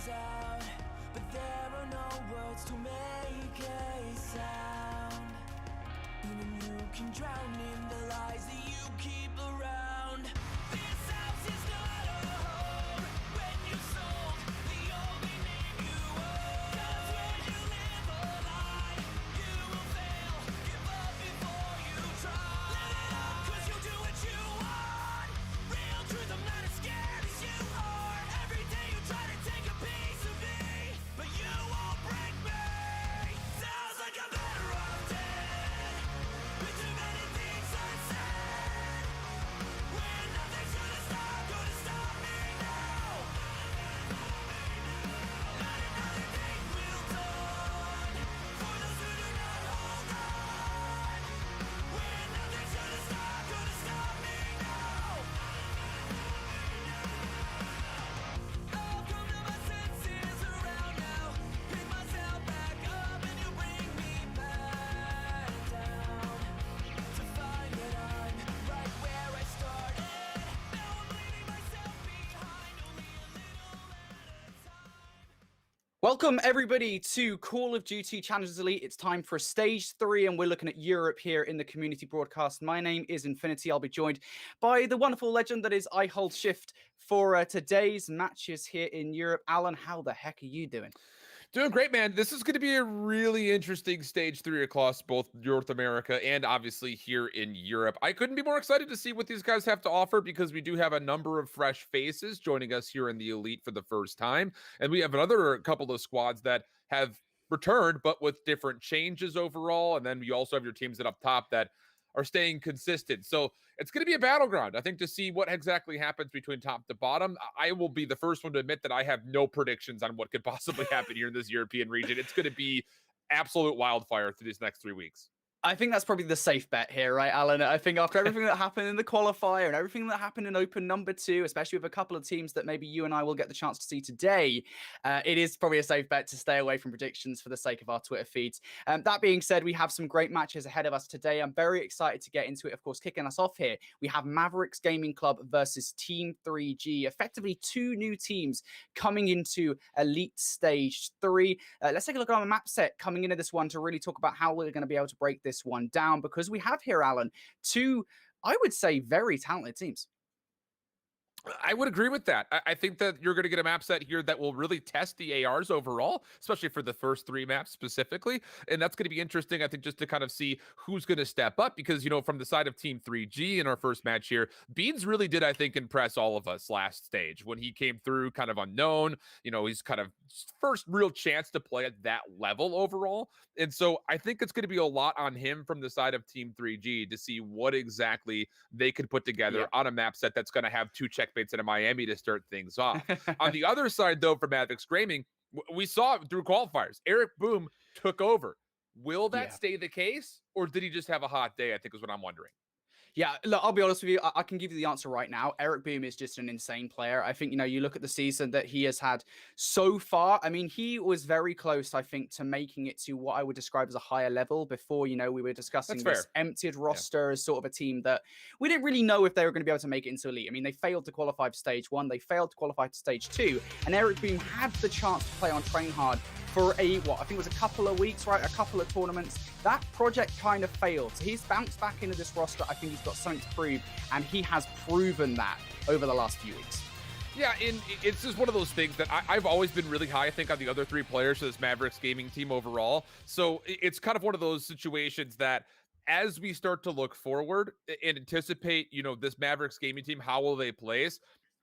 out, but there are no words to make a sound. Even you can drown in the lies that you keep around. This house is not a home when you sold the only name you own. 'Cause when you live a lie, you will fail. Give up before you try. Live it up 'cause you do what you want. Real truth, I'm not as scared as you are. Every day you try to take a piece of me, but you won't break me. Sounds like I'm better off dead. With too many things unsaid. When nothing's gonna stop me now. Not another day will dawn. For those who do not hold on. When nothing's gonna stop me now. I've come to my senses around now. Pick myself back up and you bring me back down. To find that I'm right where I started. Now I'm leaving myself behind, only a little at a time. Welcome everybody to Call of Duty Challengers Elite. It's time for stage 3 and we're looking at Europe here in the community broadcast. My name is Infinity. I'll be joined by the wonderful legend that is IHOLDSHIFT for today's matches here in Europe. Alan, how the heck are you doing? Doing great, man. This is going to be a really interesting stage 3 across both North America and obviously here in Europe. I couldn't be more excited to see what these guys have to offer because we do have a number of fresh faces joining us here in the Elite for the first time. And we have another couple of squads that have returned, but with different changes overall. And then you also have your teams that up top that are staying consistent. So it's going to be a battleground, I think, to see what exactly happens between top to bottom. I will be the first one to admit that I have no predictions on what could possibly happen here in this European region. It's going to be absolute wildfire through these next 3 weeks. I think that's probably the safe bet here, right, Alan? I think after everything that happened in the qualifier and everything that happened in Open number 2, especially with a couple of teams that maybe you and I will get the chance to see today, it is probably a safe bet to stay away from predictions for the sake of our Twitter feeds. That being said, we have some great matches ahead of us today. I'm very excited to get into it. Of course, kicking us off here, we have Mavericks Gaming Club versus Team 3G. Effectively, 2 new teams coming into Elite Stage 3. Let's take a look at our map set coming into this one to really talk about how we're going to be able to break this one down, because we have here, Alan, 2, I would say, very talented teams. I would agree with that. I think that you're going to get a map set here that will really test the ARs overall, especially for the first 3 maps specifically. And that's going to be interesting, I think, just to kind of see who's going to step up because, you know, from the side of Team 3G in our first match here, Beans really did, I think, impress all of us last stage when he came through kind of unknown. You know, he's kind of first real chance to play at that level overall. And so I think it's going to be a lot on him from the side of Team 3G to see what exactly they could put together on a map set that's going to have 2 checkmates in Miami to start things off. On the other side, though, for Mavericks Gaming, we saw it through qualifiers. Eric Boom took over. Will that stay the case, or did he just have a hot day, I think is what I'm wondering. Yeah, look, I'll be honest with you. I can give you the answer right now. Eric Boom is just an insane player. I think, you know, you look at the season that he has had so far. I mean, he was very close, I think, to making it to what I would describe as a higher level before, you know, we were discussing this emptied roster as sort of a team that we didn't really know if they were going to be able to make it into Elite. I mean, they failed to qualify for stage 1. They failed to qualify to stage 2. And Eric Boom had the chance to play on Train Hard for I think it was a couple of weeks, right? A couple of tournaments. That project kind of failed. So he's bounced back into this roster. I think he's got something to prove, and he has proven that over the last few weeks. Yeah, and it's just one of those things that I've always been really high, I think, on the other 3 players for this Mavericks Gaming team overall. So it's kind of one of those situations that as we start to look forward and anticipate, you know, this Mavericks Gaming team, how will they place?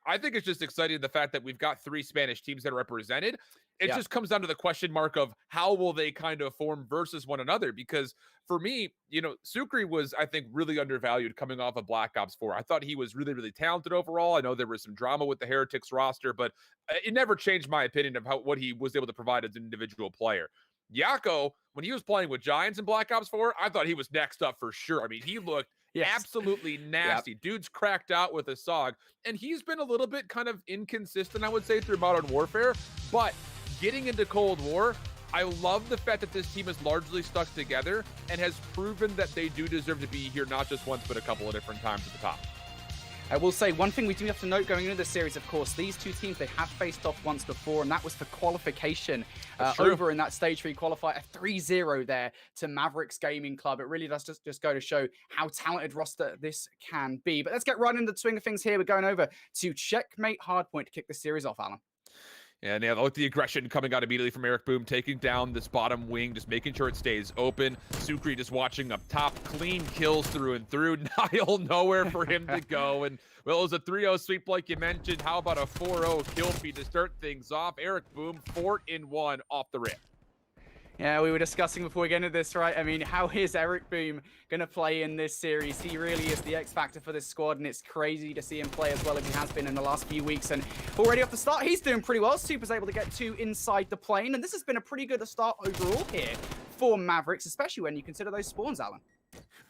I think it's just exciting the fact that we've got 3 Spanish teams that are represented. It just comes down to the question mark of how will they kind of form versus one another? Because for me, you know, Sucre was, I think, really undervalued coming off of Black Ops 4. I thought he was really, really talented overall. I know there was some drama with the Heretics roster, but it never changed my opinion of what he was able to provide as an individual player. Yako, when he was playing with Giants in Black Ops 4, I thought he was next up for sure. I mean, he looked absolutely nasty. Dude's cracked out with a SOG, and he's been a little bit kind of inconsistent, I would say, through Modern Warfare, but getting into Cold War, I love the fact that this team is largely stuck together and has proven that they do deserve to be here not just once, but a couple of different times at the top. I will say one thing we do have to note going into this series, of course, these two teams, they have faced off once before, and that was for qualification over in that Stage 3 qualifier, a 3-0 there to Mavericks Gaming Club. It really does just go to show how talented roster this can be. But let's get right into the swing of things here. We're going over to Checkmate Hardpoint to kick the series off, Alan. And yeah, look, the aggression coming out immediately from Eric Boom, taking down this bottom wing, just making sure it stays open. Sukri just watching up top, clean kills through and through. Nile nowhere for him to go. And well, it was a 3-0 sweep like you mentioned. How about a 4-0 kill feed to start things off? Eric Boom, 4-in-1 off the rip. Yeah, we were discussing before we get into this, right? I mean, how is Eric Boom going to play in this series? He really is the X factor for this squad, and it's crazy to see him play as well as he has been in the last few weeks. And already off the start, he's doing pretty well. Super's able to get 2 inside the plane, and this has been a pretty good start overall here for Mavericks, especially when you consider those spawns, Alan.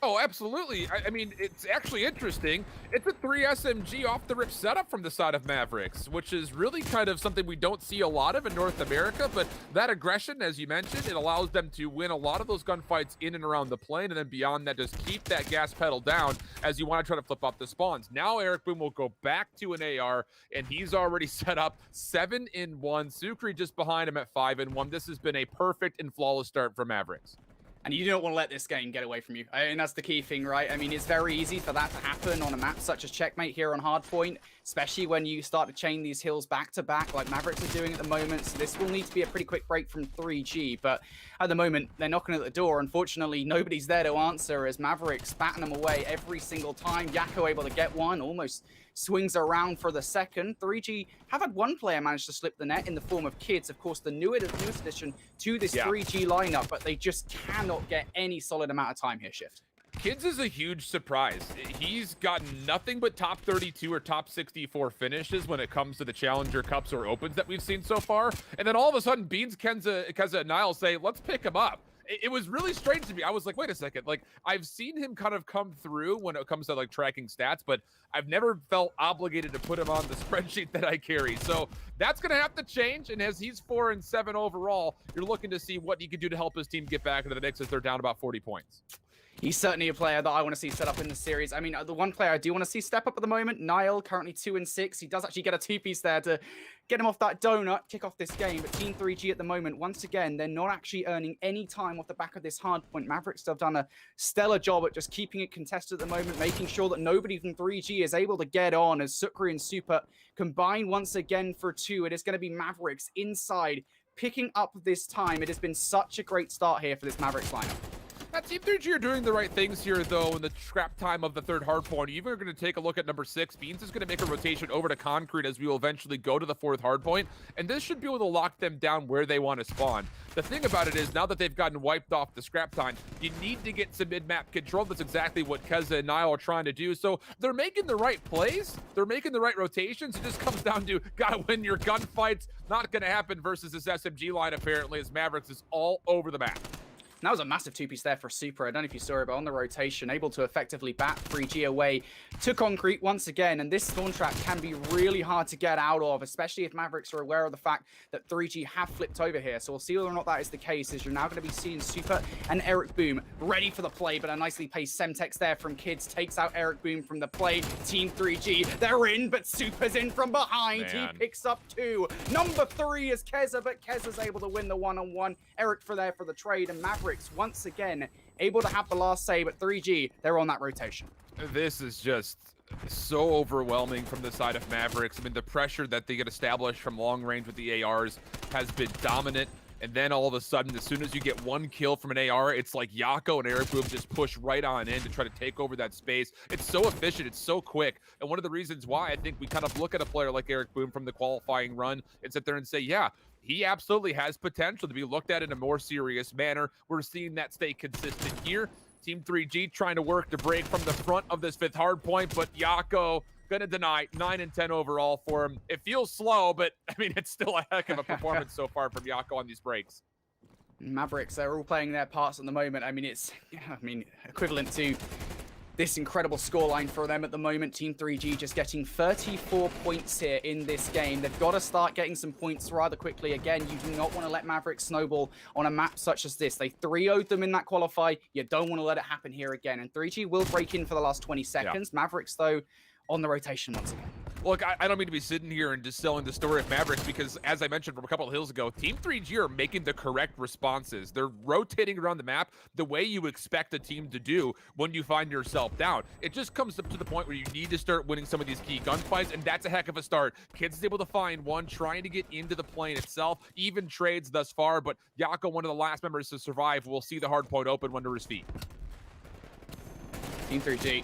Oh, absolutely. I mean, it's actually interesting. It's a 3 SMG off the rip setup from the side of Mavericks, which is really kind of something we don't see a lot of in North America. But that aggression, as you mentioned, it allows them to win a lot of those gunfights in and around the plane. And then beyond that, just keep that gas pedal down as you want to try to flip off the spawns. Now Eric Boom will go back to an AR, and he's already set up 7-in-1. Sukri just behind him at 5-in-1. This has been a perfect and flawless start for Mavericks. And you don't want to let this game get away from you. And that's the key thing, right? I mean, it's very easy for that to happen on a map such as Checkmate here on Hardpoint, especially when you start to chain these hills back to back like Mavericks are doing at the moment. So this will need to be a pretty quick break from 3G. But at the moment, they're knocking at the door. Unfortunately, nobody's there to answer as Mavericks batting them away every single time. Yakko able to get one, almost swings around for the second. 3G have had one player manage to slip the net in the form of Kids, of course, the newest addition to this 3G lineup, but they just cannot get any solid amount of time here, Shift. Kids is a huge surprise. He's gotten nothing but top 32 or top 64 finishes when it comes to the Challenger Cups or Opens that we've seen so far. And then all of a sudden, Beans, Keza, and Niall say, let's pick him up. It was really strange to me. I was like, wait a second. Like, I've seen him kind of come through when it comes to like tracking stats, but I've never felt obligated to put him on the spreadsheet that I carry. So that's going to have to change. And as he's 4-7 overall, you're looking to see what he can do to help his team get back into the mix as they're down about 40 points. He's certainly a player that I want to see set up in the series. I mean, the one player I do want to see step up at the moment, Niall, currently 2-6. He does actually get a 2-piece there to get him off that donut, kick off this game. But Team 3G at the moment, once again, they're not actually earning any time off the back of this hardpoint. Mavericks have done a stellar job at just keeping it contested at the moment, making sure that nobody from 3G is able to get on as Sukri and Super combine once again for 2. It is going to be Mavericks inside, picking up this time. It has been such a great start here for this Mavericks lineup. Team 3G are doing the right things here, though, in the scrap time of the third hardpoint. Even are going to take a look at number 6. Beans is going to make a rotation over to Concrete as we will eventually go to the 4th hardpoint, and this should be able to lock them down where they want to spawn. The thing about it is, now that they've gotten wiped off the scrap time, you need to get some mid-map control. That's exactly what Keza and Niall are trying to do. So they're making the right plays. They're making the right rotations. It just comes down to, gotta win your gunfights. Not going to happen versus this SMG line, apparently, as Mavericks is all over the map. That was a massive 2-piece there for Super. I don't know if you saw it, but on the rotation, able to effectively bat 3G away to Concrete once again. And this spawn trap can be really hard to get out of, especially if Mavericks are aware of the fact that 3G have flipped over here. So we'll see whether or not that is the case, as you're now going to be seeing Super and Eric Boom ready for the play. But a nicely placed Semtex there from Kids takes out Eric Boom from the play. Team 3G, they're in, but Super's in from behind. Man. He picks up 2. Number 3 is Keza, but Keza's able to win the one-on-one. Eric for the trade, and Mavericks once again able to have the last save at 3G. They're on that rotation. This is just so overwhelming from the side of Mavericks. I mean, the pressure that they get established from long range with the ARs has been dominant. And then all of a sudden, as soon as you get one kill from an AR, it's like Yakko and Eric Boom just push right on in to try to take over that space. It's so efficient. It's so quick. And one of the reasons why I think we kind of look at a player like Eric Boom from the qualifying run and sit there and say, yeah, he absolutely has potential to be looked at in a more serious manner. We're seeing that stay consistent here. Team 3G trying to work to break from the front of this 5th hard point, but Yakko gonna deny. 9-10 overall for him. It feels slow, but I mean, it's still a heck of a performance so far from Yakko on these breaks. Mavericks, they're all playing their parts at the moment. I mean, it's equivalent to this incredible scoreline for them at the moment. Team 3G just getting 34 points here in this game. They've got to start getting some points rather quickly. Again, you do not want to let Mavericks snowball on a map such as this. They 3-0'd them in that qualify. You don't want to let it happen here again. And 3G will break in for the last 20 seconds. Yeah. Mavericks, though, on the rotation once again. Look, I don't mean to be sitting here and just selling the story of Mavericks because, as I mentioned from a couple of hills ago, Team 3G are making the correct responses. They're rotating around the map the way you expect a team to do when you find yourself down. It just comes up to the point where you need to start winning some of these key gunfights, and that's a heck of a start. Kids is able to find one, trying to get into the plane itself, even trades thus far, but Yako, one of the last members to survive, will see the hard point open under his feet. Team 3G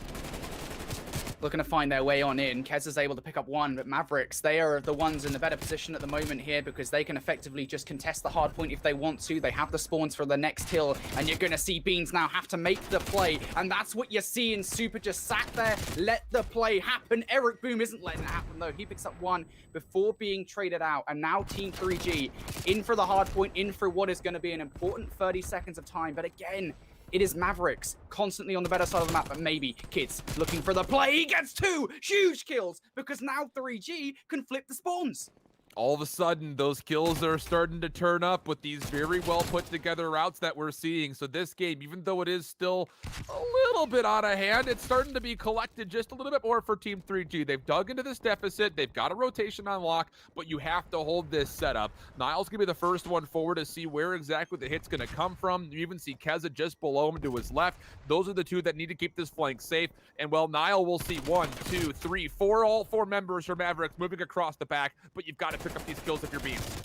looking to find their way on in. Kez is able to pick up one, but Mavericks, they are the ones in the better position at the moment here because they can effectively just contest the hard point if they want to. They have the spawns for the next kill, and you're going to see Beans now have to make the play, and that's what you're seeing. Super just sat there, let the play happen. Eric Boom isn't letting it happen, though. He picks up one before being traded out, and now Team 3G in for the hard point, in for what is going to be an important 30 seconds of time, but again, it is Mavericks constantly on the better side of the map, but maybe Kids looking for the play. He gets two huge kills because now 3G can flip the spawns. All of a sudden, those kills are starting to turn up with these very well put together routes that we're seeing. So this game, even though it is still a little bit out of hand, it's starting to be collected just a little bit more for Team 3G. They've dug into this deficit. They've got a rotation on lock, but you have to hold this setup. Niall's going to be the first one forward to see where exactly the hit's going to come from. You even see Keza just below him to his left. Those are the two that need to keep this flank safe. And well, Niall will see 1, 2, 3, 4, all 4 members for Mavericks moving across the back, but you've got to pick up these kills if you're Beans.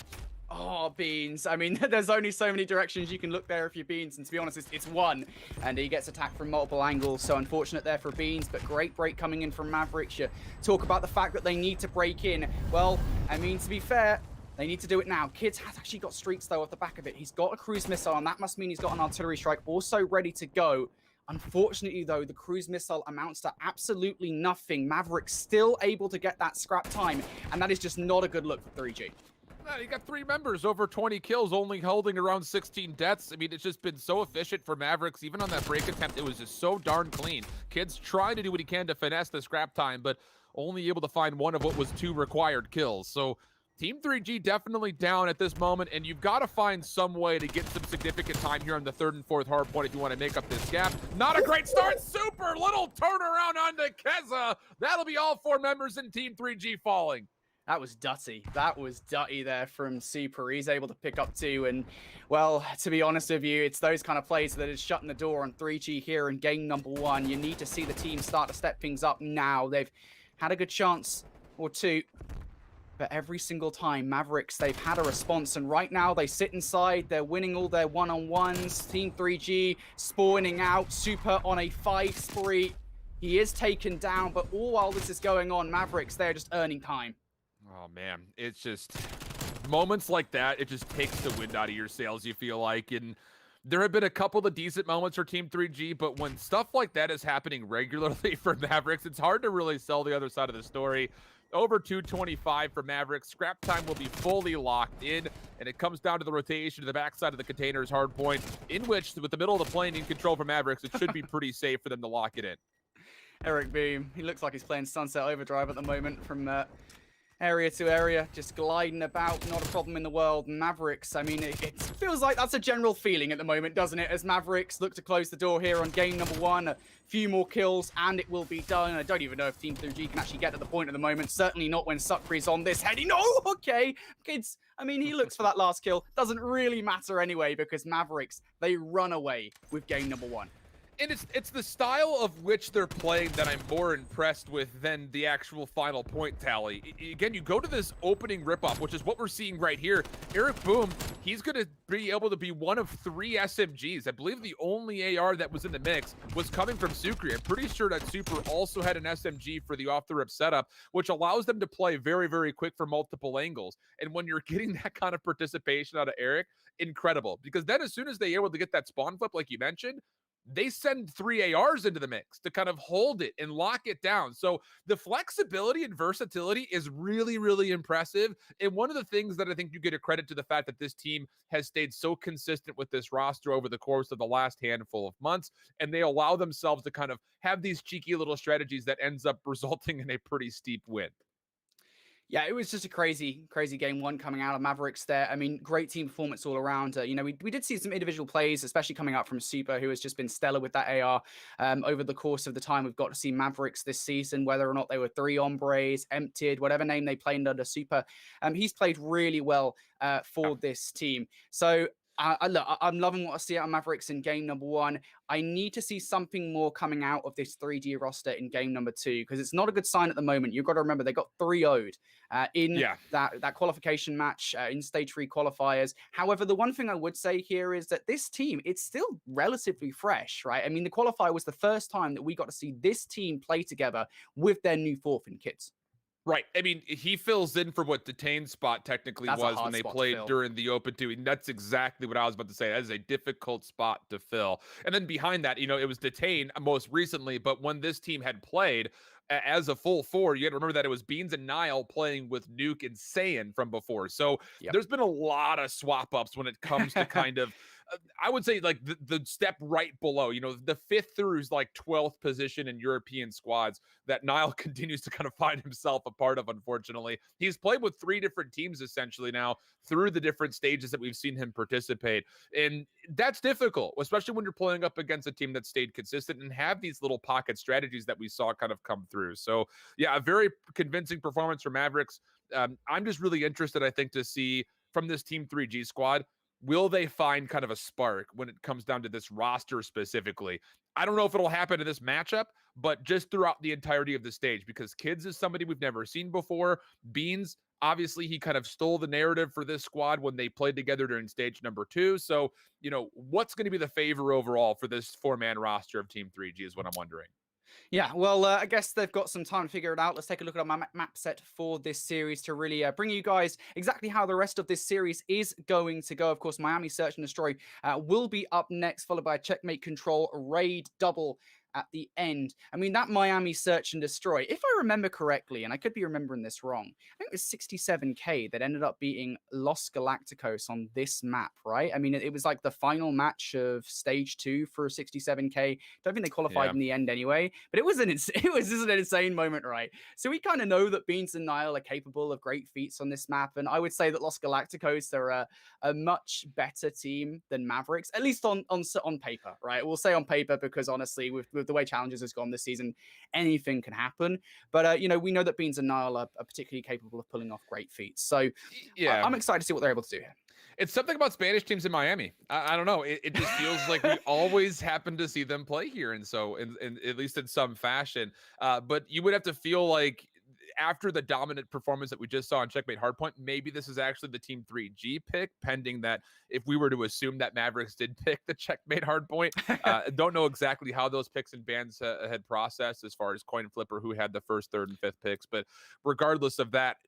Oh, Beans. I mean, there's only so many directions you can look there if you're Beans, and to be honest, it's one. And he gets attacked from multiple angles, so unfortunate there for Beans, but great break coming in from Mavericks. You talk about the fact that they need to break in. Well, I mean, to be fair, they need to do it now. Kids has actually got streaks, though, off the back of it. He's got a cruise missile, and that must mean he's got an artillery strike also ready to go. Unfortunately, though, the cruise missile amounts to absolutely nothing. Mavericks still able to get that scrap time, and that is just not a good look for 3G. You got 3 members, over 20 kills, only holding around 16 deaths. I mean, it's just been so efficient for Mavericks. Even on that break attempt, it was just so darn clean. Kid's trying to do what he can to finesse the scrap time, but only able to find one of what was 2 required kills. So Team 3G definitely down at this moment, and you've got to find some way to get some significant time here on the 3rd and 4th hard point if you want to make up this gap. Not a great start. Super little turnaround onto Keza. That'll be all 4 members in Team 3G falling. That was Dutty. That was Dutty there from Super. He's able to pick up 2. And, well, to be honest with you, it's those kind of plays that is shutting the door on 3G here in game number 1. You need to see the team start to step things up now. They've had a good chance or 2. But every single time, Mavericks, they've had a response. And right now, they sit inside. They're winning all their one-on-ones. Team 3G spawning out. Super on a 5 spree. He is taken down. But all while this is going on, Mavericks, they're just earning time. Oh, man. It's just moments like that. It just takes the wind out of your sails, you feel like. And there have been a couple of decent moments for Team 3G, but when stuff like that is happening regularly for Mavericks, it's hard to really sell the other side of the story. Over 225 for Mavericks. Scrap time will be fully locked in, and it comes down to the rotation to the backside of the container's hard point, in which, with the middle of the plane in control for Mavericks, it should be pretty safe for them to lock it in. Eric Boom, he looks like he's playing Sunset Overdrive at the moment from area to area, just gliding about, not a problem in the world. Mavericks, I mean, it feels like that's a general feeling at the moment, doesn't it? As Mavericks look to close the door here on game number 1, a few more kills, and it will be done. I don't even know if Team 3G can actually get to the point at the moment. Certainly not when Sucree's on this heady. No, okay. Kids, I mean, he looks for that last kill. Doesn't really matter anyway, because Mavericks, they run away with game number 1. And it's the style of which they're playing that I'm more impressed with than the actual final point tally. Again, you go to this opening rip-off, which is what we're seeing right here. Eric Boom, he's going to be able to be one of 3 SMGs. I believe the only AR that was in the mix was coming from Sukri. I'm pretty sure that Super also had an SMG for the off-the-rip setup, which allows them to play very, very quick for multiple angles. And when you're getting that kind of participation out of Eric, incredible. Because then as soon as they're able to get that spawn flip, like you mentioned, they send 3 ARs into the mix to kind of hold it and lock it down. So the flexibility and versatility is really, really impressive. And one of the things that I think you get a credit to the fact that this team has stayed so consistent with this roster over the course of the last handful of months, and they allow themselves to kind of have these cheeky little strategies that ends up resulting in a pretty steep win. Yeah, it was just a crazy, crazy game one coming out of Mavericks there. I mean, great team performance all around. We did see some individual plays, especially coming out from Super, who has just been stellar with that AR over the course of the time we've got to see Mavericks this season, whether or not they were three hombres, emptied, whatever name they played under Super. He's played really well for this team. So I'm loving what I see out of Mavericks in game number one. I need to see something more coming out of this 3G roster in game number two, because it's not a good sign at the moment. You've got to remember they got 3-0'd in that qualification match in stage 3 qualifiers. However, the one thing I would say here is that this team, it's still relatively fresh, right? I mean, the qualifier was the first time that we got to see this team play together with their new forfeit kids. Right. I mean, he fills in for what Detain's spot technically was when they played during the Open 2. And that's exactly what I was about to say. That is a difficult spot to fill. And then behind that, it was Detain most recently. But when this team had played as a full four, you got to remember that it was Beans and Nile playing with Nuke and Saiyan from before. So there's been a lot of swap ups when it comes to kind of, I would say, like the step right below, the 5th through like 12th position in European squads that Nile continues to kind of find himself a part of, unfortunately. He's played with 3 different teams essentially now through the different stages that we've seen him participate. And that's difficult, especially when you're playing up against a team that stayed consistent and have these little pocket strategies that we saw kind of come through. So yeah, a very convincing performance from Mavericks. I'm just really interested, I think, to see from this Team 3G squad, will they find kind of a spark when it comes down to this roster specifically? I don't know if it'll happen in this matchup, but just throughout the entirety of the stage, because Kids is somebody we've never seen before. Beans, obviously, he kind of stole the narrative for this squad when they played together during stage number 2. So, what's going to be the favor overall for this 4-man roster of Team 3G is what I'm wondering. Yeah, well, I guess they've got some time to figure it out. Let's take a look at our map set for this series to really bring you guys exactly how the rest of this series is going to go. Of course, Miami Search and Destroy will be up next, followed by Checkmate Control, Raid, Double at the end. I mean, that Miami Search and Destroy, if I remember correctly, and I could be remembering this wrong, I think it was 67K that ended up beating Los Galacticos on this map, right? I mean, it was like the final match of stage 2 for 67K. Don't think they qualified in the end anyway, but it was an insane moment, right? So we kind of know that Beans and Nile are capable of great feats on this map, and I would say that Los Galacticos are a much better team than Mavericks, at least on paper, right? We'll say on paper, because honestly, with the way challenges has gone this season, anything can happen. But we know that Beans and Nile are particularly capable of pulling off great feats. So yeah, I'm excited to see what they're able to do here. It's something about Spanish teams in Miami. I don't know. It just feels like we always happen to see them play here, and so in at least in some fashion. But you would have to feel like, after the dominant performance that we just saw on Checkmate Hardpoint, maybe this is actually the Team 3G pick, pending that if we were to assume that Mavericks did pick the Checkmate Hardpoint. Don't know exactly how those picks and bans had processed as far as coin flipper who had the 1st, 3rd, and 5th picks. But regardless of that,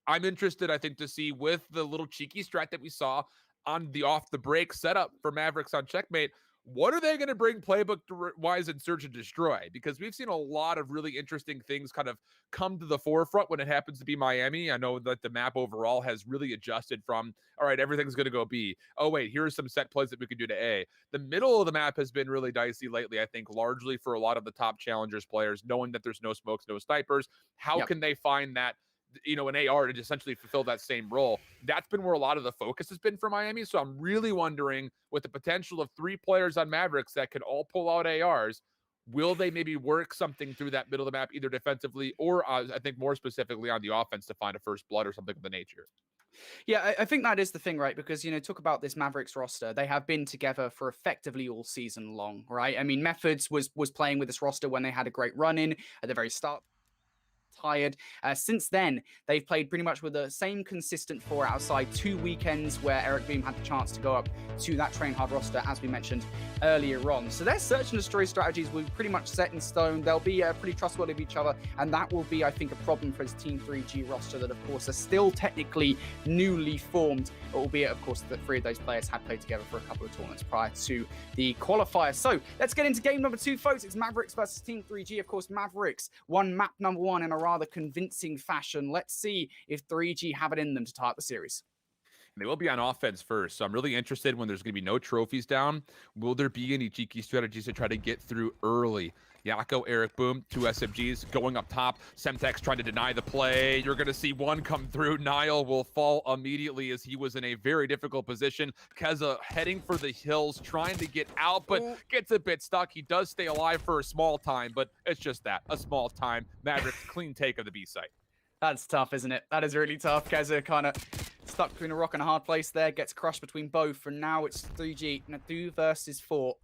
I'm interested, I think, to see with the little cheeky strat that we saw on the off the break setup for Mavericks on Checkmate, what are they going to bring playbook-wise in Search and Destroy? Because we've seen a lot of really interesting things kind of come to the forefront when it happens to be Miami. I know that the map overall has really adjusted from, all right, everything's going to go B. Oh, wait, here are some set plays that we could do to A. The middle of the map has been really dicey lately, I think, largely for a lot of the top challengers players, knowing that there's no smokes, no snipers. How can they find that, an AR to essentially fulfill that same role? That's been where a lot of the focus has been for Miami. So I'm really wondering, with the potential of 3 players on Mavericks that can all pull out ARs, will they maybe work something through that middle of the map, either defensively or I think more specifically on the offense, to find a first blood or something of the nature? Yeah, I think that is the thing, right? Because, talk about this Mavericks roster. They have been together for effectively all season long, right? I mean, Methods was playing with this roster when they had a great run in at the very start. Tired. Since then, they've played pretty much with the same consistent 4 outside 2 weekends where Eric Beam had the chance to go up to that Train Hard roster, as we mentioned earlier on. So their Search and Destroy strategies will be pretty much set in stone. They'll be pretty trustworthy of each other, and that will be, I think, a problem for his Team 3G roster that, of course, are still technically newly formed, albeit, of course, that 3 of those players had played together for a couple of tournaments prior to the qualifier. So let's get into game number 2, folks. It's Mavericks versus Team 3G. Of course, Mavericks won map number 1 in a rather convincing fashion. Let's see if 3G have it in them to tie up the series. They will be on offense first, so I'm really interested when there's going to be no trophies down. Will there be any cheeky strategies to try to get through early? Yako, Eric Boom, 2 SMGs going up top. Semtex trying to deny the play. You're going to see one come through. Niall will fall immediately as he was in a very difficult position. Keza heading for the hills, trying to get out, but gets a bit stuck. He does stay alive for a small time, but it's just that, a small time. Mavericks clean take of the B site. That's tough, isn't it? That is really tough. Keza kind of stuck between a rock and a hard place there, gets crushed between both, and now it's 3G. Nadu versus 4.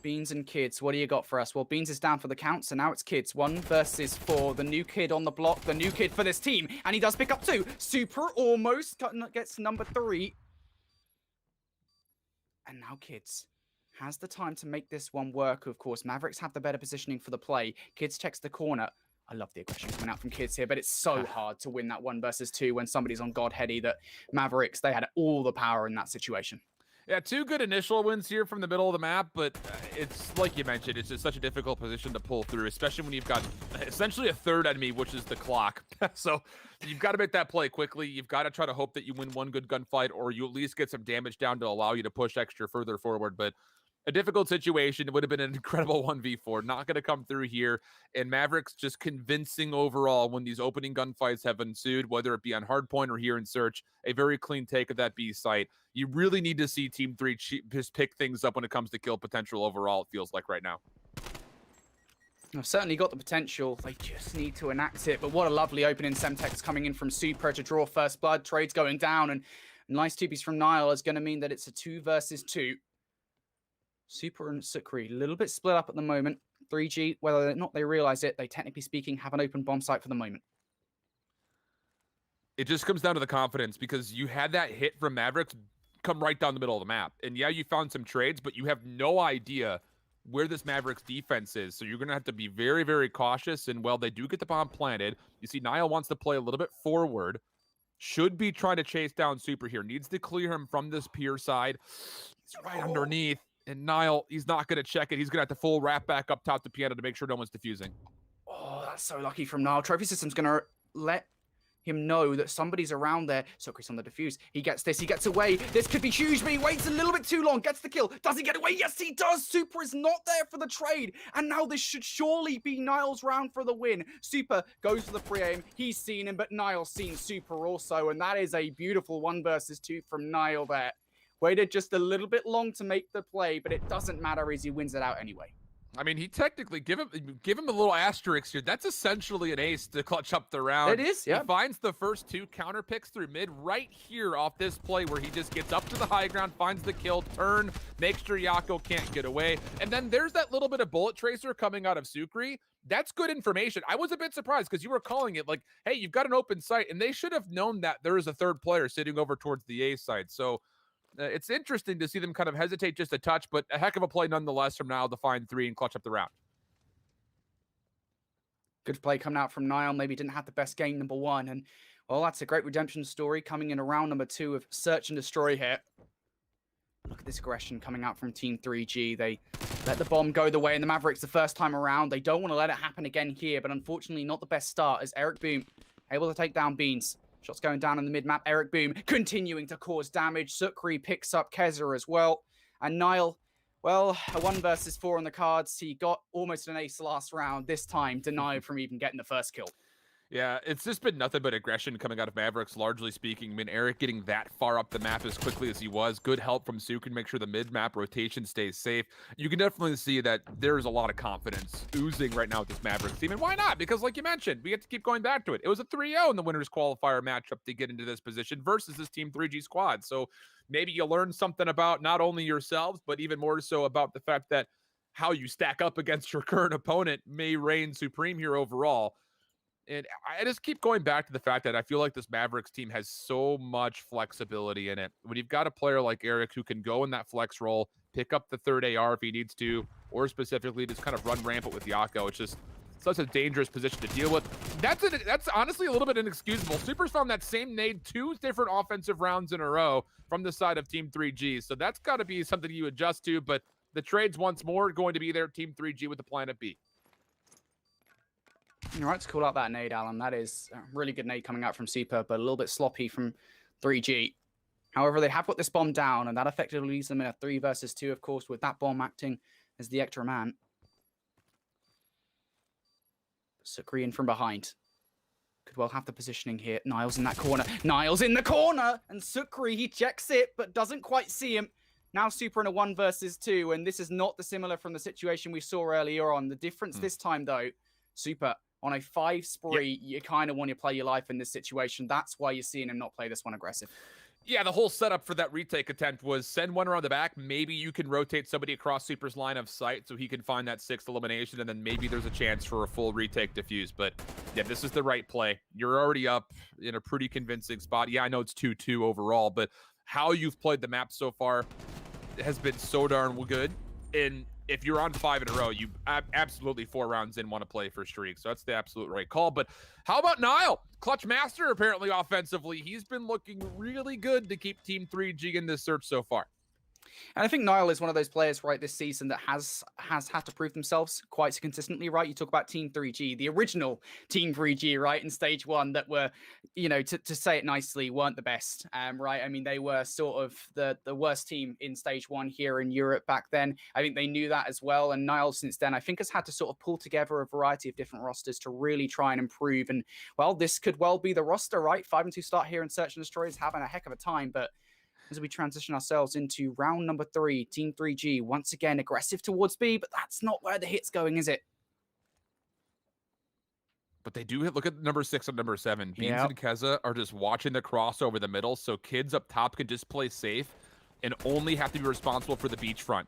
Beans and Kids, what do you got for us? Well, Beans is down for the count, so now it's Kids. 1 versus 4. The new kid on the block, the new kid for this team, and he does pick up 2. Super almost gets number 3. And now Kids has the time to make this one work, of course. Mavericks have the better positioning for the play. Kids checks the corner. I love the aggression coming out from Kids here, but it's so hard to win that 1 versus 2 when somebody's on God Heady. That Mavericks, they had all the power in that situation. Yeah, 2 good initial wins here from the middle of the map, but it's like you mentioned, it's just such a difficult position to pull through, especially when you've got essentially a third enemy, which is the clock. So you've got to make that play quickly. You've got to try to hope that you win 1 good gunfight, or you at least get some damage down to allow you to push extra further forward. But a difficult situation. It would have been an incredible 1v4. Not going to come through here. And Mavericks just convincing overall when these opening gunfights have ensued, whether it be on Hardpoint or here in Search. A very clean take of that B site. You really need to see Team 3 just pick things up when it comes to kill potential overall, it feels like right now. I've certainly got the potential. They just need to enact it. But what a lovely opening. Semtex coming in from Super to draw first blood. Trades going down. And nice 2Bs from Niall is going to mean that it's a 2 versus 2. Super and Sukri, a little bit split up at the moment. 3G, whether or not they realize it, they technically speaking have an open bomb site for the moment. It just comes down to the confidence, because you had that hit from Mavericks come right down the middle of the map. And yeah, you found some trades, but you have no idea where this Mavericks defense is. So you're going to have to be very, very cautious. And while they do get the bomb planted, you see Niall wants to play a little bit forward. Should be trying to chase down Super here. Needs to clear him from this pier side. He's right underneath. And Niall, he's not going to check it. He's going to have to full wrap back up top to piano to make sure no one's defusing. Oh, that's so lucky from Niall. Trophy System's going to let him know that somebody's around there. Sokri's on the defuse. He gets this. He gets away. This could be huge, but he waits a little bit too long. Gets the kill. Does he get away? Yes, he does. Super is not there for the trade. And now this should surely be Niall's round for the win. Super goes for the pre-aim. He's seen him, but Niall's seen Super also. And that is a beautiful 1 versus 2 from Niall there. Waited just a little bit long to make the play, but it doesn't matter as he wins it out anyway. I mean, he technically give him a little asterisk here. That's essentially an ace to clutch up the round. It is, yeah. He finds the first 2 counter picks through mid right here off this play where he just gets up to the high ground, finds the kill, turn, makes sure Yako can't get away. And then there's that little bit of bullet tracer coming out of Sukri. That's good information. I was a bit surprised because you were calling it like, hey, you've got an open site, and they should have known that there is a third player sitting over towards the A side. So it's interesting to see them kind of hesitate just a touch, but a heck of a play nonetheless from Niall to find 3 and clutch up the round. Good play coming out from Niall. Maybe didn't have the best game, number 1. And, well, that's a great redemption story coming in around number 2 of Search and Destroy here. Look at this aggression coming out from Team 3G. They let the bomb go the way in the Mavericks the first time around. They don't want to let it happen again here, but unfortunately not the best start as Eric Boom able to take down Beans. Shots going down in the mid-map. Eric Boom continuing to cause damage. Sukri picks up Keza as well. And Niall, well, a 1 versus 4 on the cards. He got almost an ace last round. This time, denied from even getting the first kill. Yeah, it's just been nothing but aggression coming out of Mavericks, largely speaking. I mean, Eric getting that far up the map as quickly as he was. Good help from Suk and make sure the mid-map rotation stays safe. You can definitely see that there's a lot of confidence oozing right now with this Mavericks team. And why not? Because like you mentioned, we have to keep going back to it. It was a 3-0 in the winners qualifier matchup to get into this position versus this Team 3G squad. So maybe you learn something about not only yourselves, but even more so about the fact that how you stack up against your current opponent may reign supreme here overall. And I just keep going back to the fact that I feel like this Mavericks team has so much flexibility in it. When you've got a player like Eric who can go in that flex role, pick up the third AR if he needs to, or specifically just kind of run rampant with Yako, it's just such a dangerous position to deal with. That's honestly a little bit inexcusable. Super's found that same nade 2 different offensive rounds in a row from the side of Team 3G. So that's got to be something you adjust to, but the trades once more going to be there, Team 3G with the plan at B. You're right to call out that nade, Alan. That is a really good nade coming out from Super, but a little bit sloppy from 3G. However, they have got this bomb down, and that effectively leaves them in a 3 versus 2, of course, with that bomb acting as the extra man. Sukri in from behind. Could well have the positioning here. Niles in that corner. Niles in the corner! And Sukri, he checks it, but doesn't quite see him. Now Super in a 1 versus 2, and this is not dissimilar from the situation we saw earlier on. The difference this time, though, Super, on a 5 spree, you kind of want to play your life in this situation. That's why you're seeing him not play this one aggressive. Yeah, the whole setup for that retake attempt was send one around the back. Maybe you can rotate somebody across Super's line of sight so he can find that 6th elimination, and then maybe there's a chance for a full retake defuse. But yeah, this is the right play. You're already up in a pretty convincing spot. Yeah, I know it's 2-2 overall, but how you've played the map so far has been so darn good. And if you're on 5 in a row, you absolutely 4 rounds in want to play for streaks. So that's the absolute right call. But how about Nile? Clutch master, apparently, offensively. He's been looking really good to keep Team 3G in this search so far. And I think Nile is one of those players, right, this season that has had to prove themselves quite consistently, right? You talk about Team 3G, the original Team 3G, right, in stage 1 that were, you know, to say it nicely, weren't the best, right? I mean, they were sort of the worst team in stage 1 here in Europe back then. I think they knew that as well. And Nile, since then, I think has had to sort of pull together a variety of different rosters to really try and improve. And, well, this could well be the roster, right? 5-2 start here in Search and Destroy is having a heck of a time, but as we transition ourselves into round number 3, Team 3G, once again, aggressive towards B, but that's not where the hit's going, is it? But they do hit, look at number 6 and number 7. Beans and Keza are just watching the cross over the middle, so kids up top can just play safe and only have to be responsible for the beachfront.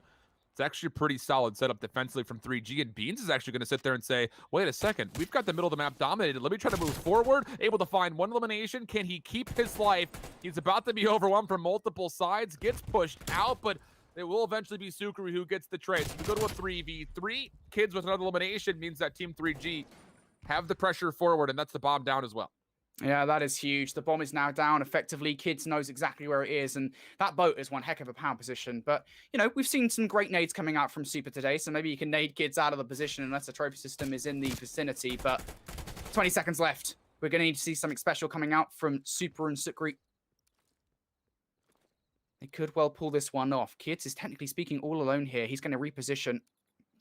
It's actually a pretty solid setup defensively from 3G, and Beans is actually going to sit there and say, wait a second, we've got the middle of the map dominated. Let me try to move forward, able to find 1 elimination. Can he keep his life? He's about to be overwhelmed from multiple sides, gets pushed out, but it will eventually be Sukri who gets the trade. So we go to a 3v3. Kids with another elimination means that Team 3G have the pressure forward, and that's the bomb down as well. Yeah, that is huge. The bomb is now down. Effectively, Kids knows exactly where it is, and that boat is one heck of a power position. But, you know, we've seen some great nades coming out from Super today, so maybe you can nade Kids out of the position unless the trophy system is in the vicinity. But 20 seconds left. We're going to need to see something special coming out from Super and Sukri. They could well pull this one off. Kids is technically speaking all alone here. He's going to reposition.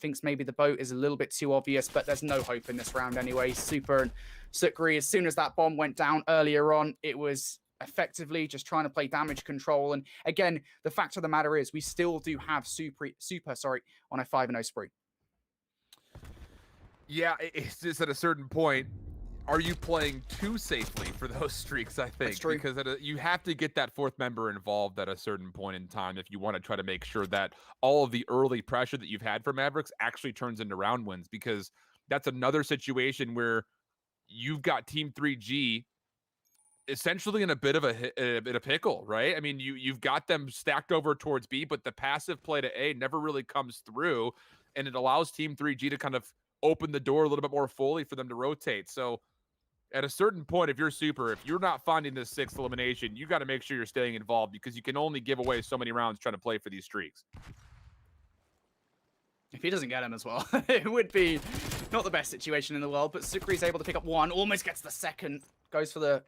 Thinks maybe the boat is a little bit too obvious, but there's no hope in this round anyway. Super and Sukri, as soon as that bomb went down earlier on, it was effectively just trying to play damage control. And again, the fact of the matter is we still do have Super on a 5-0 spree. Yeah, it's just at a certain point, are you playing too safely for those streaks, I think? That's true. Because you have to get that 4th member involved at a certain point in time if you want to try to make sure that all of the early pressure that you've had for Mavericks actually turns into round wins, because that's another situation where you've got Team 3G essentially in a bit of a pickle, right? I mean, you've got them stacked over towards B, but the passive play to A never really comes through, and it allows Team 3G to kind of open the door a little bit more fully for them to rotate. So at a certain point, if you're Super, if you're not finding this 6th elimination, you got to make sure you're staying involved, because you can only give away so many rounds trying to play for these streaks. If he doesn't get him as well, it would be not the best situation in the world, but Sukri is able to pick up 1, almost gets the 2nd, goes for the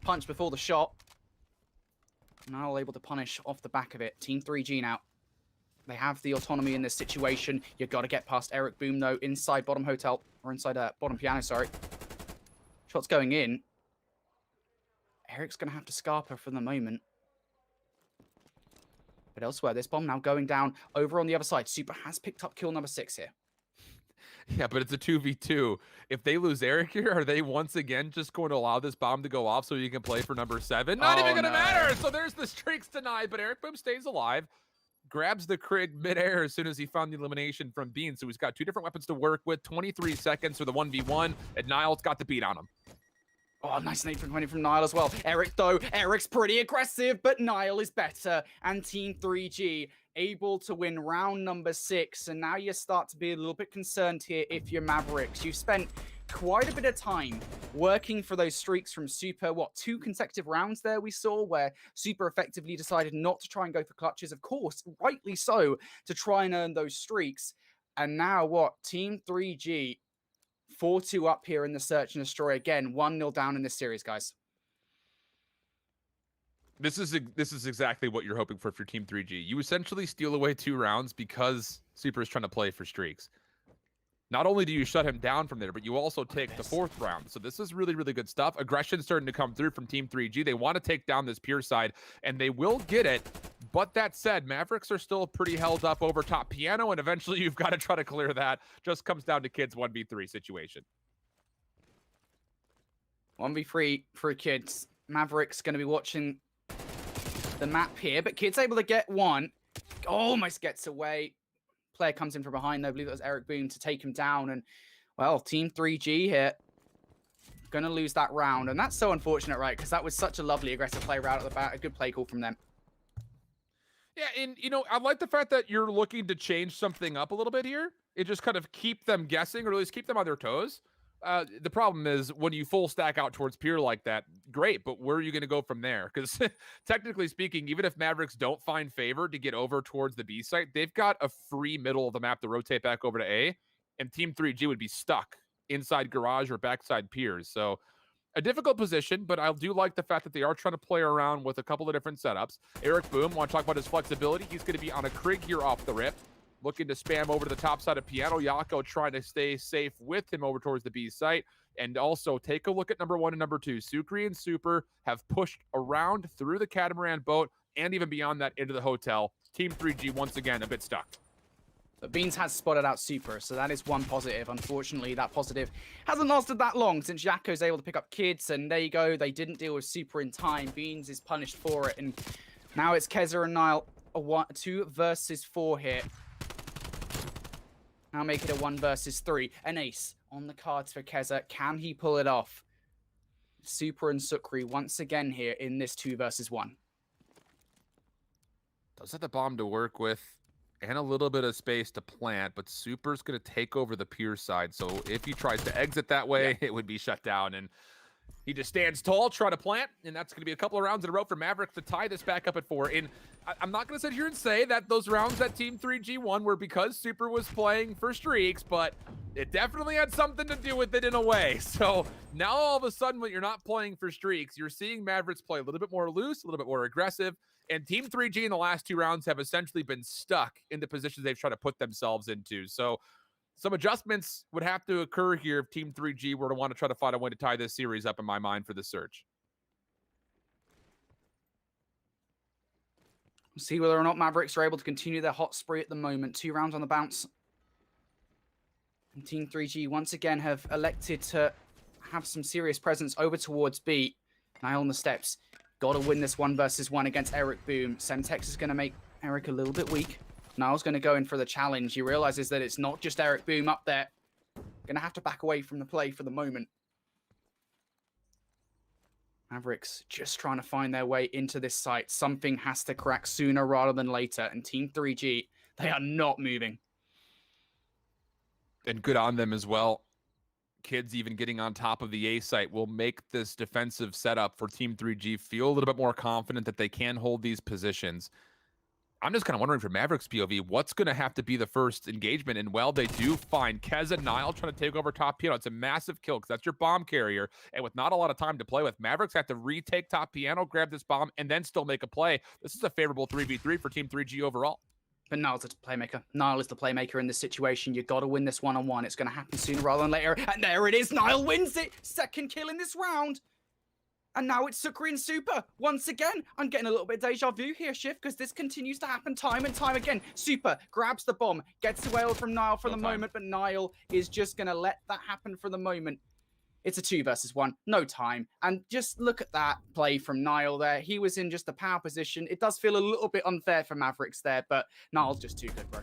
punch before the shot. Now able to punish off the back of it. Team 3G now. They have the autonomy in this situation. You've got to get past Eric Boom, though, inside bottom hotel, or inside bottom piano, sorry. Shots going in. Eric's going to have to Scarpa for the moment. But elsewhere, this bomb now going down over on the other side. Super has picked up kill number 6 here. Yeah, but it's a 2v2. If they lose Eric here, are they once again just going to allow this bomb to go off so you can play for number 7? Not even going to matter. So there's the streaks denied, but Eric Boom stays alive. Grabs the Krig midair as soon as he found the elimination from Bean. So he's got 2 different weapons to work with. 23 seconds for the 1v1, and Nile's got the beat on him. Oh, nice nade from Nile as well. Eric, though, Eric's pretty aggressive, but Nile is better. And Team 3G able to win round number 6. And now you start to be a little bit concerned here if you're Mavericks. You've spent quite a bit of time working for those streaks from Super. 2 consecutive rounds there we saw where Super effectively decided not to try and go for clutches. Of course, rightly so, to try and earn those streaks. And now Team 3G 4-2 up here in the search and destroy again. 1-0 down in this series, guys. This is exactly what you're hoping for Team 3G. You essentially steal away 2 rounds because Super is trying to play for streaks. Not only do you shut him down from there, but you also take the 4th round. So this is really, really good stuff. Aggression starting to come through from Team 3G. They want to take down this Pure side, and they will get it. But that said, Mavericks are still pretty held up over top Piano, and eventually you've got to try to clear that. Just comes down to Kids 1v3 situation. 1v3 for Kids. Mavericks going to be watching the map here, but Kids able to get one. Almost gets away. Player comes in from behind, though. I believe that was Eric Boom to take him down. And, well, Team 3G here going to lose that round. And that's so unfortunate, right? Because that was such a lovely aggressive play right at the bat. A good play call from them. Yeah, and, you know, I like the fact that you're looking to change something up a little bit here. It just kind of keep them guessing, or at least keep them on their toes. The problem is when you full stack out towards Pure like that, great, but where are you going to go from there? Because technically speaking, even if Mavericks don't find favor to get over towards the B site, they've got a free middle of the map to rotate back over to A, and Team 3G would be stuck inside Garage or backside Piers. So a difficult position, but I do like the fact that they are trying to play around with a couple of different setups. Eric Boom, want to talk about his flexibility. He's going to be on a Krig here off the rip. Looking to spam over to the top side of Piano. Yako trying to stay safe with him over towards the B site. And also take a look at number 1 and number 2. Sukri and Super have pushed around through the Catamaran boat and even beyond that into the hotel. Team 3G once again a bit stuck. But Beans has spotted out Super, so that is one positive. Unfortunately, that positive hasn't lasted that long since Yako's able to pick up Kids. And there you go. They didn't deal with Super in time. Beans is punished for it. And now it's Keza and Nile. A 2 versus 4 here. Now make it a 1 versus 3. An ace on the cards for Keza. Can he pull it off? Super and Sukri once again here in this 2 versus 1. Does have the bomb to work with and a little bit of space to plant, but Super's going to take over the Pure side. So if he tries to exit that way, it would be shut down. And he just stands tall, try to plant, and that's going to be a couple of rounds in a row for Mavericks to tie this back up at 4. And I'm not going to sit here and say that those rounds that Team 3G won were because Super was playing for streaks, but it definitely had something to do with it in a way. So now all of a sudden when you're not playing for streaks, you're seeing Mavericks play a little bit more loose, a little bit more aggressive, and Team 3G in the last 2 rounds have essentially been stuck in the positions they've tried to put themselves into. So some adjustments would have to occur here if Team 3G were to want to try to find a way to tie this series up in my mind for the search. We'll see whether or not Mavericks are able to continue their hot spree at the moment. 2 rounds on the bounce. And Team 3G once again have elected to have some serious presence over towards B. Nile on the steps. Got to win this 1 versus 1 against Eric Boom. Semtex is going to make Eric a little bit weak. Niall's going to go in for the challenge. He realizes that it's not just Eric Boom up there. Going to have to back away from the play for the moment. Mavericks just trying to find their way into this site. Something has to crack sooner rather than later. And Team 3G, they are not moving. And good on them as well. Kids even getting on top of the A site will make this defensive setup for Team 3G feel a little bit more confident that they can hold these positions. I'm just kind of wondering from Mavericks POV, what's going to have to be the first engagement? And well, they do find Keza and Nile trying to take over top Piano. It's a massive kill because that's your bomb carrier. And with not a lot of time to play with, Mavericks have to retake top Piano, grab this bomb, and then still make a play. This is a favorable 3v3 for Team 3G overall. But Niall's the playmaker. Niall is the playmaker in this situation. You got to win this one-on-one. It's going to happen sooner rather than later. And there it is. Niall wins it. Second kill in this round. And now it's Sukri and Super. Once again, I'm getting a little bit of deja vu here, Shift, because this continues to happen time and time again. Super grabs the bomb, gets away from Niall for the moment, but Niall is just going to let that happen for the moment. It's a 2 versus 1, no time. And just look at that play from Niall there. He was in just a power position. It does feel a little bit unfair for Mavericks there, but Niall's just too good, bro.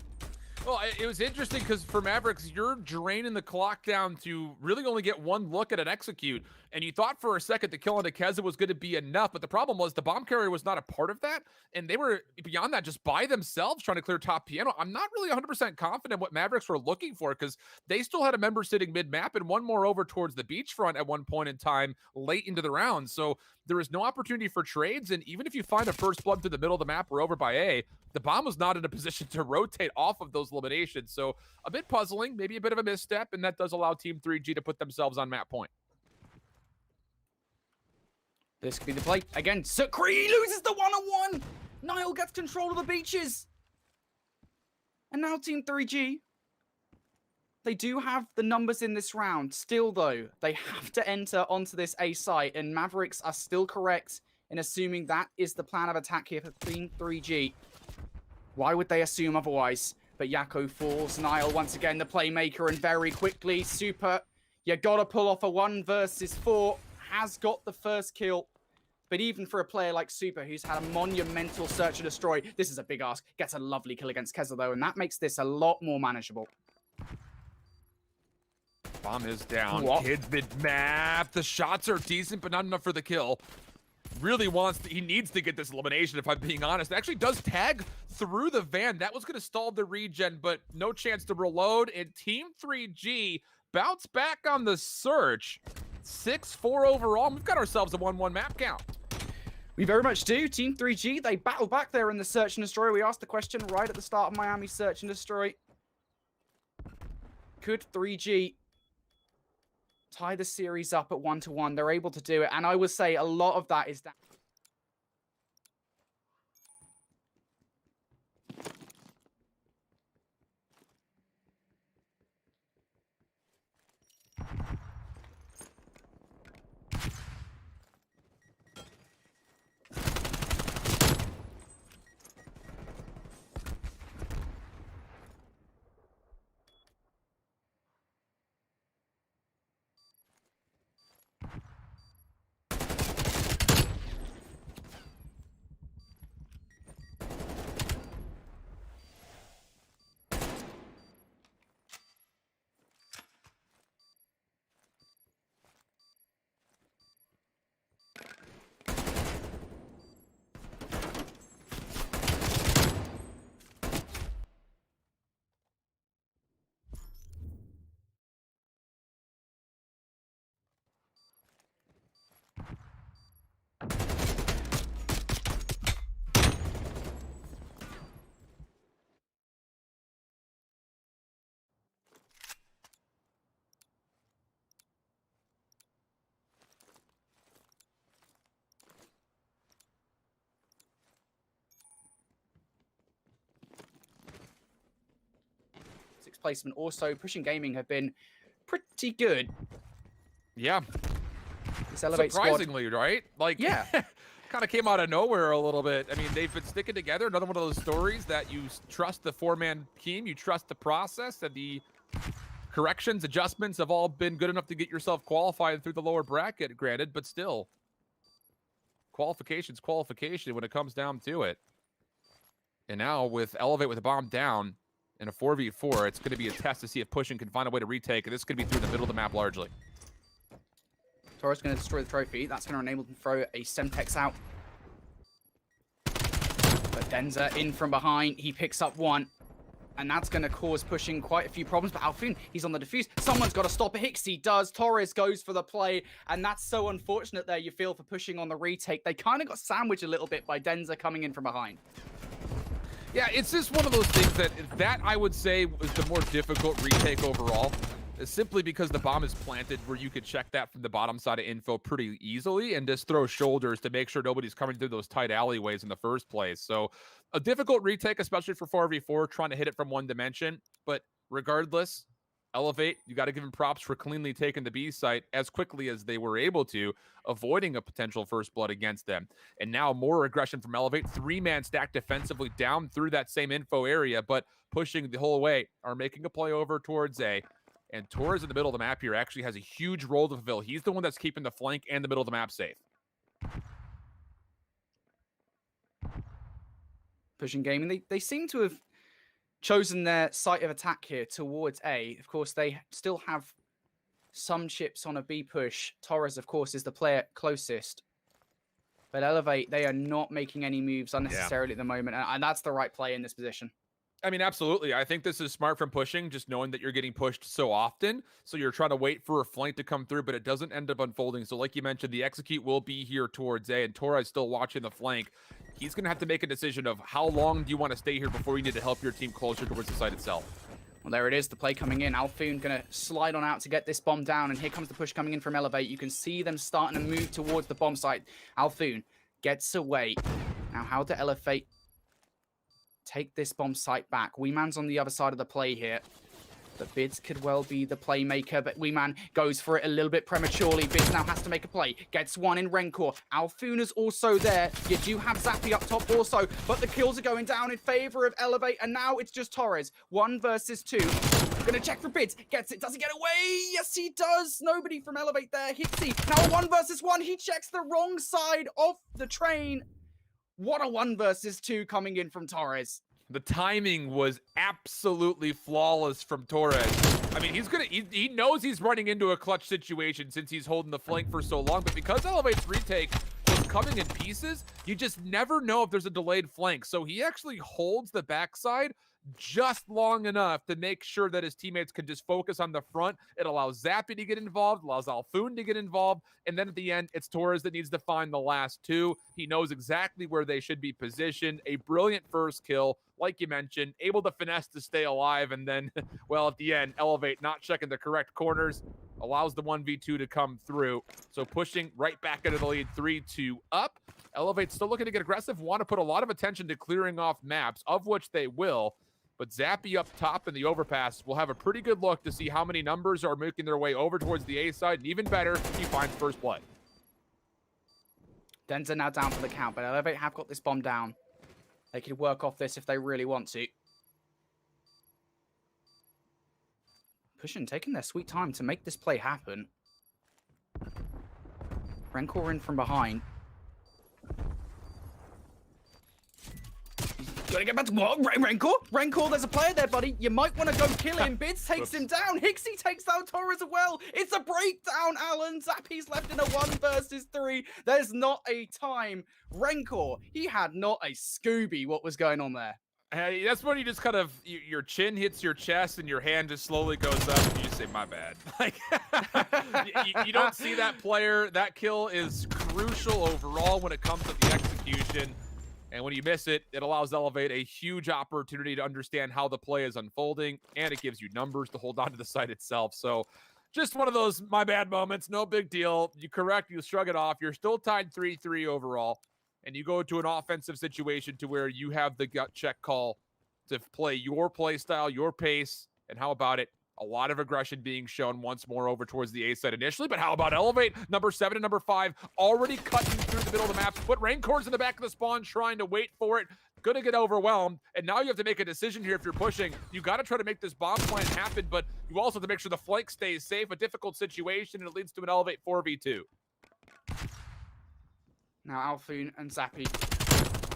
Well, it was interesting because for Mavericks, you're draining the clock down to really only get 1 look at an execute. And you thought for a second the kill on Keza was going to be enough, but the problem was the bomb carrier was not a part of that. And they were, beyond that, just by themselves trying to clear top piano. I'm not really 100% confident what Mavericks were looking for, because they still had a member sitting mid-map and one more over towards the beachfront at one point in time late into the round. So there was no opportunity for trades. And even if you find a first blood through the middle of the map or over by A, the bomb was not in a position to rotate off of those eliminations. So a bit puzzling, maybe a bit of a misstep, and that does allow Team 3G to put themselves on map point. This could be the play. Again, Sakri loses the one-on-one. Niall gets control of the beaches. And now Team 3G, they do have the numbers in this round. Still, though, they have to enter onto this A site, and Mavericks are still correct in assuming that is the plan of attack here for Team 3G. Why would they assume otherwise? But Yako falls. Niall, once again, the playmaker, and very quickly, Super, you gotta pull off a 1 versus 4. Has got the first kill. But even for a player like Super, who's had a monumental search and destroy, this is a big ask. Gets a lovely kill against Keza, though, and that makes this a lot more manageable. Bomb is down. What? Kids mid-map. The shots are decent, but not enough for the kill. Really he needs to get this elimination, if I'm being honest. Actually does tag through the van. That was going to stall the regen, but no chance to reload. And Team 3G bounce back on the search. 6-4 overall. We've got ourselves a 1-1 map count. We very much do. Team 3G, they battle back there in the search and destroy. We asked the question right at the start of Miami search and destroy. Could 3G tie the series up at 1-1? They're able to do it. And I would say a lot of that is down. Sixth placement also. Pushing Gaming have been pretty good. Yeah. This Elevate surprisingly, squad, right? Like, yeah. kind of came out of nowhere a little bit. I mean, they've been sticking together. Another one of those stories that you trust the 4-man team, you trust the process, and the corrections, adjustments have all been good enough to get yourself qualified through the lower bracket, granted, but still. Qualification's qualification when it comes down to it. And now with Elevate with a bomb down in a 4v4, it's going to be a test to see if Pushing can find a way to retake, and this could be through the middle of the map largely. Torres going to destroy the trophy. That's going to enable them to throw a Semtex out. But Denza in from behind. He picks up one. And that's going to cause Pushing quite a few problems. But Alfun, he's on the defuse. Someone's got to stop it. Hixie does. Torres goes for the play. And that's so unfortunate there, you feel, for Pushing on the retake. They kind of got sandwiched a little bit by Denza coming in from behind. Yeah, it's just one of those things that I would say was the more difficult retake overall. Simply because the bomb is planted where you could check that from the bottom side of info pretty easily and just throw shoulders to make sure nobody's coming through those tight alleyways in the first place. So a difficult retake, especially for 4v4, trying to hit it from one dimension. But regardless, Elevate, you got to give them props for cleanly taking the B site as quickly as they were able to, avoiding a potential first blood against them. And now more aggression from Elevate, 3-man stack defensively down through that same info area, but Pushing the whole way, are making a play over towards A. And Torres in the middle of the map here actually has a huge role to fulfill. He's the one that's keeping the flank and the middle of the map safe. Pushing Gaming, they seem to have chosen their site of attack here towards A. Of course, they still have some chips on a B push. Torres, of course, is the player closest. But Elevate, they are not making any moves unnecessarily at the moment. And that's the right play in this position. I mean, absolutely. I think this is smart from pushing, just knowing that you're getting pushed so often. So you're trying to wait for a flank to come through, but it doesn't end up unfolding. So like you mentioned, the execute will be here towards A, and Torres still watching the flank. He's going to have to make a decision of how long do you want to stay here before you need to help your team closer towards the site itself. Well, there it is, the play coming in. Alfoon going to slide on out to get this bomb down, and here comes the push coming in from Elevate. You can see them starting to move towards the bomb site. Alfoon gets away. Now, how do Elevate take this bomb site back? Weeman's on the other side of the play here. But Bids could well be the playmaker, but Weeman goes for it a little bit prematurely. Bids now has to make a play. Gets one in Rencor. Alfoon is also there. You do have Zappy up top also, but the kills are going down in favor of Elevate, and now it's just Torres. 1 versus 2. Gonna check for Bids. Gets it. Does he get away? Yes, he does. Nobody from Elevate there. Hixie. Now a 1 versus 1. He checks the wrong side of the train. What a 1 versus 2 coming in from Torres. The timing was absolutely flawless from Torres. I mean, he knows he's running into a clutch situation since he's holding the flank for so long, but because Elevate's retake was coming in pieces, you just never know if there's a delayed flank. So he actually holds the backside just long enough to make sure that his teammates can just focus on the front. It allows Zappy to get involved, allows Alfoon to get involved, and then at the end, it's Torres that needs to find the last 2. He knows exactly where they should be positioned. A brilliant first kill, like you mentioned, able to finesse to stay alive, and then, well, at the end, Elevate not checking the correct corners, allows the 1v2 to come through. So pushing right back into the lead, 3-2 up. Elevate still looking to get aggressive, want to put a lot of attention to clearing off maps, of which they will. But Zappy up top in the overpass will have a pretty good look to see how many numbers are making their way over towards the A side, and even better, he finds first blood. Denza now down for the count, but Elevate have got this bomb down. They could work off this if they really want to. Pushing, taking their sweet time to make this play happen. Rencor in from behind. Gotta get back to what? Rencor? Rencor, there's a player there, buddy. You might want to go kill him. Bids takes him down. Hixie takes down Torres as well. It's a breakdown, Alan. Zappy's left in a 1 versus 3. There's not a time. Rencor, he had not a Scooby what was going on there. Hey, that's when you just kind of, your chin hits your chest and your hand just slowly goes up and you just say, my bad. Like, you don't see that player. That kill is crucial overall when it comes to the execution. And when you miss it, it allows Elevate a huge opportunity to understand how the play is unfolding, and it gives you numbers to hold on to the site itself. So just one of those my bad moments, no big deal. You correct, you shrug it off. You're still tied 3-3 overall, and you go to an offensive situation to where you have the gut check call to play your play style, your pace, and how about it? A lot of aggression being shown once more over towards the A side initially, but how about Elevate? Number 7 and number 5 already cutting through the middle of the map. Put Rancor's in the back of the spawn trying to wait for it. Gonna get overwhelmed, and now you have to make a decision here if you're pushing. You got to try to make this bomb plan happen, but you also have to make sure the flank stays safe. A difficult situation, and it leads to an Elevate 4v2. Now Alfoon and Zappy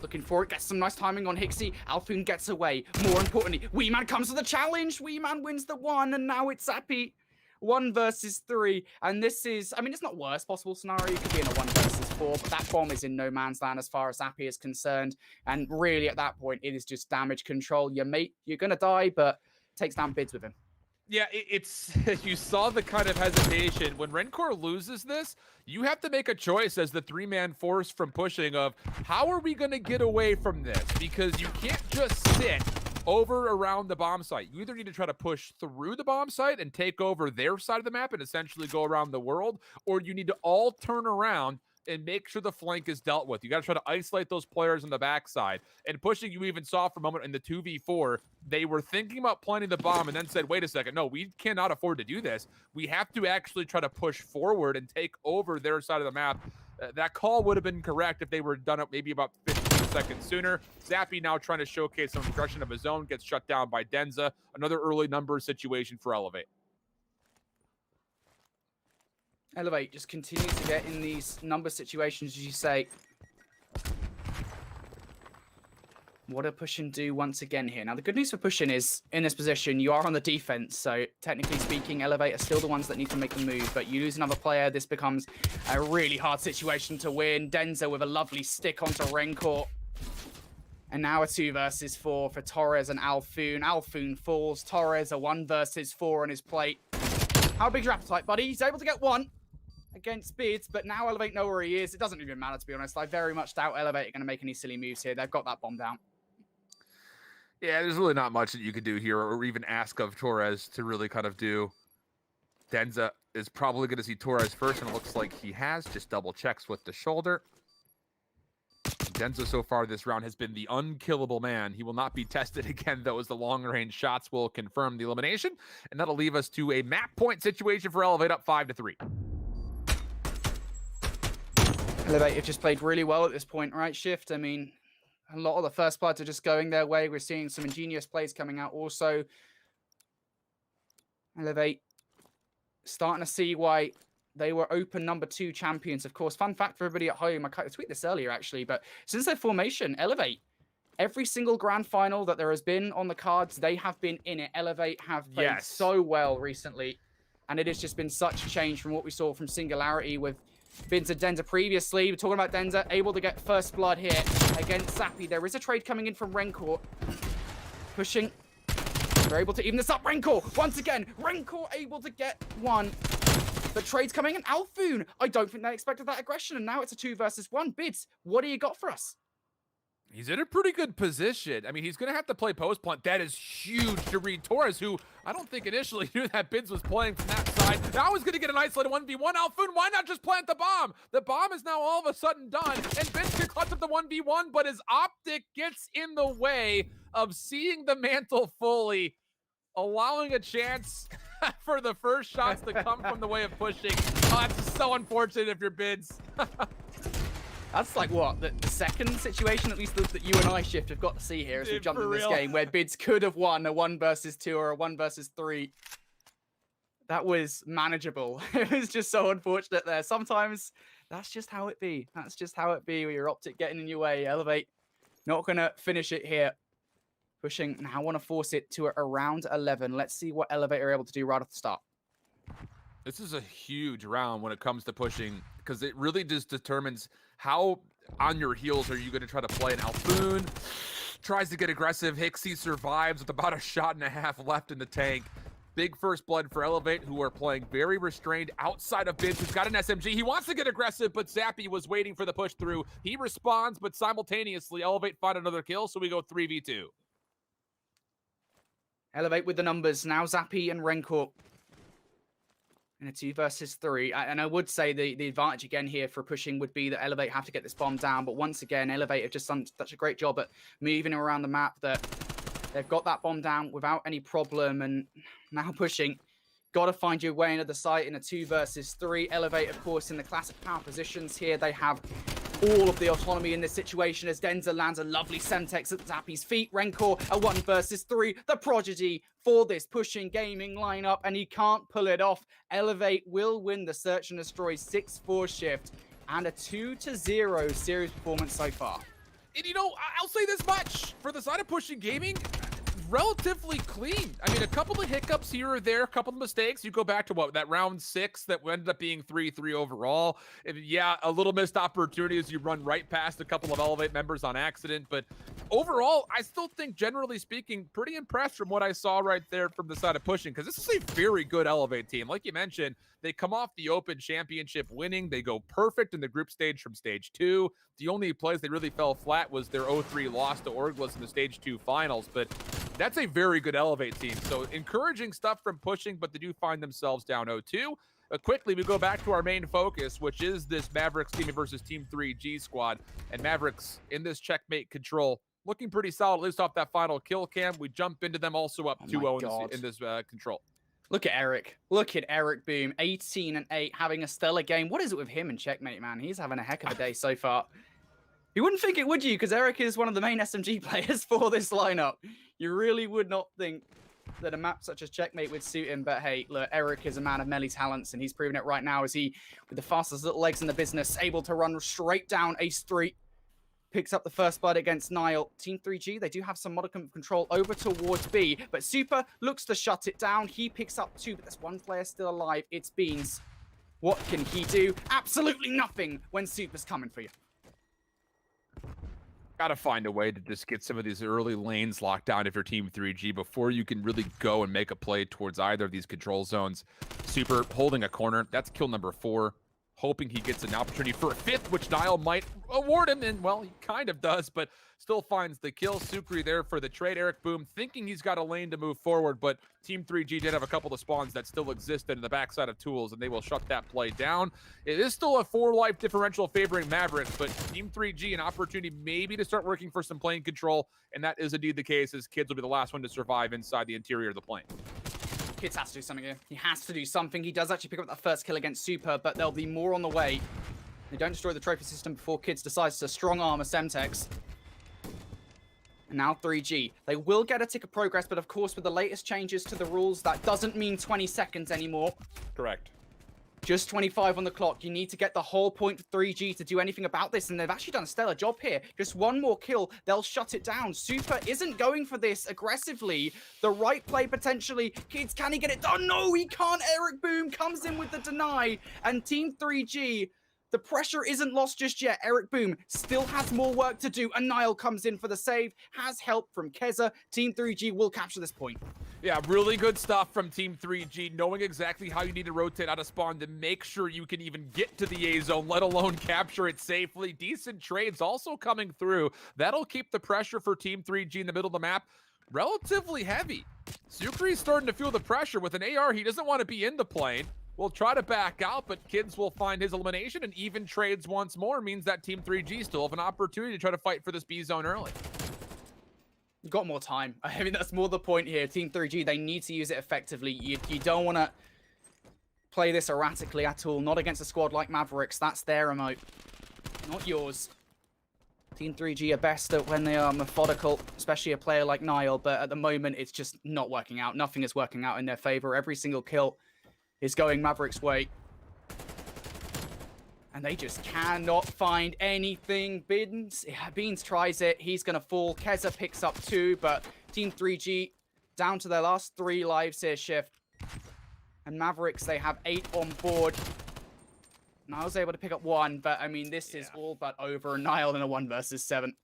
looking for it, gets some nice timing on Hixie. Alfoon gets away. More importantly, Weeman comes to the challenge. Weeman wins the 1, and now it's Zappy. 1 versus 3. And this is, I mean, it's not worst possible scenario. It could be in a 1 versus 4, but that bomb is in no man's land as far as Zappy is concerned. And really, at that point, it is just damage control. Your mate, you're going to die, but takes down Bids with him. Yeah, it's you saw the kind of hesitation. When Rencor loses this, you have to make a choice as the 3-man force from pushing of how are we going to get away from this? Because you can't just sit over around the bomb site. You either need to try to push through the bomb site and take over their side of the map and essentially go around the world, or you need to all turn around and make sure the flank is dealt with. You got to try to isolate those players on the backside. And pushing, you even saw for a moment in the 2v4, they were thinking about planting the bomb and then said, wait a second, no, we cannot afford to do this. We have to actually try to push forward and take over their side of the map. That call would have been correct if they were done it maybe about 15 seconds sooner. Zappy now trying to showcase some progression of his own, gets shut down by Denza. Another early number situation for Elevate. Elevate just continues to get in these number situations, as you say. What do Pushing do once again here? Now, the good news for Pushing is, in this position, you are on the defense, so technically speaking, Elevate are still the ones that need to make the move, but you lose another player, this becomes a really hard situation to win. Denza with a lovely stick onto Rencourt. And now a 2 versus 4 for Torres and Alfoon. Alfoon falls, Torres a 1 versus 4 on his plate. How big's your appetite, buddy? He's able to get 1 against Bids, but now Elevate know where he is. It doesn't even matter, to be honest. I very much doubt Elevate are going to make any silly moves here. They've got that bomb down. Yeah, there's really not much that you could do here or even ask of Torres to really kind of do. Denza is probably going to see Torres first, and it looks like he has. Just double checks with the shoulder. Denza so far this round has been the unkillable man. He will not be tested again, though, as the long-range shots will confirm the elimination. And that'll leave us to a map point situation for Elevate up 5-3. Elevate have just played really well at this point, right, Shift? I mean, a lot of the first parts are just going their way. We're seeing some ingenious plays coming out also. Elevate starting to see why they were open number 2 champions. Of course, fun fact for everybody at home, I tweeted this earlier actually, but since their formation, Elevate, every single grand final that there has been on the cards, they have been in it. Elevate have played so well recently, and it has just been such a change from what we saw from Singularity with Vince and Denza previously. We're talking about Denza able to get first blood here against Zappy. There is a trade coming in from Rencourt. Pushing. They're able to even this up. Rencourt once again. Rencourt able to get 1. The trade's coming in. Alfoon. I don't think they expected that aggression, and now it's a 2 versus 1. Bids, what do you got for us? He's in a pretty good position. I mean, he's going to have to play post plant. That is huge to read. Torres, who I don't think initially knew that Bids was playing from that side. Now he's going to get an isolated 1v1. Alfoon, why not just plant the bomb? The bomb is now all of a sudden done, and Bids can clutch up the 1v1, but his optic gets in the way of seeing the mantle fully, allowing a chance for the first shots to come from the way of Pushing. Oh, that's so unfortunate if you're Bids. That's like what, the second situation, at least that you and I, Shift, have got to see here as we've jumped in this game, where Bids could have won a 1 versus 2 or a 1 versus 3. That was manageable. It was just so unfortunate there. Sometimes that's just how it be. That's just how it be with your optic getting in your way. Elevate, not going to finish it here. Pushing now want to force it to around 11. Let's see what Elevate are able to do right off the start. This is a huge round when it comes to Pushing, because it really just determines how on your heels are you going to try to play. And Alfoon tries to get aggressive. Hixie survives with about a shot and a half left in the tank. Big first blood for Elevate, who are playing very restrained outside of Bids, who's got an SMG. He wants to get aggressive, but Zappy was waiting for the push through. He responds, but simultaneously Elevate find another kill, so we go 3v2. Elevate with the numbers. Now Zappy and Rencourt in a 2 versus 3. And I would say the advantage again here for Pushing would be that Elevate have to get this bomb down. But once again, Elevate have just done such a great job at moving around the map that they've got that bomb down without any problem. And now Pushing, got to find your way into the site in a 2 versus 3. Elevate, of course, in the classic power positions here. They have all of the autonomy in this situation as Denza lands a lovely Semtex at Zappy's feet. Rencourt, a 1 versus 3. The prodigy for this Pushing gaming lineup, and he can't pull it off. Elevate will win the Search and Destroy 6-4 Shift and a 2-0 series performance so far. And you know, I'll say this much. For the side of Pushing Gaming, relatively clean. I mean, a couple of hiccups here or there, a couple of mistakes. You go back to what, that round 6 that ended up being 3-3 overall. And yeah, a little missed opportunity as you run right past a couple of Elevate members on accident. But overall, I still think, generally speaking, pretty impressed from what I saw right there from the side of Pushing, because this is a very good Elevate team. Like you mentioned, they come off the Open Championship winning. They go perfect in the group stage from stage 2. The only place they really fell flat was their 0-3 loss to Orglas in the stage 2 finals. But that's a very good Elevate team. So encouraging stuff from Pushing, but they do find themselves down 0-2. Quickly, we go back to our main focus, which is this Mavericks team versus Team 3 G Squad. And Mavericks in this checkmate control, looking pretty solid, at least off that final kill cam. We jump into them also up 2-0 in this control. Look at Eric. Look at Eric Boom. 18-8, having a stellar game. What is it with him and checkmate, man? He's having a heck of a day so far. You wouldn't think it, would you? Because Eric is one of the main SMG players for this lineup. You really would not think that a map such as checkmate would suit him. But hey, look, Eric is a man of many talents, and he's proven it right now as he, with the fastest little legs in the business, able to run straight down Ace 3. picks up the first blood against Nile. Team 3G, they do have some modicum of control over towards B, but Super looks to shut it down. He picks up 2, but there's one player still alive. It's Beans. What can he do? Absolutely nothing when Super's coming for you. Gotta find a way to just get some of these early lanes locked down if you're Team 3G before you can really go and make a play towards either of these control zones. Super holding a corner. That's kill number 4. Hoping he gets an opportunity for a 5th, which Nile might award him, and well, he kind of does, but still finds the kill. Sukri there for the trade. Eric Boom thinking he's got a lane to move forward, but Team 3G did have a couple of spawns that still existed in the backside of Tools, and they will shut that play down. It is still a 4-life differential favoring Mavericks, but Team 3G an opportunity maybe to start working for some plane control, and that is indeed the case, as Kids will be the last one to survive inside the interior of the plane. Kids has to do something here. He has to do something. He does actually pick up that first kill against Super, but there'll be more on the way. They don't destroy the trophy system before Kids decides to strong arm a Semtex. And now 3G. They will get a tick of progress, but of course with the latest changes to the rules, that doesn't mean 20 seconds anymore. Correct. Just 25 on the clock. You need to get the whole point for 3G to do anything about this, and they've actually done a stellar job here. Just one more kill, they'll shut it down. Super isn't going for this aggressively. The right play potentially. Kids, can he get it done? No, he can't. Eric Boom comes in with the deny, and Team 3G, the pressure isn't lost just yet. Eric Boom still has more work to do, and Nile comes in for the save. Has help from Keza. Team 3G will capture this point. Yeah, really good stuff from Team 3G, knowing exactly how you need to rotate out of spawn to make sure you can even get to the A zone, let alone capture it safely. Decent trades also coming through. That'll keep the pressure for Team 3G in the middle of the map relatively heavy. Sukri's starting to feel the pressure. With an AR, he doesn't want to be in the plane. Will try to back out, but Kids will find his elimination, and even trades once more means that Team 3G still have an opportunity to try to fight for this B zone early. You got more time. I mean, that's more the point here. Team 3G, they need to use it effectively. You don't want to play this erratically at all. Not against a squad like Mavericks. That's their remote, not yours. Team 3G are best at when they are methodical, especially a player like Nile, but at the moment, it's just not working out. Nothing is working out in their favor. Every single kill is going Mavericks' way. And they just cannot find anything. Beans tries it. He's going to fall. Keza picks up 2, but Team 3G down to their last 3 lives here, Shift. And Mavericks, they have 8 on board. Nile's able to pick up 1, but I mean, this is all but over. Nile in a 1 versus 7.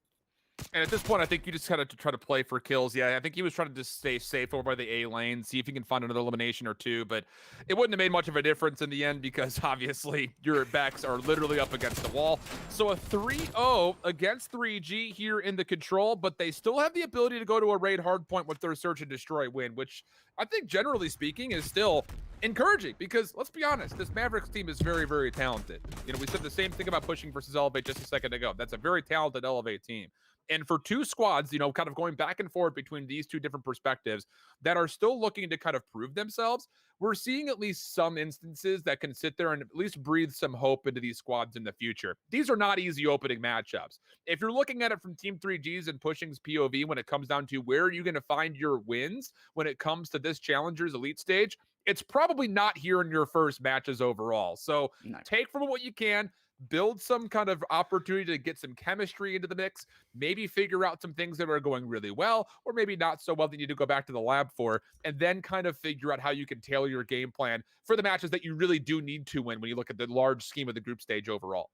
And at this point, I think you just kind of try to play for kills. Yeah, I think he was trying to just stay safe over by the A lane, see if he can find another elimination or 2, but it wouldn't have made much of a difference in the end because obviously your backs are literally up against the wall. So a 3-0 against 3G here in the control, but they still have the ability to go to a raid hardpoint with their search and destroy win, which I think generally speaking is still encouraging because let's be honest, this Mavericks team is very, very talented. You know, we said the same thing about pushing versus Elevate just a second ago. That's a very talented Elevate team. And for 2 squads, you know, kind of going back and forth between these 2 different perspectives that are still looking to kind of prove themselves, we're seeing at least some instances that can sit there and at least breathe some hope into these squads in the future. These are not easy opening matchups. If you're looking at it from Team 3G's and Pushing's POV when it comes down to where are you going to find your wins when it comes to this Challengers Elite stage, it's probably not here in your first matches overall. So take from what you can, build some kind of opportunity to get some chemistry into the mix, maybe figure out some things that are going really well, or maybe not so well that you need to go back to the lab for, and then kind of figure out how you can tailor your game plan for the matches that you really do need to win when you look at the large scheme of the group stage overall.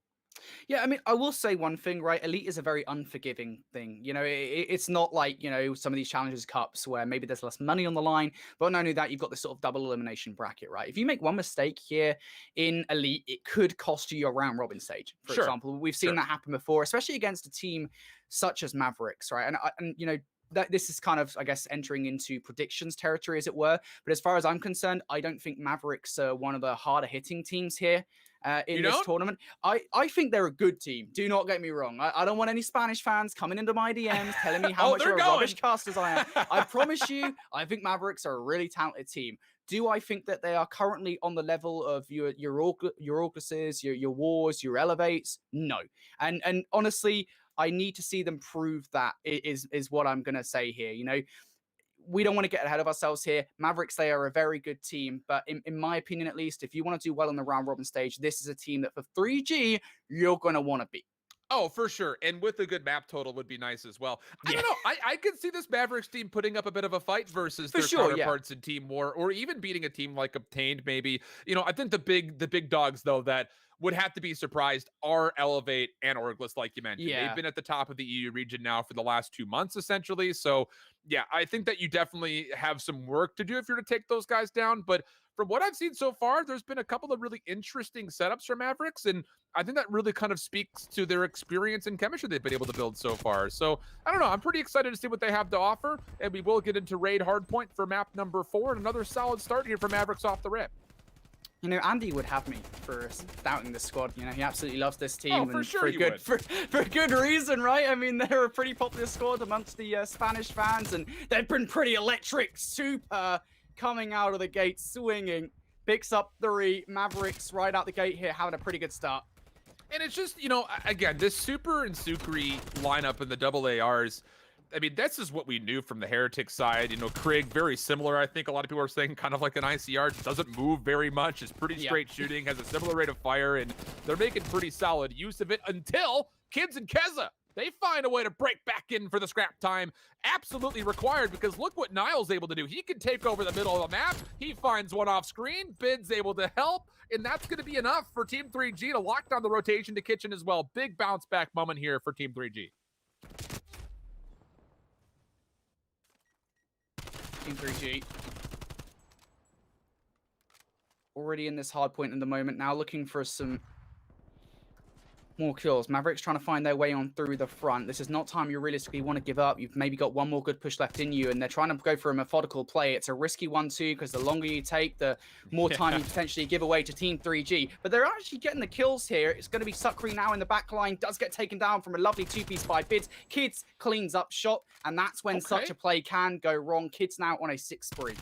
Yeah, I mean, I will say one thing, right? Elite is a very unforgiving thing. You know, it's not like, you know, some of these Challengers Cups where maybe there's less money on the line, but not only that, you've got this sort of double elimination bracket, right? If you make one mistake here in Elite, it could cost you your round robin stage, for example. We've seen that happen before, especially against a team such as Mavericks, right? And you know, that this is kind of, I guess, entering into predictions territory, as it were. But as far as I'm concerned, I don't think Mavericks are one of the harder hitting teams here. In this tournament. I think they're a good team. Do not get me wrong. I don't want any Spanish fans coming into my DMs telling me how much of a rubbish casters I am. I promise you, I think Mavericks are a really talented team. Do I think that they are currently on the level of your Orcuses, your Wars, your Elevates? No. And honestly, I need to see them prove that is what I'm going to say here. You know, we don't want to get ahead of ourselves here. Mavericks, they are a very good team, but in my opinion, at least, if you want to do well on the round robin stage, this is a team that for 3G, you're going to want to beat. Oh, for sure. And with a good map total would be nice as well. I Yeah. don't know. I could see this Mavericks team putting up a bit of a fight versus For their sure, yeah. counterparts in Team War, or even beating a team like Obtained, maybe. I think the big dogs, though, that would have to be surprised are Elevate and Orgless, like you mentioned. Yeah. They've been at the top of the EU region now for the last 2 months, essentially. So, yeah, I think that you definitely have some work to do if you're to take those guys down. But from what I've seen so far, there's been a couple of really interesting setups for Mavericks, and I think that really kind of speaks to their experience and chemistry they've been able to build so far. So, I don't know. I'm pretty excited to see what they have to offer, and we will get into Raid Hardpoint for map number 4, and another solid start here for Mavericks off the rip. Andy would have me for doubting this squad. He absolutely loves this team. Oh, for and sure for he good would. for good reason, right? I mean, they're a pretty popular squad amongst the Spanish fans, and they've been pretty electric. Super coming out of the gate, swinging, picks up 3. Mavericks right out the gate here, having a pretty good start. And it's just, again, this Super and Sukri lineup in the double ARs, I mean, this is what we knew from the Heretic side. Krieg, very similar. I think a lot of people are saying kind of like an ICR, doesn't move very much, is pretty straight shooting, has a similar rate of fire, and they're making pretty solid use of it until Kids and Keza. They find a way to break back in for the scrap time. Absolutely required, because look what Niall's able to do. He can take over the middle of the map. He finds one off screen. Bid's able to help, and that's going to be enough for Team 3G to lock down the rotation to Kitchen as well. Big bounce back moment here for Team 3G. Team 3G. Already in this hard point at the moment now, looking for some more kills. Mavericks trying to find their way on through the front. This is not time you realistically want to give up. You've maybe got one more good push left in you, and they're trying to go for a methodical play. It's a risky one too, because the longer you take, the more time you potentially give away to Team 3G. But they're actually getting the kills here. It's going to be Sukri now in the back line. Does get taken down from a lovely 2-piece by Bids. Kids cleans up shot, and that's when such a play can go wrong. Kids now on a 6 spree.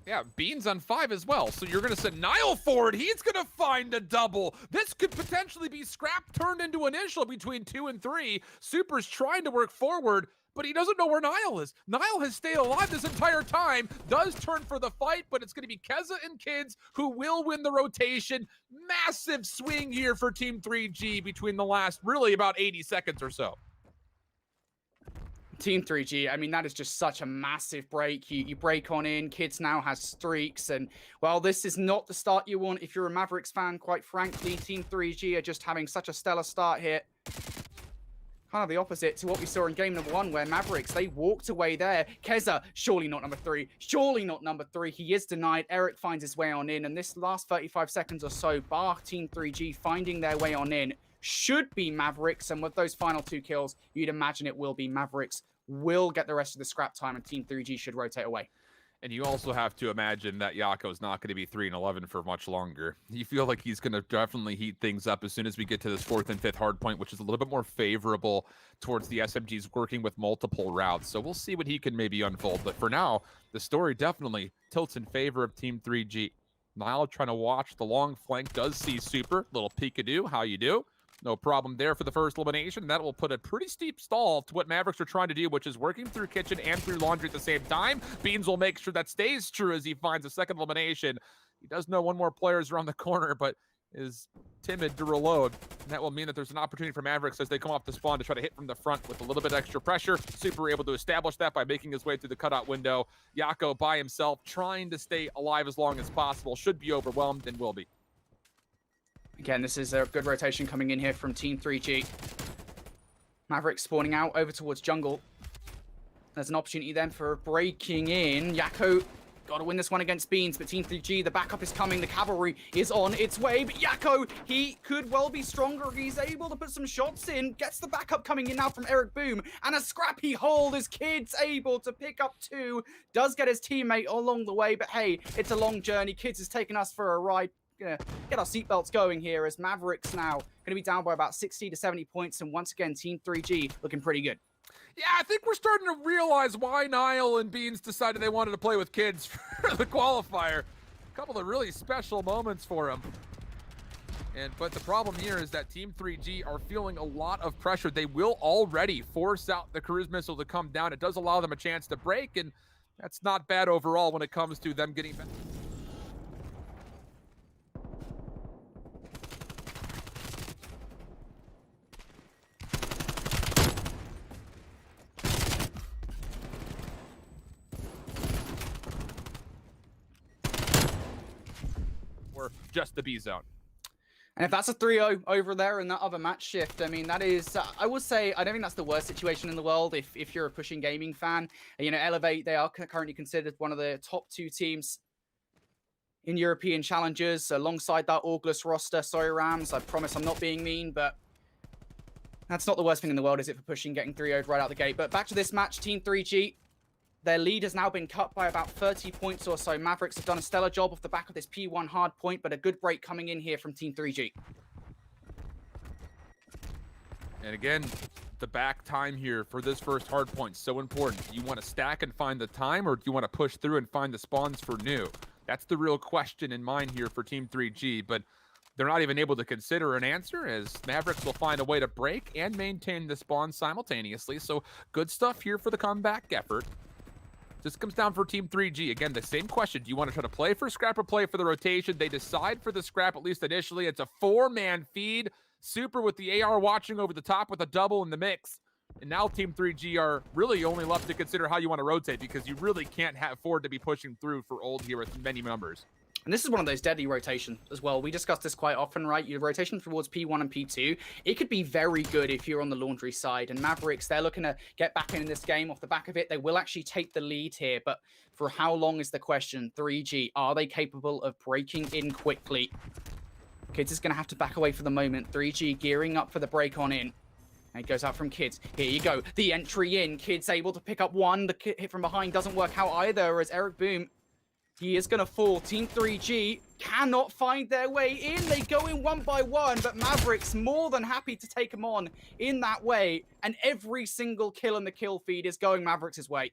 Yeah, Beans on 5 as well. So you're going to send Niall forward. He's going to find a double. This could potentially be scrap turned into initial between 2 and 3. Super's trying to work forward, but he doesn't know where Niall is. Niall has stayed alive this entire time, does turn for the fight, but it's going to be Keza and Kids who will win the rotation. Massive swing here for Team 3G between the last, really, about 80 seconds or so. Team 3G, I mean, that is just such a massive break. You break on in. Kids now has streaks, and, well, this is not the start you want if you're a Mavericks fan, quite frankly. Team 3G are just having such a stellar start here. Kind of the opposite to what we saw in game number 1, where Mavericks, they walked away there. Keza, surely not number 3. Surely not number 3. He is denied. Eric finds his way on in, and this last 35 seconds or so, bar Team 3G finding their way on in, should be Mavericks, and with those final 2 kills, you'd imagine it will be Mavericks. Will get the rest of the scrap time, and Team 3G should rotate away. And you also have to imagine that Yako's not going to be 3-11 for much longer. You feel like he's going to definitely heat things up as soon as we get to this 4th and 5th hard point, which is a little bit more favorable towards the SMGs working with multiple routes. So we'll see what he can maybe unfold. But for now, the story definitely tilts in favor of Team 3G. Niall trying to watch the long flank, does see Super. Little peekaboo, how you do? No problem there for the first elimination. That will put a pretty steep stall to what Mavericks are trying to do, which is working through Kitchen and through Laundry at the same time. Beans will make sure that stays true as he finds a second elimination. He does know one more player is around the corner, but is timid to reload. And that will mean that there's an opportunity for Mavericks as they come off the spawn to try to hit from the front with a little bit extra pressure. Super able to establish that by making his way through the cutout window. Yako by himself, trying to stay alive as long as possible. Should be overwhelmed and will be. Again, this is a good rotation coming in here from Team 3G. Mavericks spawning out over towards jungle. There's an opportunity then for breaking in. Yako got to win this one against Beans, but Team 3G, the backup is coming. The cavalry is on its way, but Yako, he could well be stronger. He's able to put some shots in. Gets the backup coming in now from Eric Boom, and a scrappy hold as Kids able to pick up 2. Does get his teammate along the way, but hey, it's a long journey. Kids is taking us for a ride. Gonna get our seatbelts going here as Mavericks now gonna be down by about 60 to 70 points, and once again Team 3G looking pretty good. Yeah, I think we're starting to realize why Niall and Beans decided they wanted to play with Kids for the qualifier. A couple of really special moments for them. But the problem here is that Team 3G are feeling a lot of pressure. They will already force out the cruise missile to come down. It does allow them a chance to break, and that's not bad overall when it comes to them getting back. just the B zone. And if that's a 3-0 over there in that other match shift, I mean, that is, I would say, I don't think that's the worst situation in the world if you're a Pushing Gaming fan. You know, Elevate, they are currently considered one of the top 2 teams in European challengers alongside that August roster. Sorry, Rams, I promise I'm not being mean, but that's not the worst thing in the world, is it, for Pushing getting 3-0'd right out the gate. But back to this match, Team 3G. Their lead has now been cut by about 30 points or so. Mavericks have done a stellar job off the back of this P1 hard point, but a good break coming in here from Team 3G. And again, the back time here for this first hard point, so important. Do you want to stack and find the time, or do you want to push through and find the spawns for new? That's the real question in mind here for Team 3G, but they're not even able to consider an answer, as Mavericks will find a way to break and maintain the spawn simultaneously. So good stuff here for the comeback effort. This comes down for Team 3G. Again, the same question. Do you want to try to play for scrap or play for the rotation? They decide for the scrap, at least initially. It's a 4-man feed. Super with the AR watching over the top with a double in the mix. And now Team 3G are really only left to consider how you want to rotate, because you really can't afford to be pushing through for old here with many numbers. And this is one of those deadly rotations as well. We discuss this quite often, right? Your rotation towards P1 and P2, it could be very good if you're on the Laundry side. And Mavericks, they're looking to get back in this game. Off the back of it, they will actually take the lead here. But for how long is the question? 3G, are they capable of breaking in quickly? Kids is going to have to back away for the moment. 3G gearing up for the break on in. And it goes out from Kids. Here you go. The entry in. Kids able to pick up one. The hit from behind doesn't work out either, as Eric Boom, he is going to fall. Team 3G cannot find their way in. They go in one by one, but Mavericks more than happy to take them on in that way. And every single kill in the kill feed is going Mavericks' way.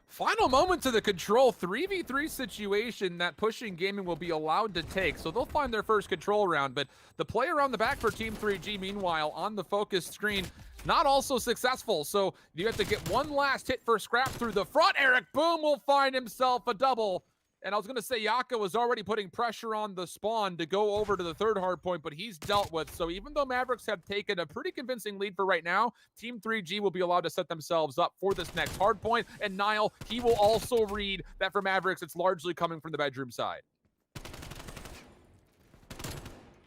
Final moments of the Control 3v3 situation that Pushing Gaming will be allowed to take. So they'll find their first Control round, but the play around the back for Team 3G, meanwhile, on the focus screen, not also successful. So you have to get one last hit for scrap through the front. Eric Boom will find himself a double. And I was going to say Yaka was already putting pressure on the spawn to go over to the third hard point, but he's dealt with. So even though Mavericks have taken a pretty convincing lead for right now, Team 3G will be allowed to set themselves up for this next hard point. And Niall, he will also read that for Mavericks, it's largely coming from the bedroom side.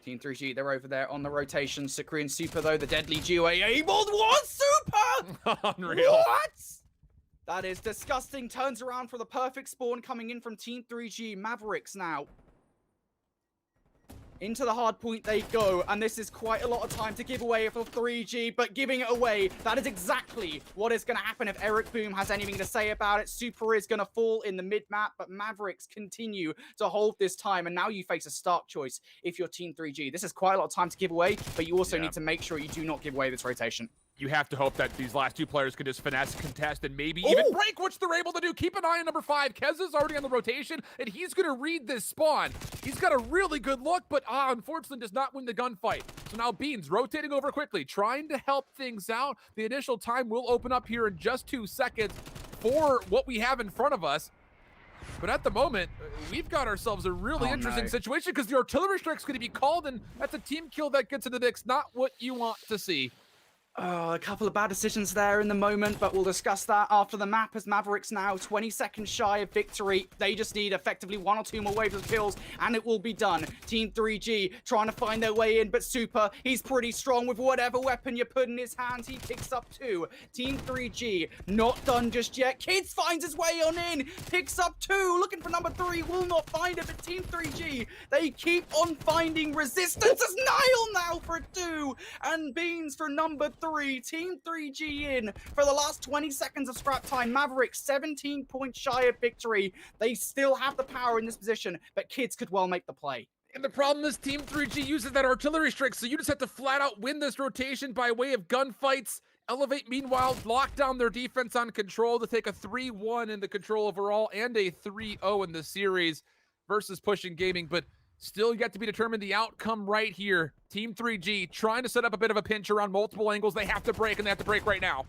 Team 3G, they're over there on the rotation. Sakri and Super, though, the deadly duo. Abled one Super! Unreal. What? That is disgusting. Turns around for the perfect spawn coming in from Team 3G. Mavericks now. Into the hard point they go, and this is quite a lot of time to give away for 3G, but giving it away, that is exactly what is going to happen if Eric Boom has anything to say about it. Super is going to fall in the mid-map, but Mavericks continue to hold this time, and now you face a stark choice if you're Team 3G. This is quite a lot of time to give away, but you also need to make sure you do not give away this rotation. You have to hope that these last two players can just finesse, contest, and maybe even break, which they're able to do. Keep an eye on number 5. Keza's already on the rotation, and he's going to read this spawn. He's got a really good look, but unfortunately does not win the gunfight. So now Beans rotating over quickly, trying to help things out. The initial time will open up here in just 2 seconds for what we have in front of us. But at the moment, we've got ourselves a really interesting situation, because the artillery strike's going to be called, and that's a team kill that gets in the mix. Not what you want to see. A couple of bad decisions there in the moment, but we'll discuss that after the map, as Mavericks now 20 seconds shy of victory. They just need effectively 1 or 2 more waves of kills, and it will be done. Team 3G trying to find their way in, but Super, he's pretty strong with whatever weapon you put in his hands. He picks up 2. Team 3G not done just yet. Kids finds his way on in, picks up 2. Looking for number 3, will not find it, but Team 3G, they keep on finding resistance. As Niall now for a 2, and Beans for number 3. Team 3G in for the last 20 seconds of scrap time. Mavericks 17 points shy of victory. They still have the power in this position, but Kids could well make the play. And the problem is Team 3G uses that artillery strike, so you just have to flat out win this rotation by way of gunfights. Elevate, meanwhile, lock down their defense on Control to take a 3-1 in the Control overall and a 3-0 in the series versus Pushing Gaming, but still yet to be determined the outcome right here. Team 3G trying to set up a bit of a pinch around multiple angles. They have to break, and they have to break right now.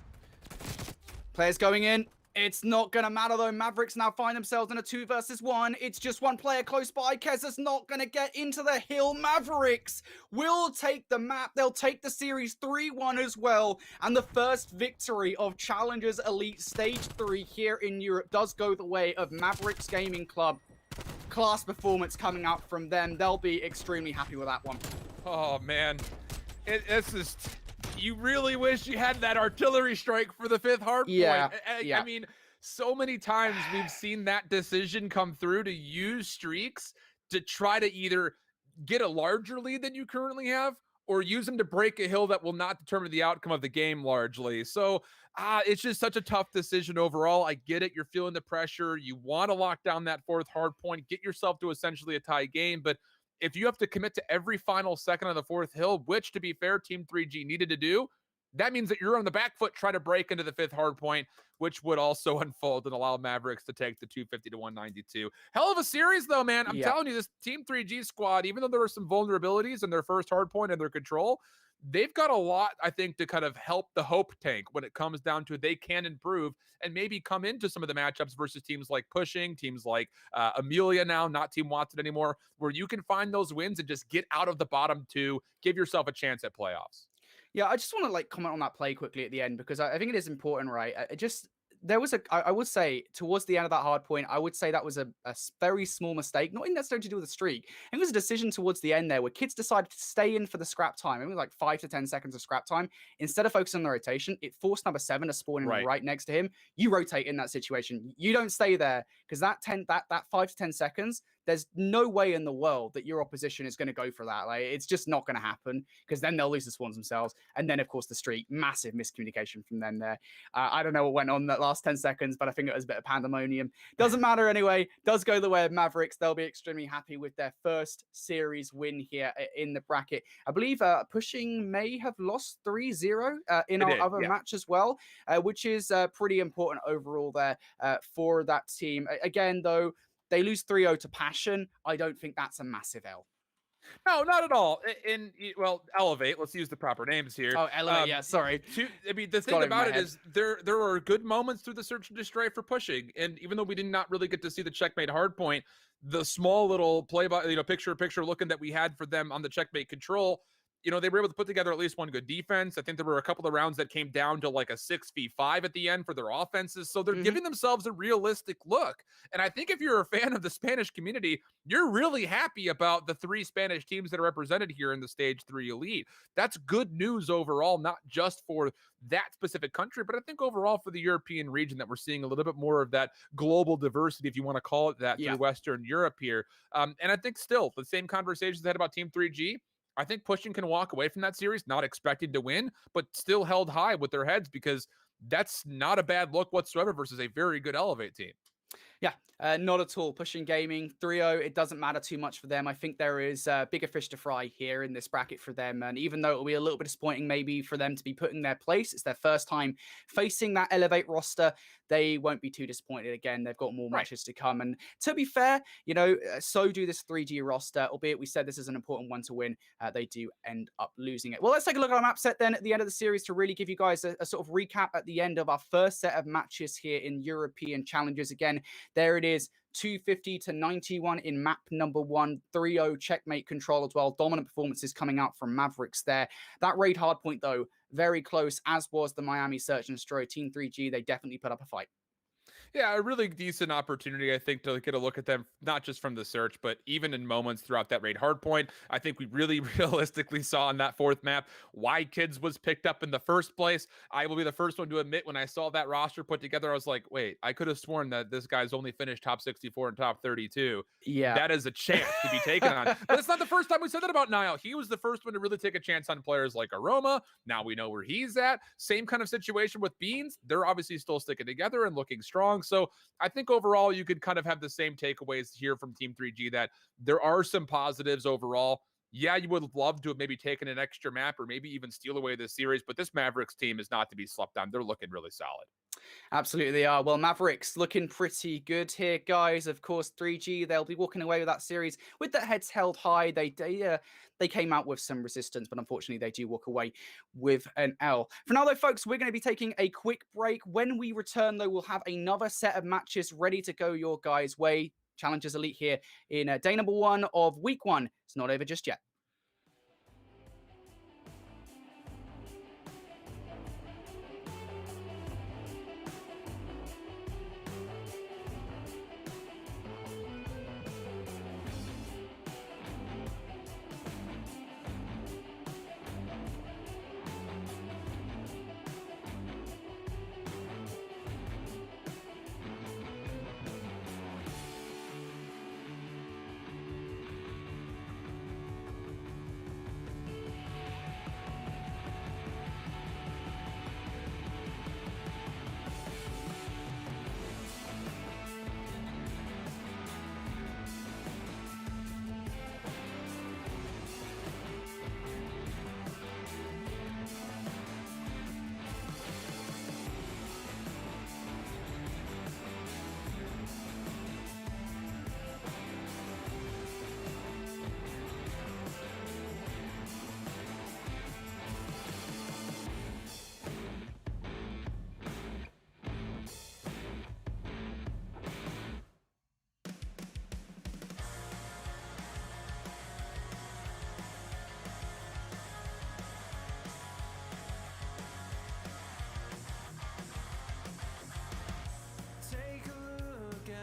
Players going in. It's not going to matter, though. Mavericks now find themselves in a 2 versus 1. It's just one player close by. Keza's not going to get into the hill. Mavericks will take the map. They'll take the series 3-1 as well. And the first victory of Challengers Elite Stage 3 here in Europe does go the way of Mavericks Gaming Club. class performance coming out from them. They'll be extremely happy with that one. Oh, man. It's just, you really wish you had that artillery strike for the 5th hard point. I mean, so many times we've seen that decision come through to use streaks to try to either get a larger lead than you currently have or use them to break a hill that will not determine the outcome of the game largely. So it's just such a tough decision overall. I get it. You're feeling the pressure. You want to lock down that 4th hard point, get yourself to essentially a tie game. But if you have to commit to every final second of the 4th hill, which to be fair, Team 3G needed to do, that means that you're on the back foot trying to break into the 5th hard point, which would also unfold and allow Mavericks to take the 250 to 192. Hell of a series, though, man. I'm telling you, this Team 3G squad, even though there were some vulnerabilities in their first hard point and their control, they've got a lot, I think, to kind of help the hope tank when it comes down to they can improve and maybe come into some of the matchups versus teams like Pushing, teams like Amelia now, not Team Watson anymore, where you can find those wins and just get out of the bottom 2, give yourself a chance at playoffs. Yeah, I just want to like comment on that play quickly at the end because I think it is important, right? There was I would say towards the end of that hard point, I would say that was a very small mistake, not necessarily to do with the streak. It was a decision towards the end there where kids decided to stay in for the scrap time. It was like 5 to 10 seconds of scrap time. Instead of focusing on the rotation, it forced number 7 to spawn in right next to him. You rotate in that situation. You don't stay there because that 5 to 10 seconds, there's no way in the world that your opposition is going to go for that. Like, it's just not going to happen because then they'll lose the spawns themselves. And then, of course, the streak, massive miscommunication from them there. I don't know what went on that last 10 seconds, but I think it was a bit of pandemonium. Doesn't matter anyway. Does go the way of Mavericks. They'll be extremely happy with their first series win here in the bracket. I believe Pushing may have lost 3-0 in our other match as well, which is pretty important overall there for that team. Again, though, they lose 3-0 to Passion. I don't think that's a massive L. No, not at all. Well, Elevate. Let's use the proper names here. Oh, Elevate. Yeah, sorry. I mean, the thing about it is there are good moments through the search and destroy for Pushing, and even though we did not really get to see the checkmate hardpoint, the small little play by picture looking that we had for them on the checkmate control, they were able to put together at least one good defense. I think there were a couple of rounds that came down to like a 6v5 at the end for their offenses. So they're giving themselves a realistic look. And I think if you're a fan of the Spanish community, you're really happy about the 3 Spanish teams that are represented here in the Stage 3 Elite. That's good news overall, not just for that specific country, but I think overall for the European region that we're seeing a little bit more of that global diversity, if you want to call it that, through Western Europe here. And I think still the same conversations they had about Team 3G, I think Pushing can walk away from that series not expecting to win, but still held high with their heads because that's not a bad look whatsoever versus a very good Elevate team. Yeah, not at all. Pushing Gaming 3-0, it doesn't matter too much for them. I think there is bigger fish to fry here in this bracket for them. And even though it'll be a little bit disappointing maybe for them to be put in their place, it's their first time facing that Elevate roster, they won't be too disappointed again. They've got more matches to come. And to be fair, so do this 3G roster, albeit we said this is an important one to win. They do end up losing it. Well, let's take a look at our map set then at the end of the series to really give you guys a sort of recap at the end of our first set of matches here in European Challenges. Again, there it is. 250 to 91 in map number 1, 3-0 checkmate control as well. Dominant performances coming out from Mavericks there. That raid hardpoint, though, very close, as was the Miami Search and Destroy. Team 3G, they definitely put up a fight. Yeah, a really decent opportunity, I think, to get a look at them, not just from the search, but even in moments throughout that raid hardpoint. I think we really realistically saw on that 4th map why Kids was picked up in the first place. I will be the first one to admit when I saw that roster put together, I was like, wait, I could have sworn that this guy's only finished top 64 and top 32. Yeah. That is a chance to be taken on. But it's not the first time we said that about Niall. He was the first one to really take a chance on players like Aroma. Now we know where he's at. Same kind of situation with Beans. They're obviously still sticking together and looking strong. So I think overall you could kind of have the same takeaways here from Team 3G that there are some positives overall. Yeah, you would love to have maybe taken an extra map or maybe even steal away this series, but this Mavericks team is not to be slept on. They're looking really solid. Absolutely they are. Well, Mavericks looking pretty good here, guys. Of course, 3G, they'll be walking away with that series with their heads held high. They came out with some resistance, but unfortunately they do walk away with an L. For now, though, folks, we're going to be taking a quick break. When we return, though, we'll have another set of matches ready to go your guys' way. Challengers Elite here in day number 1 of week 1. It's not over just yet.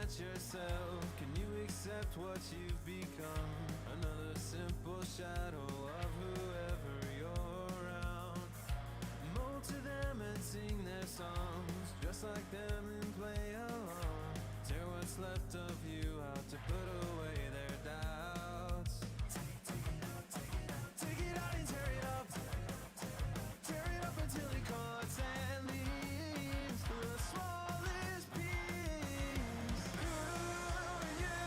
at yourself? Can you accept what you've become? Another simple shadow of whoever you're around. Mold to them and sing their songs, just like them and play along. Tear what's left of you out to put away their doubts. Take it out and tear it up. Tear it up until it cuts and leaves the smallest piece. Who are you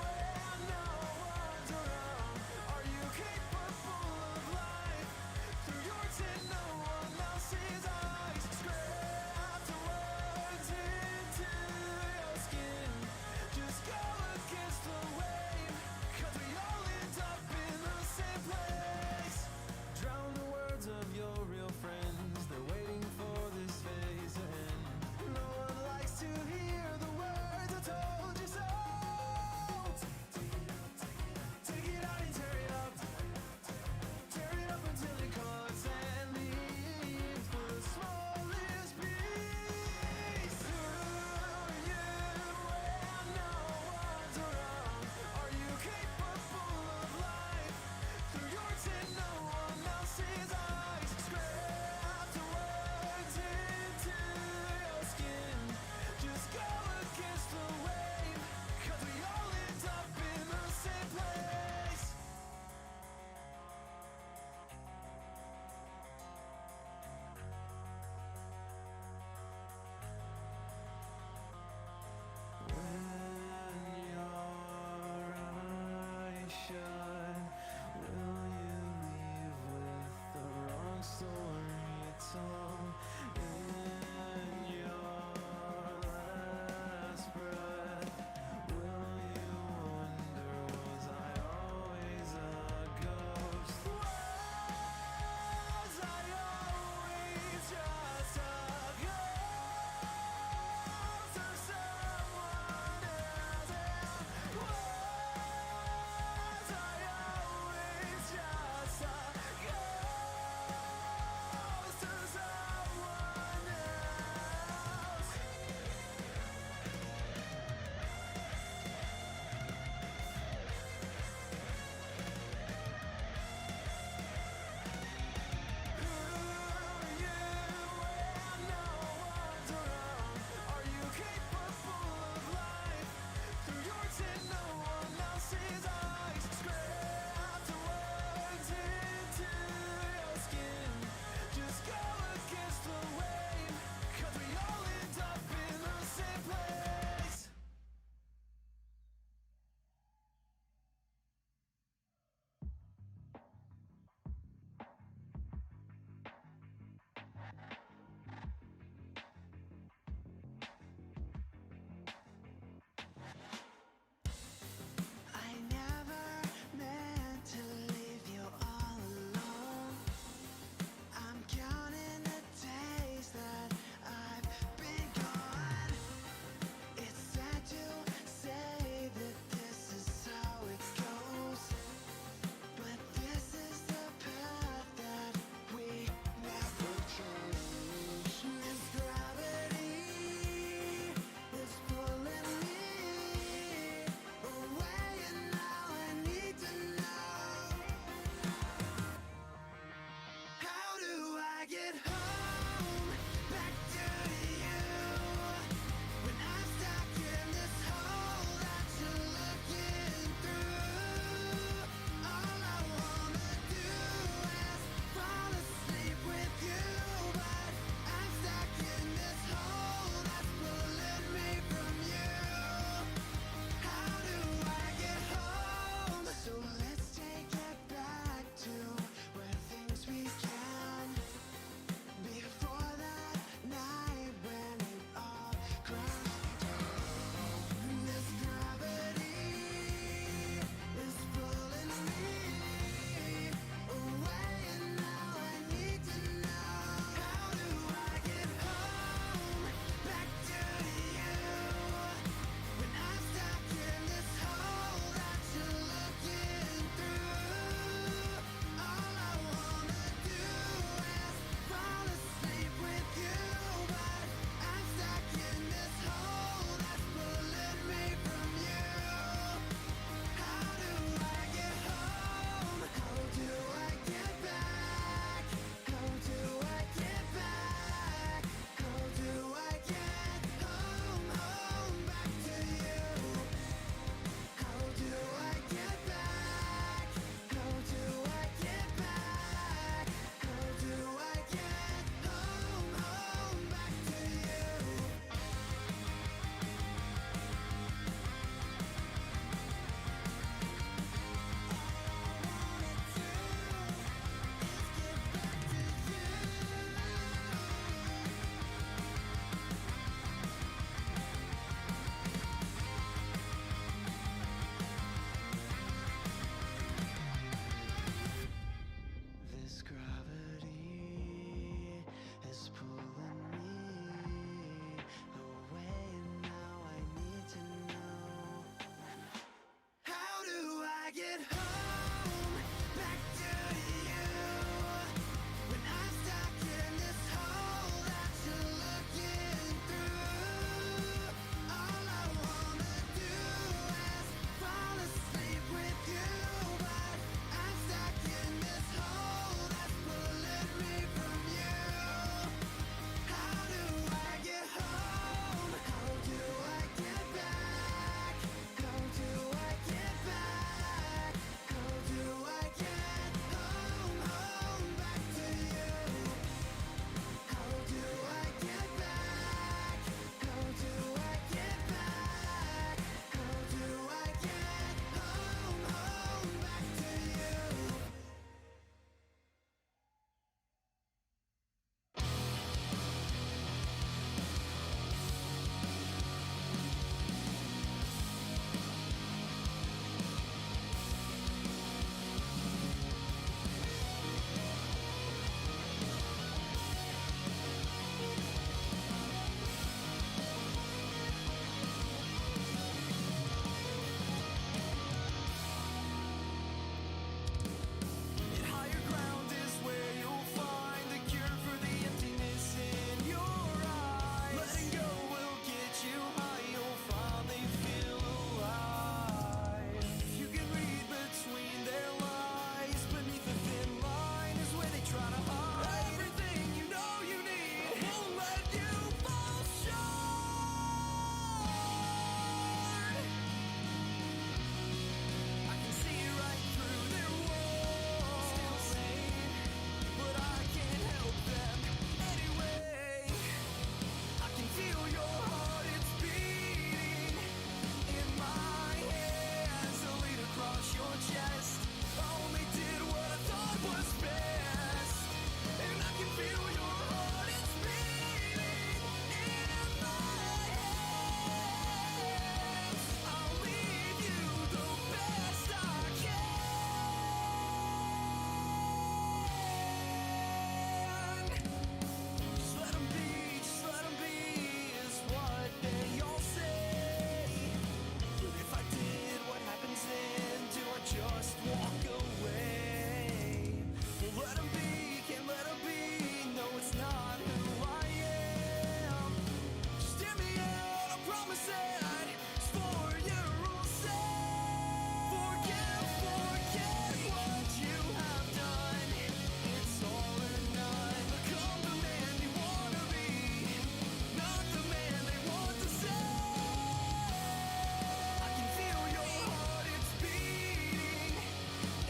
when no one's around? Are you capable of life through yours and no one else's eyes? Scrap the words into your skin. Just go against the wave, 'cause we all end up in the same place. Drown the words of your real friends, they're waiting for this phase to end. No one likes to hear the words I told you so. Take it out and tear it up. Tear it up until it cuts and leaves the smallest piece. Who are you when no one's around? Are you capable of life through yours and no one else's eyes? Scrap the words into your skin. Just go against the wave, 'cause we all end up in the same place. When your eyes shut, will you leave with the wrong story told? In your last breath, will you wonder, was I always a ghost? Was I always just a ghost or someone else? Was I chest. I only did what I thought was best, and I can feel your heart, it's beating in my hands. I'll leave you the best I can. Just let 'em be, is what they all say. But if I did, what happens then? Do I just walk away? Well, let 'em be, can't let 'em be. No, it's not who I am. Just hear me out, I promise that it's for your own sake. Forget what you have done. It's all or none. Become the man you wanna be, not the man they want to say. I can feel your heart, it's beating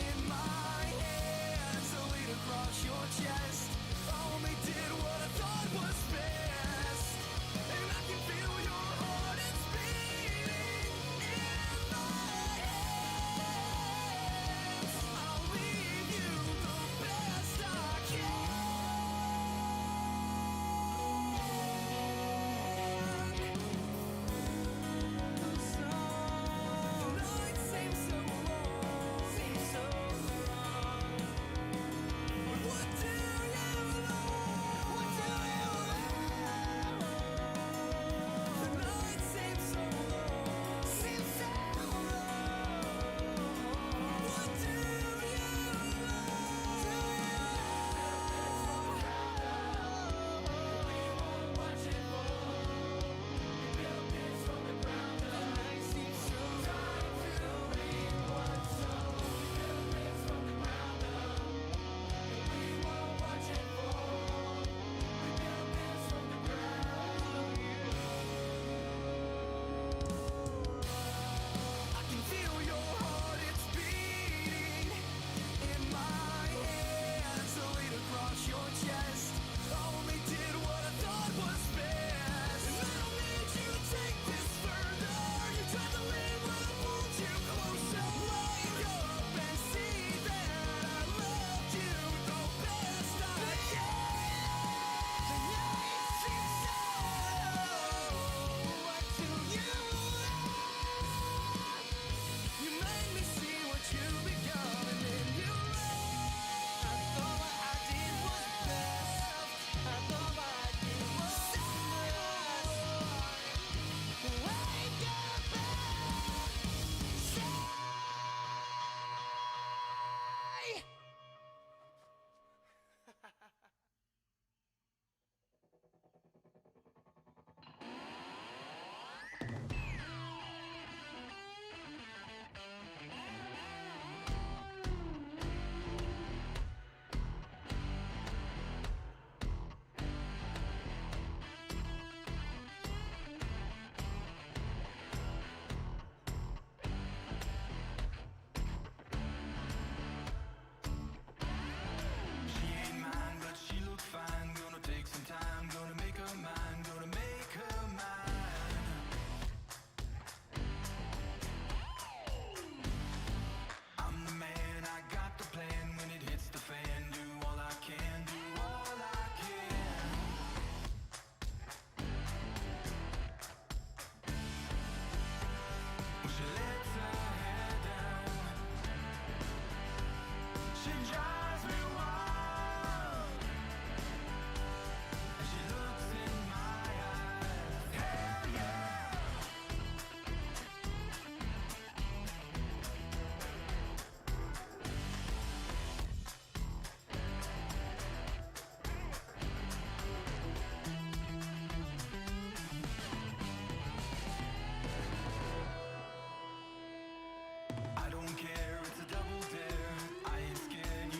in my hands. A lead across your chest. I only did what I thought was best, and I can feel your heart, it's beating in my hands. I'll leave you the best I can. Night seems so long, but what do you love? What do you love? The night seems so long, What do you I can feel your heart, it's beating in my hands. A lead across your chest. I only did what I thought was best, and I don't need you to take this further. You tried to leave when I pulled you closer. Wake up and see that I loved you the best I can. The night seems so long. What do you love? You made me see what you become, and then you left. I thought what I did was best. I thought what I did was best. Wake up and say. She ain't mine, but she look fine. Gonna take some time, gonna make her mine, gonna make her mine. I'm the man, I got the plan. When it hits the fan, do all I can, do all I can. When she lets her hair down, she drives me wild. And she looks in my eyes. Hell yeah! I don't care, it's a double dare. I ain't scared,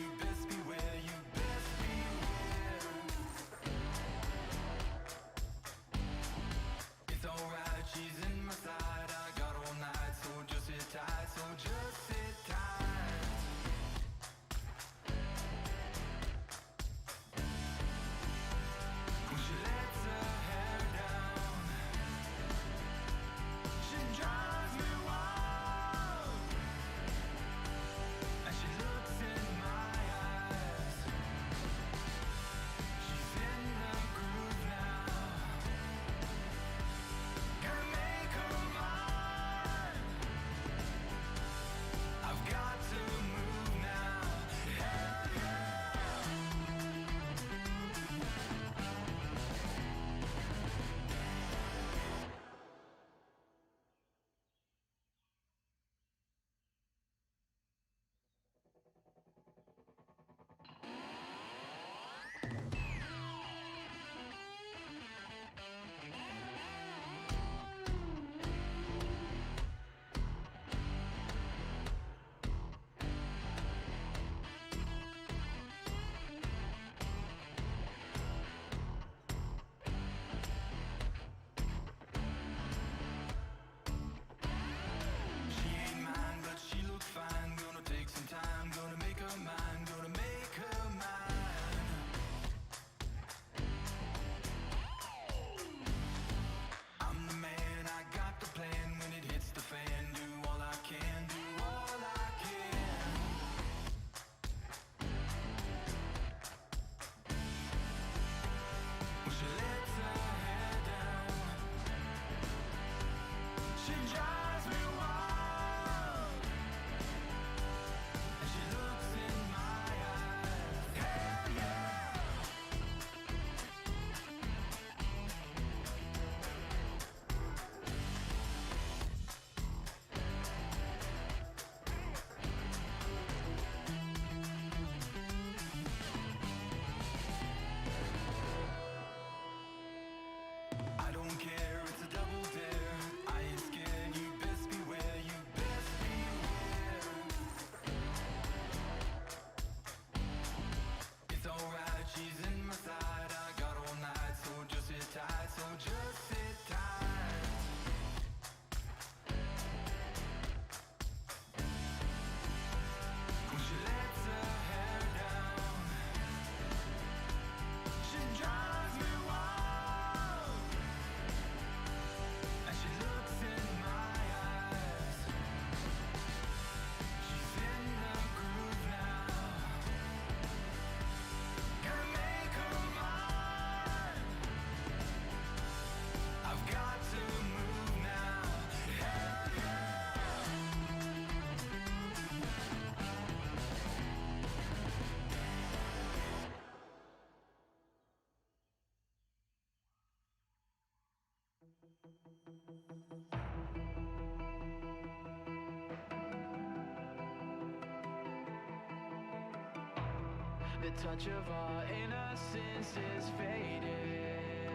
The touch of our innocence is fading.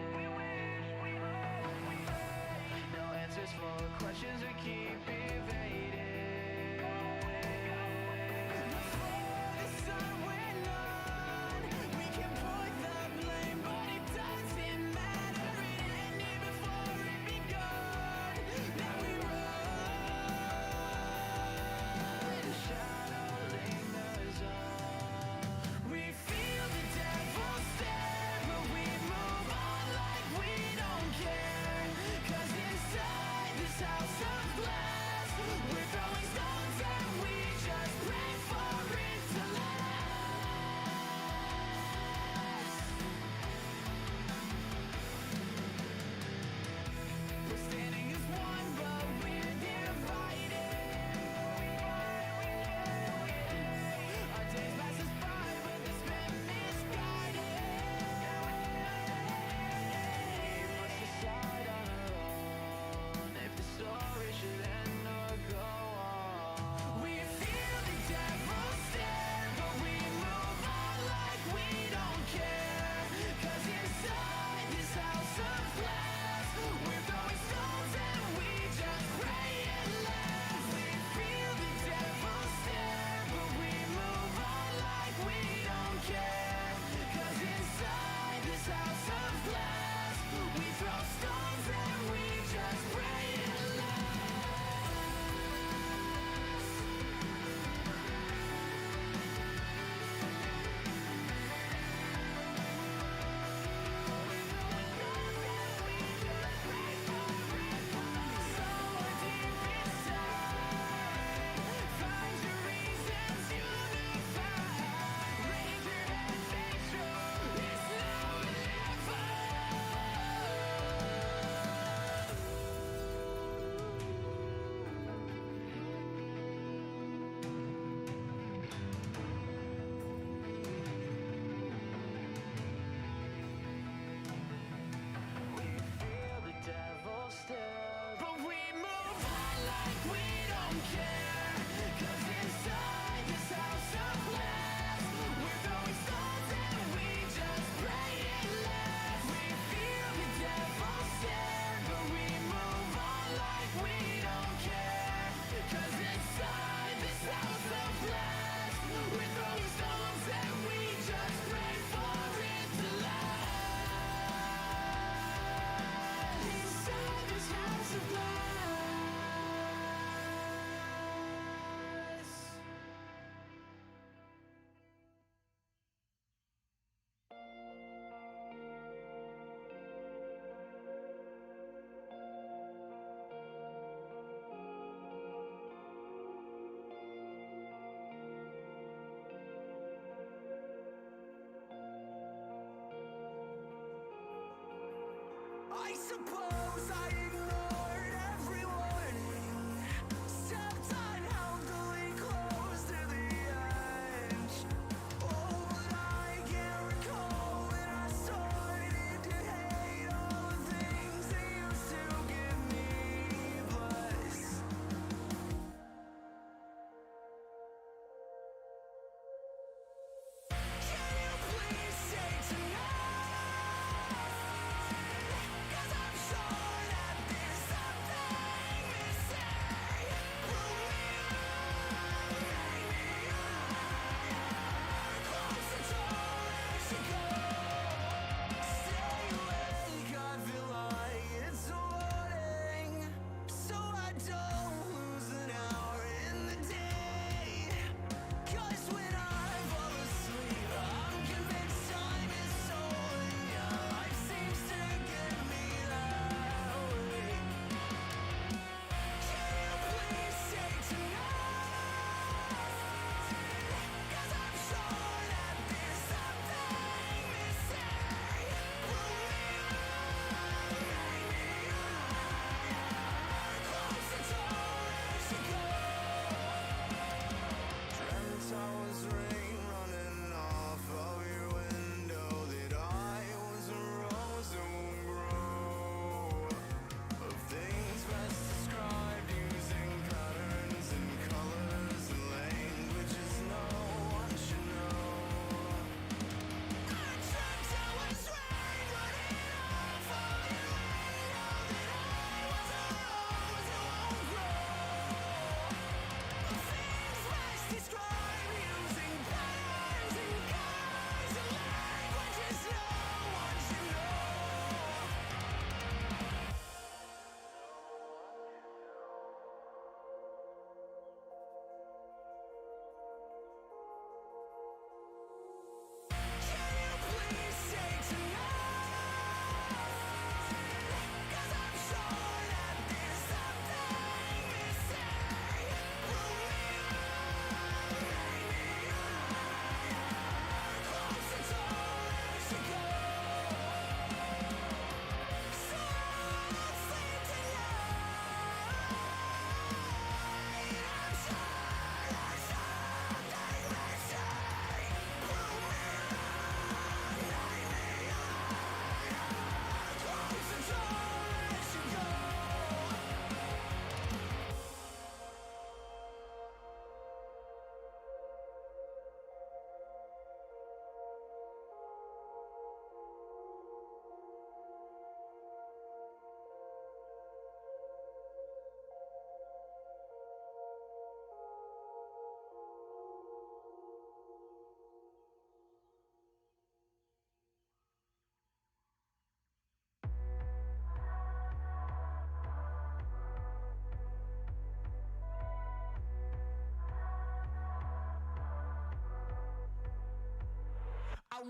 No answers for questions we keep evading. Before the sun went on, we can point the blame, but it doesn't matter. It ended before it begun. Now we run. The shadow lingers on. We feel the devil stare, but we move on like we don't care. 'Cause inside this house of glass, we're throwing stones and we just pray for it to last. We're standing as one, but we're divided. Our days pass us by, but they're spent misguided. Must decide on our own if the story should end or go on. We feel the devil stare, but we move on like we don't care. 'Cause inside this house of glass, we're throwing stones and we just pray it lasts. We feel the devil stare, but we move on like we don't care. 'Cause inside this house of glass, we throw stones and we just pray it Somewhere deep inside, find your reasons unified. Raise your head, face true. It's now or never. We feel the devil stare, but we move on like we don't care. 'Cause inside this house of glass, we're throwing stones and we just pray it lasts. We feel the devil stare, but we move on like we don't care. 'Cause inside this house of glass, we're throwing stones and we just pray for it to last. Inside this house of glass. I suppose I ignored every warning, stepped unhealthily close to the edge. Oh, but I can't recall when I started to hate all the things that used to give me bliss. Can you please say tonight? 'Cause I'm sure that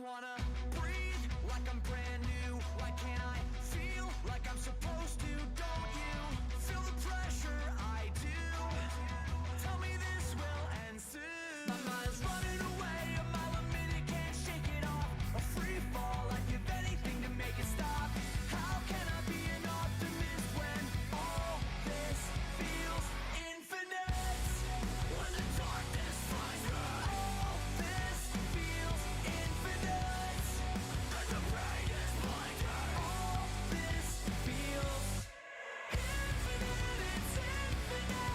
wanna breathe like I'm brand new. Why can't I feel like I'm supposed to? Don't you feel the pressure? I do. Tell me this will end soon. My mind's running away, a mile a minute, can't shake it off. A free fall, I'd give anything to make it stop. How can I be an optimist when all this feels infinite? When the darkness finds me, all this feels infinite. And the brain is blinded. All this feels infinite. It's infinite.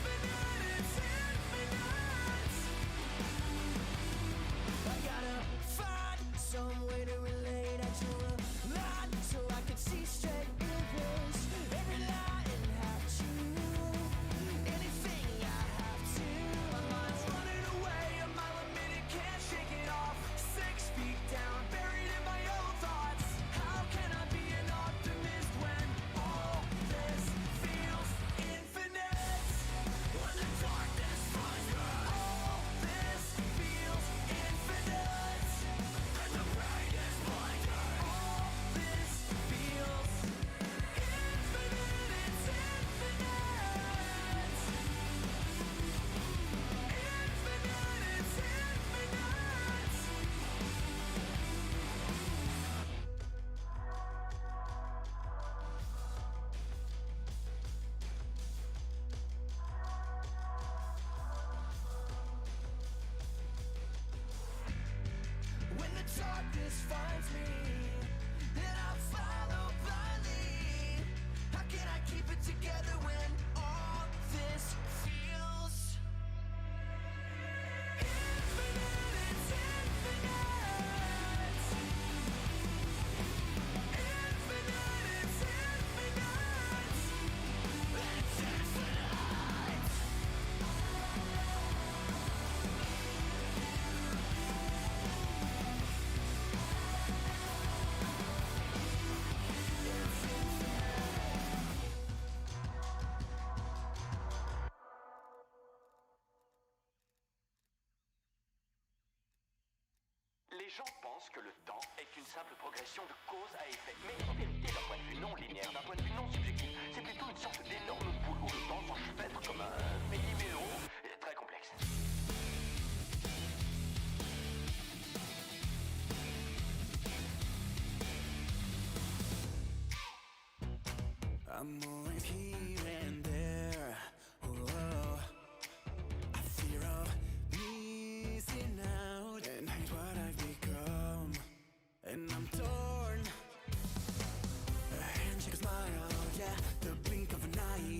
Infinite. It's infinite. I gotta find some way to relate it to a lot so I can see straight erase every lie and have to anything I have to. My mind's running away, a mile a minute, can't shake it off. 6 feet down, buried in my own thoughts. How can I be an optimist when all this feels infinite? When the darkness finds me, all this feels infinite. And the brain is blinded. All this feels infinite. It's infinite. Infinite. It's infinite. When the darkness finds me, then I follow blindly. How can I keep it together when all this feels infinite? It's infinite. Infinite. It's infinite. It's infinite. Les gens pensent que le temps est une simple progression de cause à effet. Mais en vérité, d'un point de vue non linéaire, d'un point de vue non subjectif, c'est plutôt une sorte d'énorme boule où le temps s'enchevêtre comme un millimélo très complexe. I'm always here and there. Whoa. I fear of missing out and hate what I've become. And I'm torn. A handshake, a smile, yeah. The blink of an eye,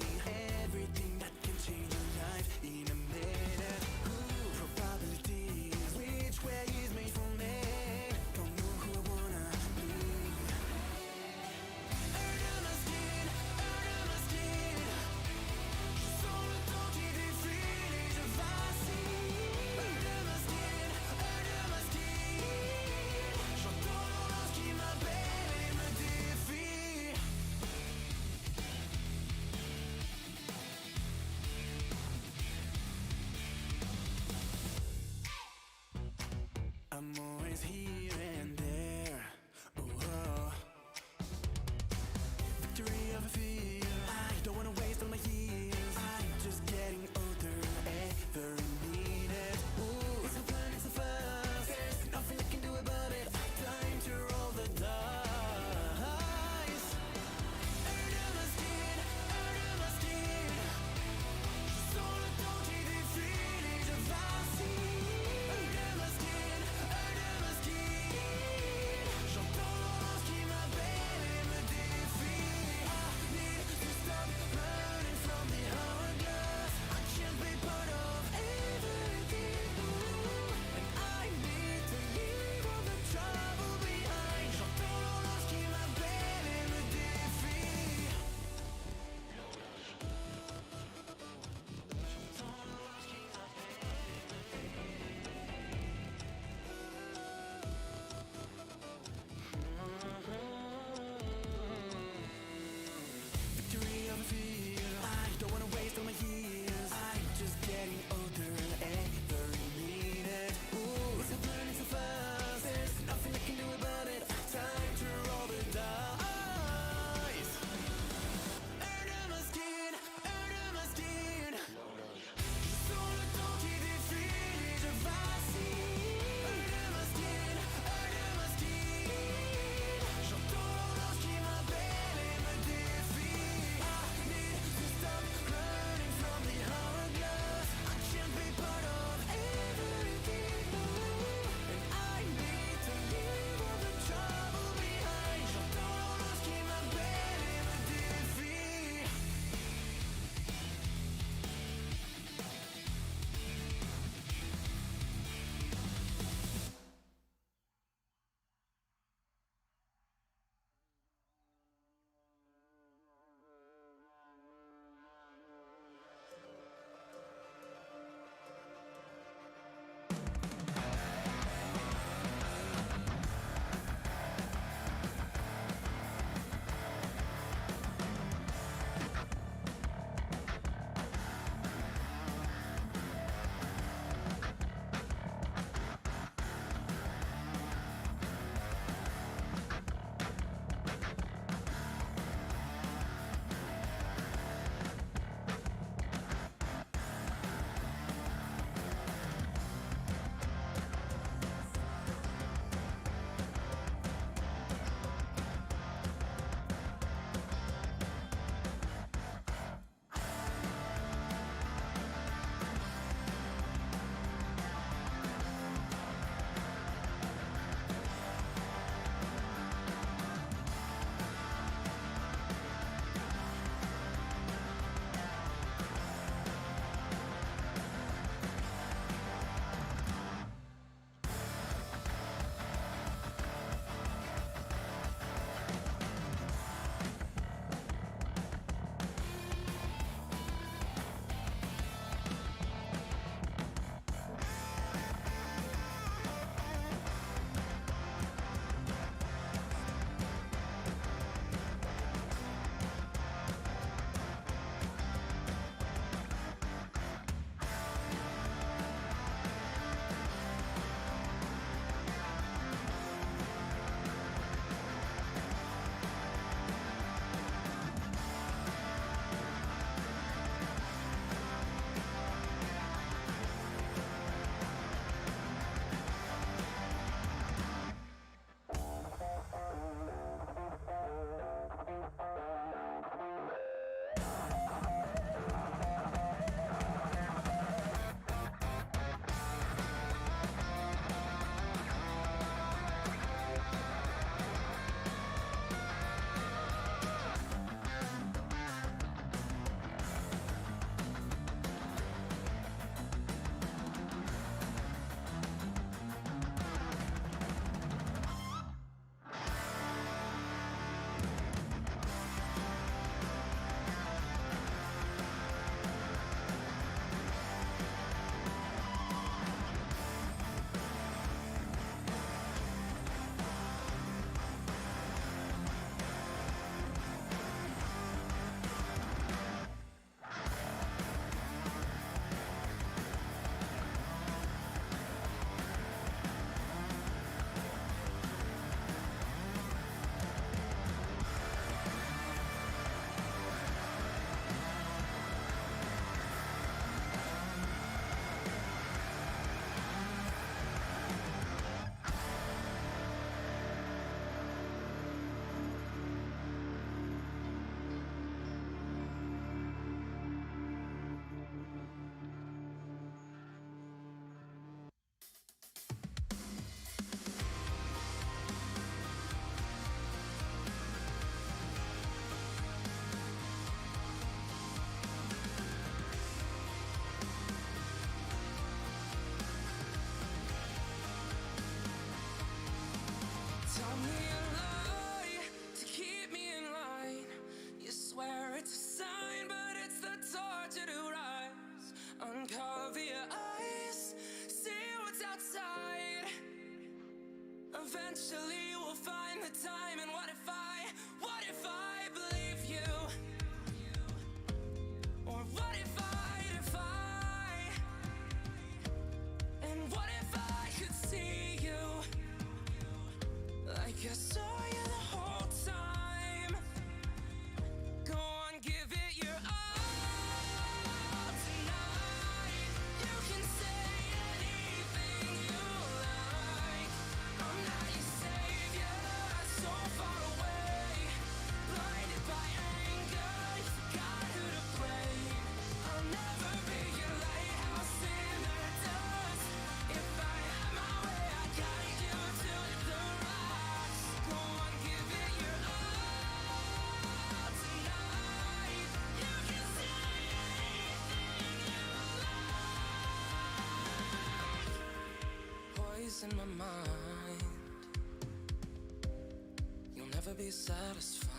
never be satisfied.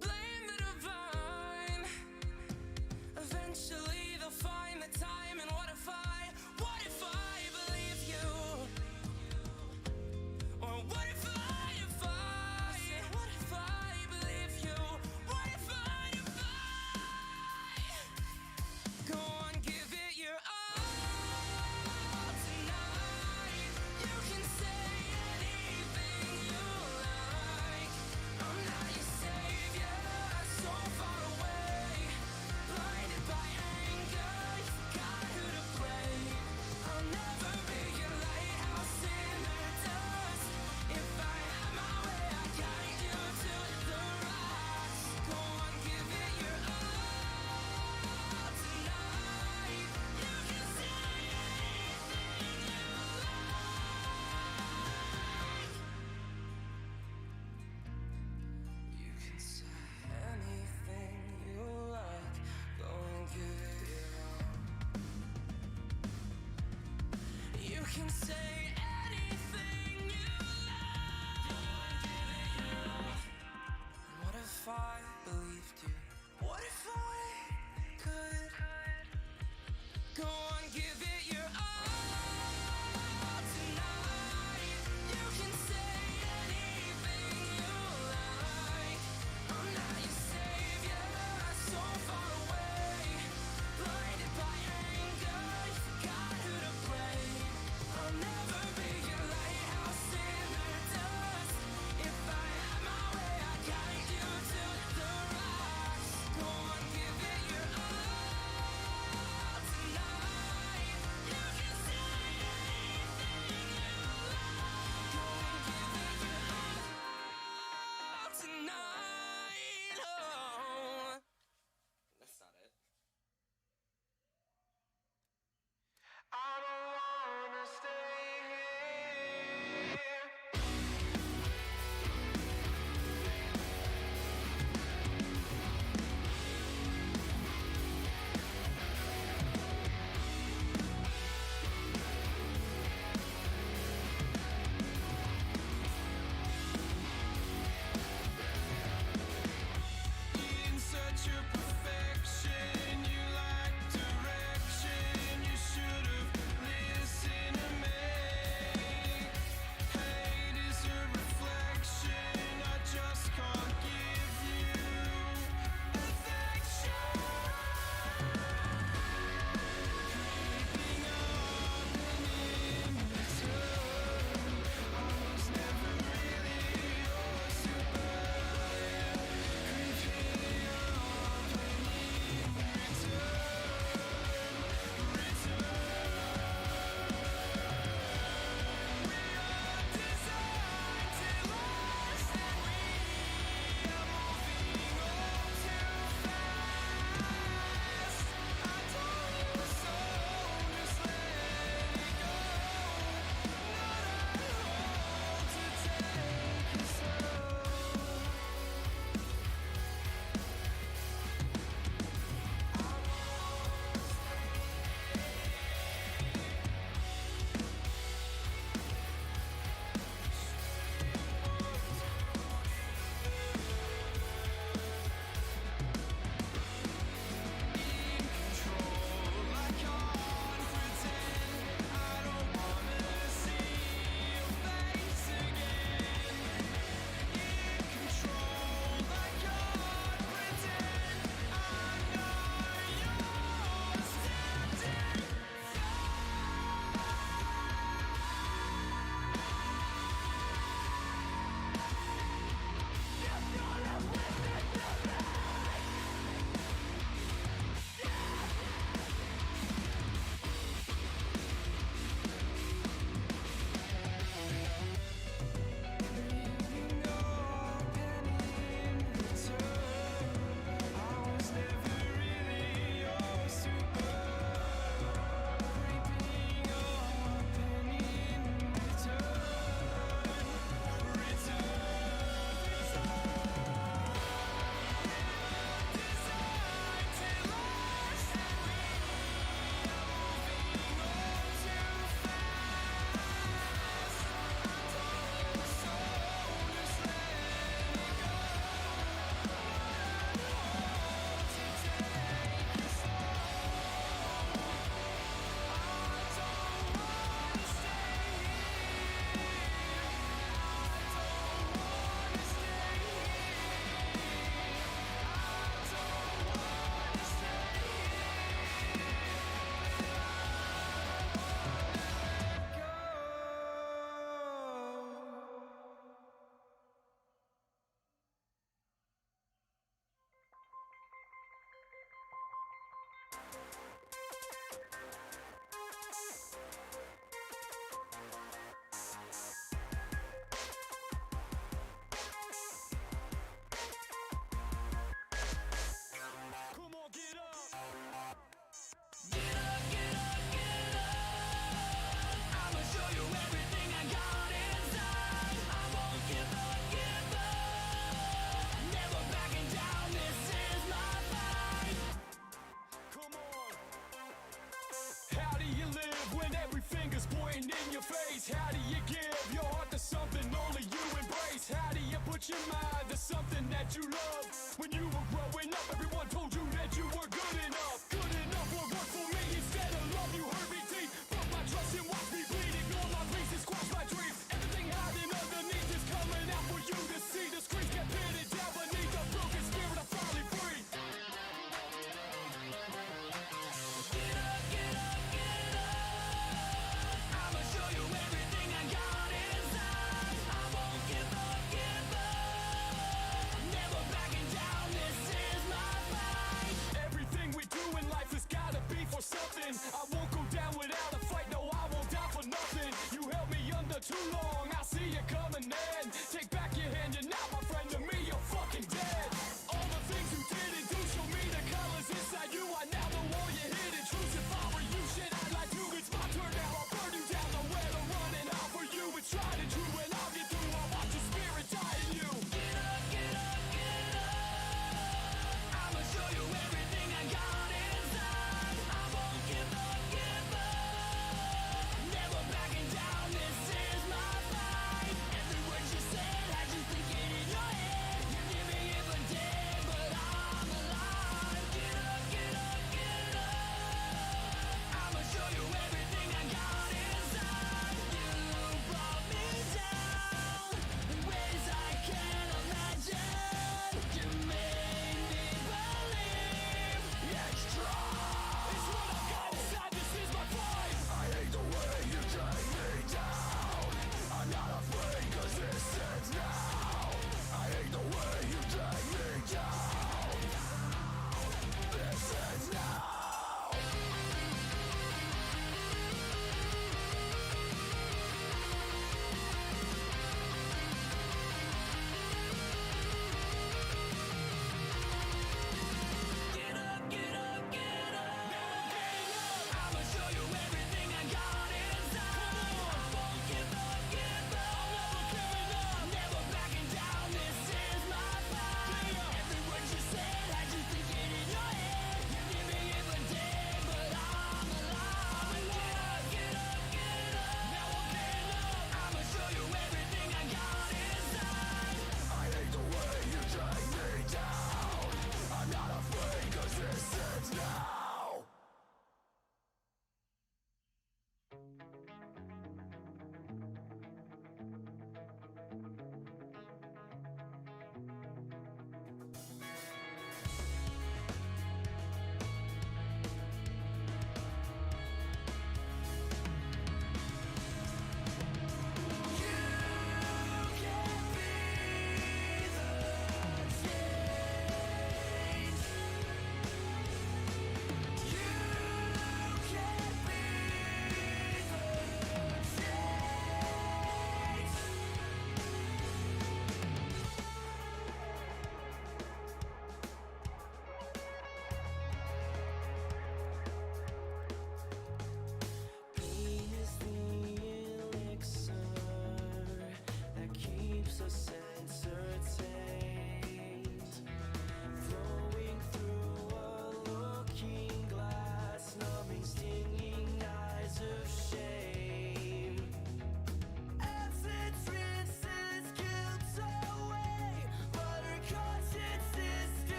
Blame the divine. Eventually they'll find the time. And what if I believe you? Or what if I believe you? What if I go on, give it your all tonight? You can say anything you like. I'm not your savior, so far away. Blinded by anger, you forgot who to blame. I'll never be your lighthouse in the dust. If I had my way, I'd guide you to the rocks. Go on, give it your all tonight. You can say anything you like. You can say anything you like. Go and give it your all. You can say anything you like. Go and give it your all. And what if I believed you? What if I could? Go on, give it your all tonight. You can say anything you like. I'm not your savior, so far away. Blinded by anger, you forgot who to blame. I'll never be your lighthouse in the dust. If I had my way, I'd guide you to the rocks. Go on, give it your all tonight. You can say anything you like. Go and give it your all tonight. Oh, put your mind to something that you love. When you were growing up, everyone told you that you were good enough. Good enough for what for me? Instead of love, you hurt me deep. Broke my trust and watched me bleed. Ignore my pieces, squash my dreams. Everything hiding underneath is coming out for you to see. The screens get pitted down beneath the broken spirit. I'm finally free. Get up, get up, get up. I'ma show you everything I got inside. I won't give up, give up. Never backing down this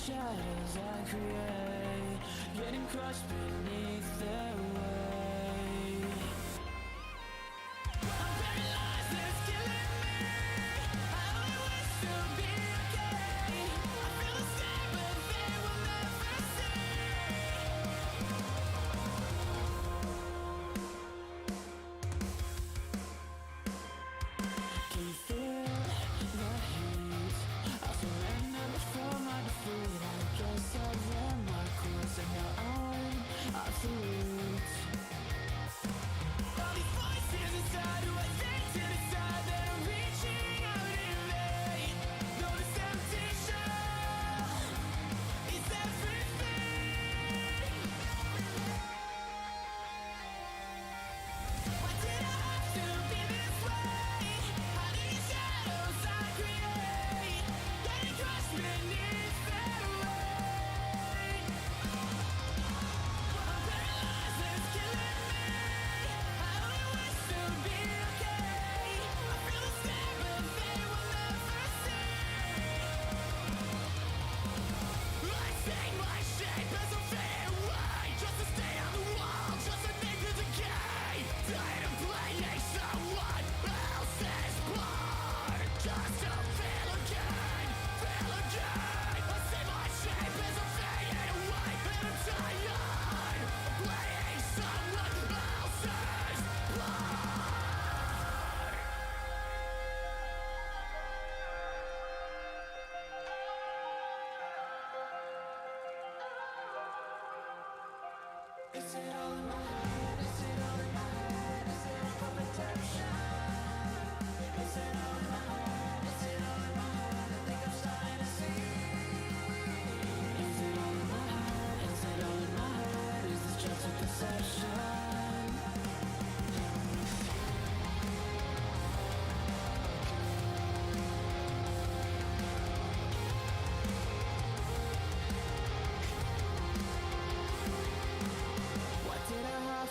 shadows I create, getting crushed beneath their weight. I'm paralyzed, it's killing me. I only wish to be okay. I feel the same, but they will never see. Can you feel the heat? I'll surrender before my defeat. I guess I've run my course and now I'm absolute. All these voices inside who I think to decide that I'm reaching out in vain. No, this empty shell is everything. Why did I have to be this way? How these shadows I create, getting crushed beneath their weight. I'm paralyzed, it's killing me. I only wish to be okay. I feel the same, but they will never see. I take my shape as I fade away, just to stay on the wall, just to name to decay. Tired of playing someone else's part, just to feel again, feel again. I see my shape as I fade away, and I'm tired of playing someone else's part. Is it all in my head? Is it all in my head? Is it all for protection? Is it all in my head? Is it all in my head? I think I'm starting to see. Is it all in my head? Is it all in my head? Is this just a perception? What did I have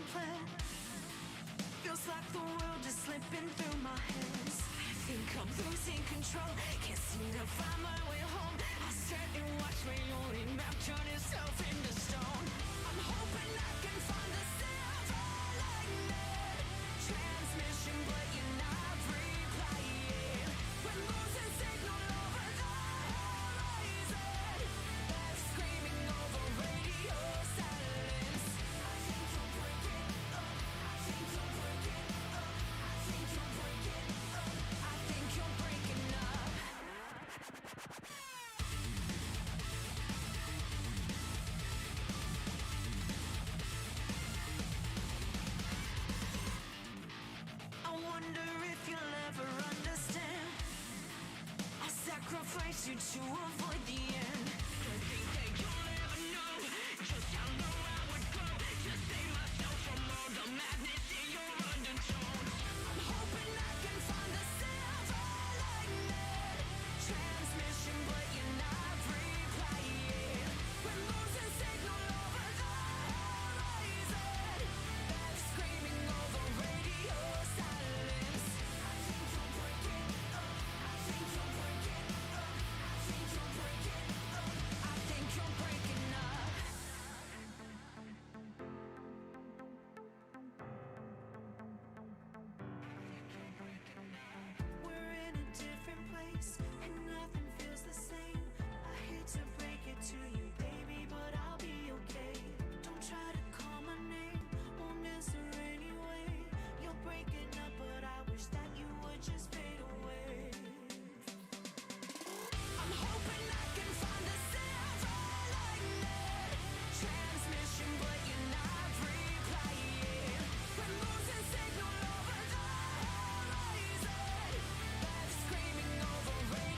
different plan. Feels like the world is slipping through my hands. I think I'm losing control. Can't seem to find my way home. I sat and watched my only map turn itself into stone. I'm hoping I can find the silver lining. Transmission, but you're not replying. We're losing signal over the horizon. Bats screaming over radio silence. I think you're breaking up. I think you're breaking up. I think you're breaking up. I think you're breaking up. I wonder if you'll ever understand. I sacrifice you to avoid the end. I think that you'll never know just how low I would go to save myself from all the madness in your undertones. I'm hoping I can find the silver lining. Transmission, but you're not replying. We're losing signal over the horizon. Bats screaming over radio silence. I think you're breaking up. I think you're breaking up. I think you're breaking up. I think you're breaking up. We're in a different place, and nothing feels the same. I hate to break it to you, baby, but I'll be okay. Don't try to call my name, won't answer anyway. You're breaking up, but I wish that you would just fade away. I'm hoping I can find the silver lining. Transmission, but you're not replying. We're losing signal over the horizon. Bats screaming over radio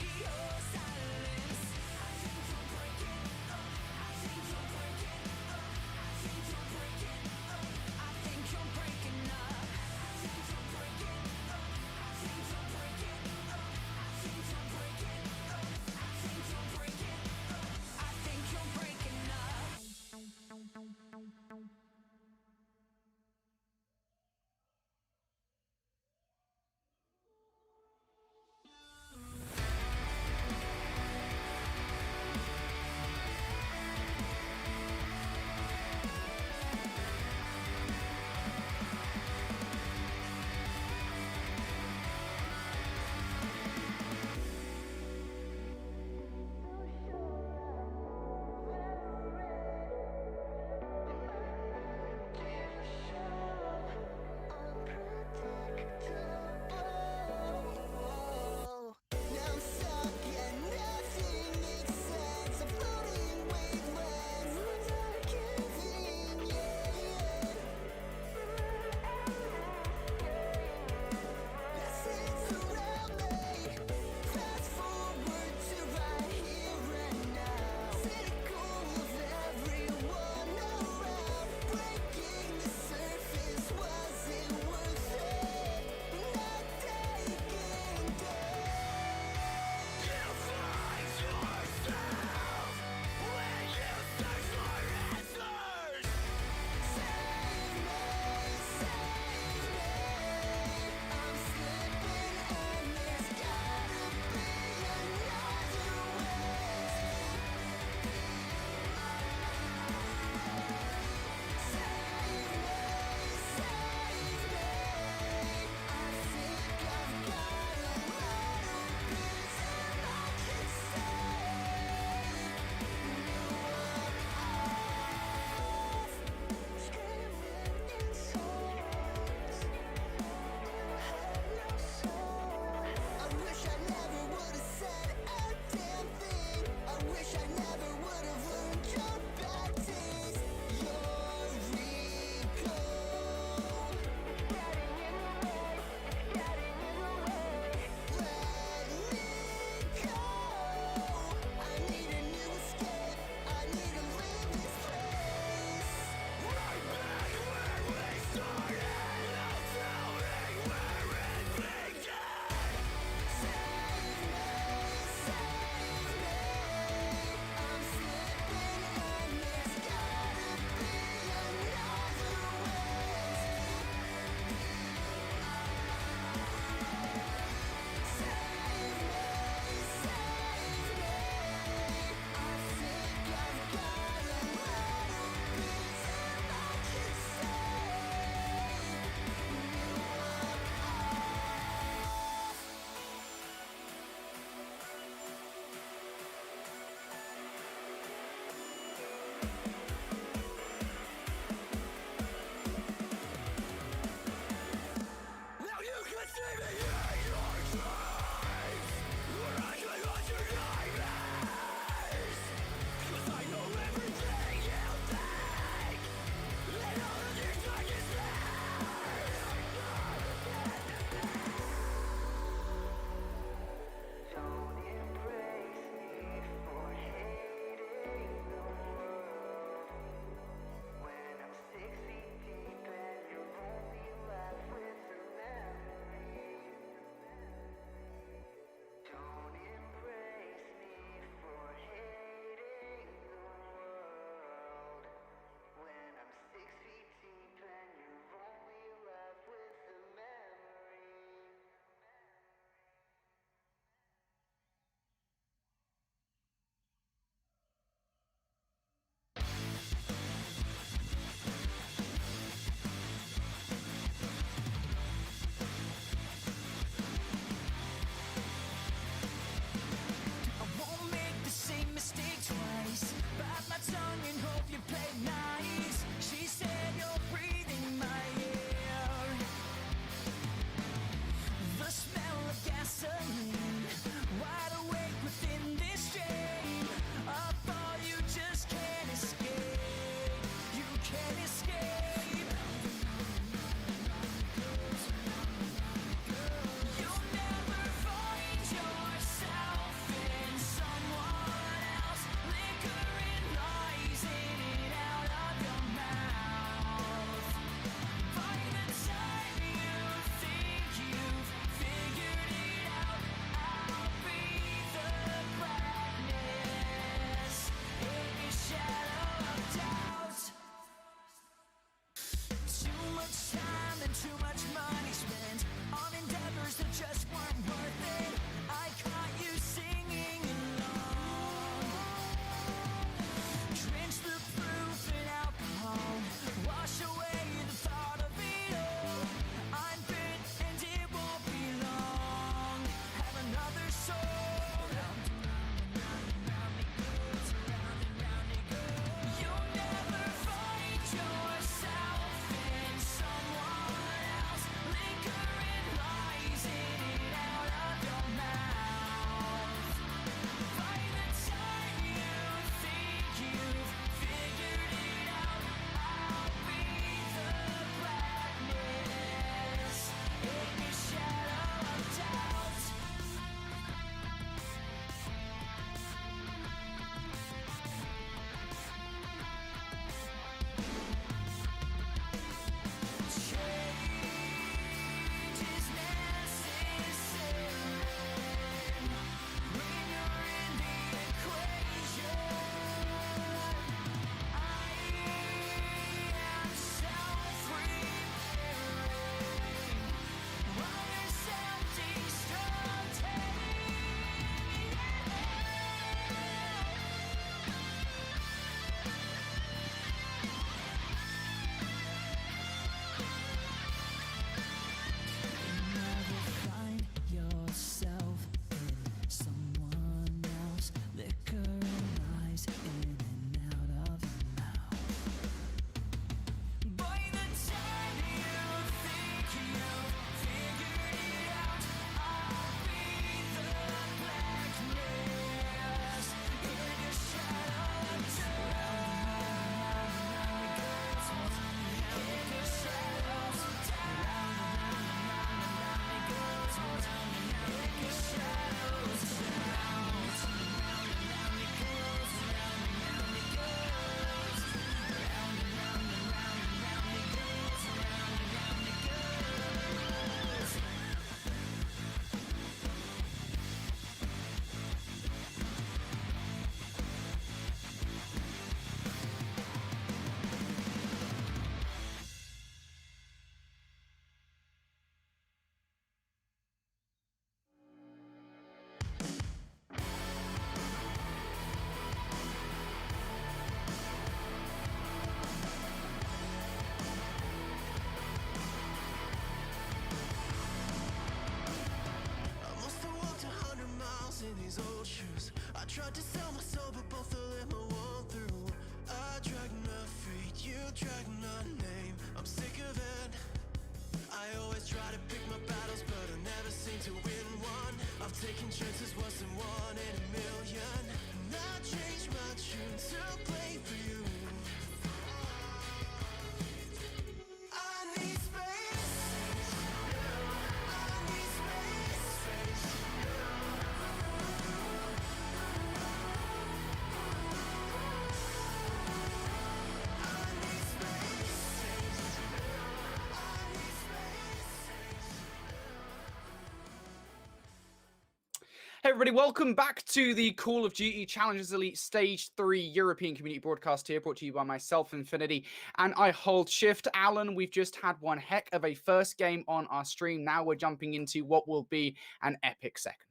Tried to sell my soul, but both of them I won through. I dragged my feet, you dragged my name. I'm sick of it. I always try to pick my battles, but I never seem to win one. I've taken chances once and one in a million. And I changed my tune to play for you. I need space. I need space. Hey everybody, welcome back to the Call of Duty Challengers Elite Stage 3 European Community Broadcast here, brought to you by myself, Infinity, and IHOLDSHIFT. Alan, we've just had one heck of a first game on our stream. Now we're jumping into what will be an epic second.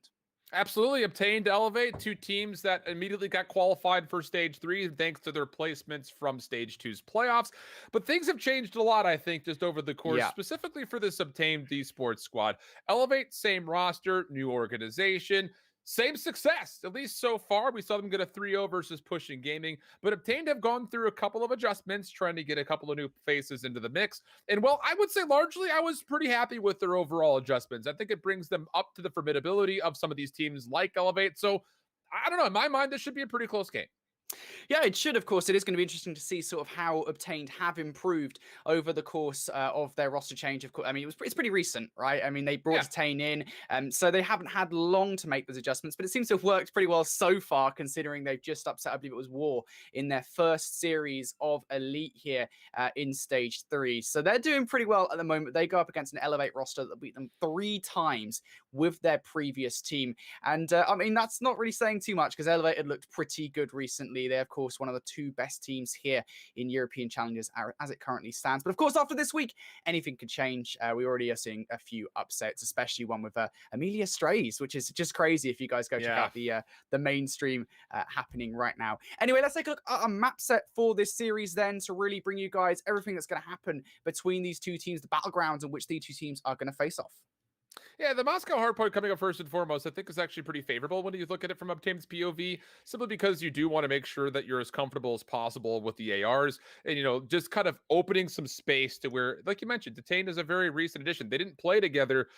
Absolutely. Obtained Elevate, two teams that immediately got qualified for Stage 3 thanks to their placements from Stage 2's playoffs. But things have changed a lot, I think, just over the course, specifically for this Obtained esports squad. Elevate, same roster, new organization, same success, at least so far. We saw them get a 3-0 versus Pushing Gaming, but Obtained have gone through a couple of adjustments, trying to get a couple of new faces into the mix. And well, I would say largely I was pretty happy with their overall adjustments. I think it brings them up to the formidability of some of these teams like Elevate. So I don't know, in my mind, this should be a pretty close game. Yeah, it should, of course. It is going to be interesting to see sort of how Obtained have improved over the course of their roster change. Of course, I mean, it's pretty recent, right? I mean, they brought Obtained in, so they haven't had long to make those adjustments, but it seems to have worked pretty well so far, considering they've just upset, I believe it was War, in their first series of Elite here in Stage 3. So they're doing pretty well at the moment. They go up against an Elevate roster that beat them 3 times with their previous team. And I mean, that's not really saying too much, because Elevate had looked pretty good recently. They're, of course, one of the 2 best teams here in European Challengers as it currently stands. But of course, after this week, anything could change. We already are seeing a few upsets, especially one with Amelia Strays, which is just crazy if you guys go check out the mainstream happening right now. Anyway, let's take a look at a map set for this series then, to really bring you guys everything that's going to happen between these 2 teams, the battlegrounds in which these 2 teams are going to face off. Yeah, the Moscow hardpoint coming up first and foremost, I think is actually pretty favorable when you look at it from Obtained's POV, simply because you do want to make sure that you're as comfortable as possible with the ARs and, you know, just kind of opening some space to where, like you mentioned, Detained is a very recent addition. They didn't play together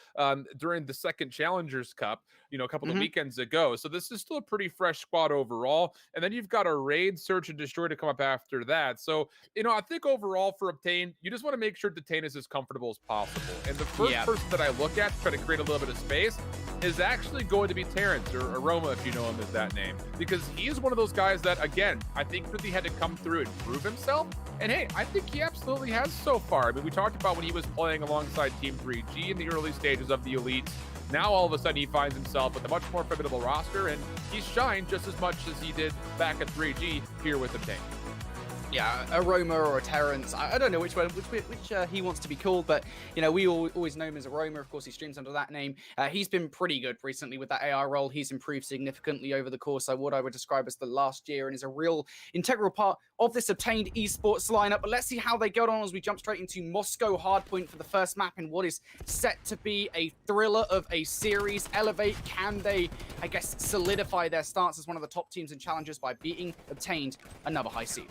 during the second Challengers Cup, you know, a couple of weekends ago. So this is still a pretty fresh squad overall. And then you've got a Raid, Search, and Destroy to come up after that. So, you know, I think overall for Obtained, you just want to make sure Detained is as comfortable as possible. And the first person that I look at to try to create a little bit of space is actually going to be Terrence, or Aroma, if you know him as that name, because he is one of those guys that, again, I think really had to come through and prove himself. And hey, I think he absolutely has so far. I mean, we talked about when he was playing alongside Team 3G in the early stages of the Elites. Now all of a sudden he finds himself with a much more formidable roster, and he's shined just as much as he did back at 3G here with Obtained. Yeah, Aroma or a Terrence. I don't know which he wants to be called, but, you know, we always know him as Aroma. Of course, he streams under that name. He's been pretty good recently with that AR role. He's improved significantly over the course of what I would describe as the last year, and is a real integral part of this Obtained esports lineup. But let's see how they get on as we jump straight into Moscow Hardpoint for the first map in what is set to be a thriller of a series. Elevate, can they, I guess, solidify their stance as one of the top teams in Challengers by beating Obtained, another high seed?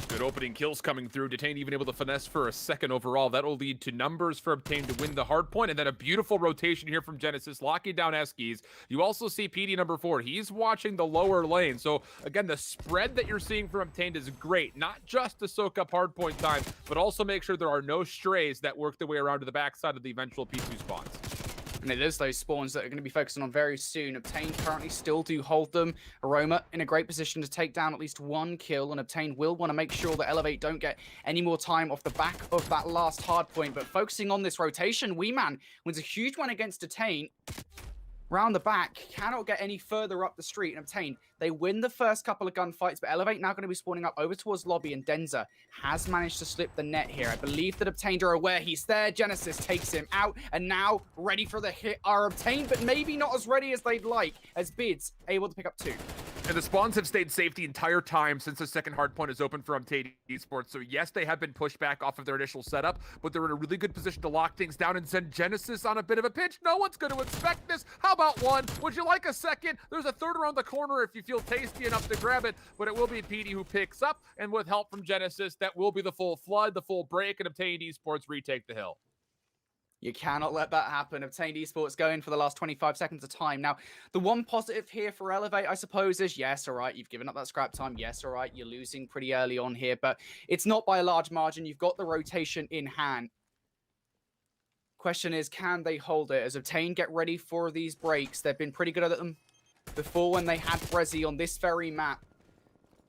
Good opening kills coming through. Detained even able to finesse for a second overall. That'll lead to numbers for Obtained to win the hard point. And then a beautiful rotation here from Genesis, locking down Eskies. You also see PD number 4. He's watching the lower lane. So again, the spread that you're seeing from Obtained is great. Not just to soak up hard point time, but also make sure there are no strays that work their way around to the backside of the eventual P2 spawns. And it is those spawns that are going to be focusing on very soon. Obtained currently still do hold them. Aroma in a great position to take down at least 1 kill, and Obtained will want to make sure that Elevate don't get any more time off the back of that last hard point. But focusing on this rotation, Weeman wins a huge one against Detained. Round the back, cannot get any further up the street, and Obtained, they win the first couple of gunfights, but Elevate now going to be spawning up over towards Lobby, and Denza has managed to slip the net here. I believe that Obtained are aware he's there. Genesis takes him out, and now ready for the hit are Obtained, but maybe not as ready as they'd like, as Bids able to pick up 2. And the spawns have stayed safe the entire time since the second hardpoint is open for Obtain Esports. So yes, they have been pushed back off of their initial setup, but they're in a really good position to lock things down and send Genesis on a bit of a pinch. No one's going to expect this. How about one? Would you like a second? There's a third around the corner if you feel tasty enough to grab it, but it will be PD who picks up, and with help from Genesis, that will be the full flood, the full break, and Obtain Esports retake the hill. You cannot let that happen. Obtained Esports going for the last 25 seconds of time. Now, the one positive here for Elevate, I suppose, is yes, all right, you've given up that scrap time. Yes, all right, you're losing pretty early on here, but it's not by a large margin. You've got the rotation in hand. Question is, can they hold it? As Obtain get ready for these breaks, they've been pretty good at them before when they had Brezzy on this very map.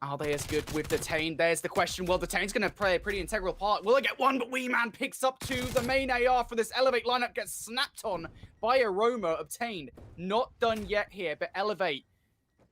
Are they as good with Detain? There's the question. Well, Detain's going to play a pretty integral part. Will I get one? But Weeman picks up two. The main AR for this Elevate lineup gets snapped on by Aroma. Obtained. Not done yet here, but Elevate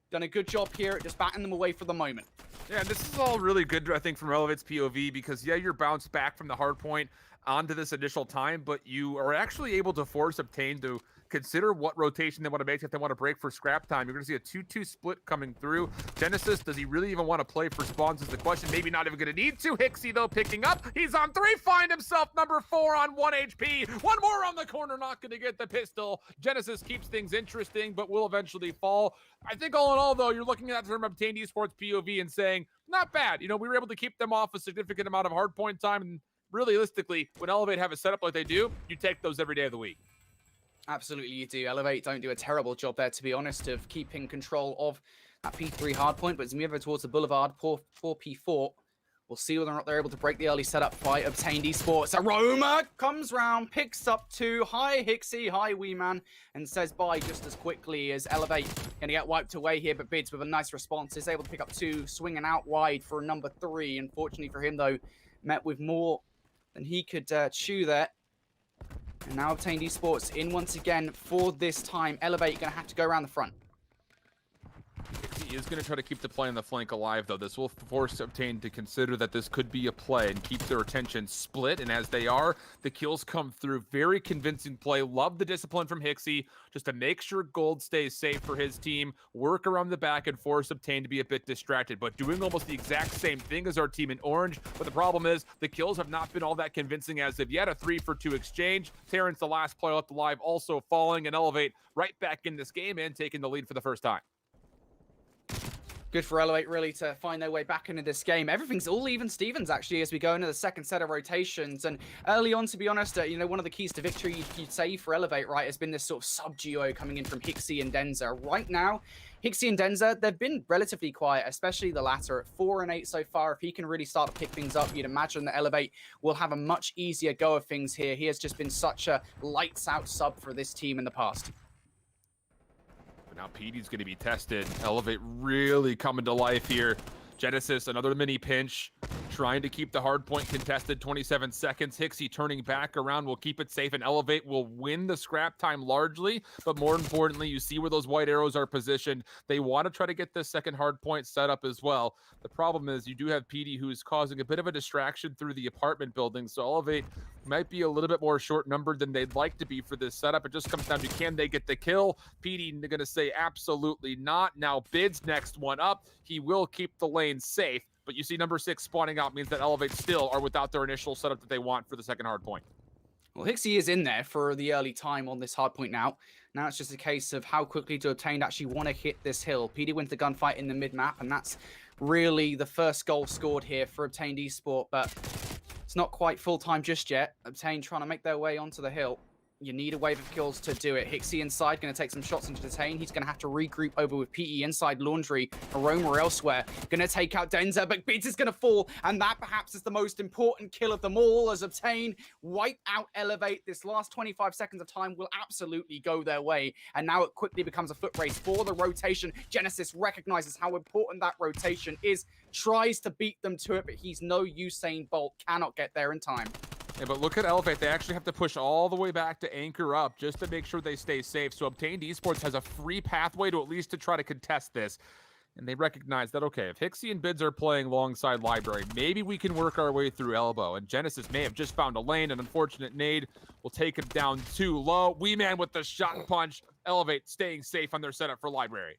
done a good job here at just batting them away for the moment. Yeah, this is all really good, I think, from Elevate's POV, because, yeah, you're bounced back from the hard point onto this initial time, but you are actually able to force Obtain to consider what rotation they want to make if they want to break for scrap time. You're going to see a 2-2 split coming through. Genesis, does he really even want to play for spawns is the question. Maybe not even going to need to. Hixie, though, picking up. He's on 3. Find himself number 4 on 1 HP. One more on the corner, not going to get the pistol. Genesis keeps things interesting, but will eventually fall. I think all in all, though, you're looking at that from Obtained Esports POV and saying, not bad. You know, we were able to keep them off a significant amount of hardpoint time, and realistically, when Elevate have a setup like they do, you take those every day of the week. Absolutely you do. Elevate don't do a terrible job there, to be honest, of keeping control of that P3 hardpoint, but as we move over towards the Boulevard, 4P4, we'll see whether or not they're able to break the early setup fight. Obtained Esports. Aroma comes round, picks up 2. Hi, Hixie. Hi, Weeman. And says bye just as quickly as Elevate going to get wiped away here, but Bids with a nice response is able to pick up 2, swinging out wide for number 3. Unfortunately for him, though, met with more than he could chew there. And now Obtained Esports in once again for this time. Elevate going to have to go around the front. He is going to try to keep the play on the flank alive, though. This will force Obtain to consider that this could be a play and keep their attention split. And as they are, the kills come through. Very convincing play. Love the discipline from Hixie, just to make sure Gold stays safe for his team. Work around the back and force Obtain to be a bit distracted, but doing almost the exact same thing as our team in orange. But the problem is the kills have not been all that convincing as of yet. A 3-for-2 exchange. Terrence, the last player left alive, also falling, and Elevate right back in this game and taking the lead for the first time. Good for Elevate, really, to find their way back into this game. Everything's all even Stevens, actually, as we go into the second set of rotations. And early on, to be honest, you know, one of the keys to victory, you'd say, for Elevate, right, has been this sort of sub-duo coming in from Hixie and Denza. Right now, Hixie and Denza, they've been relatively quiet, especially the latter at 4 and 8 so far. If he can really start to pick things up, you'd imagine that Elevate will have a much easier go of things here. He has just been such a lights-out sub for this team in the past. Now PD's going to be tested. Elevate really coming to life here. Genesis, another mini pinch, trying to keep the hard point contested. 27 seconds. Hixie turning back around will keep it safe, and Elevate will win the scrap time largely. But more importantly, you see where those white arrows are positioned. They want to try to get this second hard point set up as well. The problem is you do have PD who's causing a bit of a distraction through the apartment building. So Elevate might be a little bit more short numbered than they'd like to be for this setup. It just comes down to, can they get the kill? PD going to say absolutely not. Now Bid's next one up. He will keep the lane safe, but you see number 6 spawning out means that Elevate still are without their initial setup that they want for the second hard point. Well, Hixie is in there for the early time on this hard point now. Now it's just a case of how quickly to Obtain actually want to hit this hill. PD wins the gunfight in the mid-map, and that's really the first goal scored here for Obtained Esport, but it's not quite full-time just yet. Obtain trying to make their way onto the hill. You need a wave of kills to do it. Hixie inside, going to take some shots into Detain. He's going to have to regroup over with PE inside Laundry. Aroma elsewhere. Going to take out Denza, but Bids is going to fall. And that perhaps is the most important kill of them all, as Obtain wipe out Elevate. This last 25 seconds of time will absolutely go their way. And now it quickly becomes a foot race for the rotation. Genesis recognizes how important that rotation is. Tries to beat them to it, but he's no Usain Bolt. Cannot get there in time. Yeah, but look at Elevate. They actually have to push all the way back to anchor up just to make sure they stay safe. So Obtained Esports has a free pathway to at least to try to contest this. And they recognize that, okay, if Hixie and Bids are playing alongside Library, maybe we can work our way through Elbow. And Genesis may have just found a lane. An unfortunate nade will take him down too low. Weeman with the shot punch. Elevate staying safe on their setup for Library.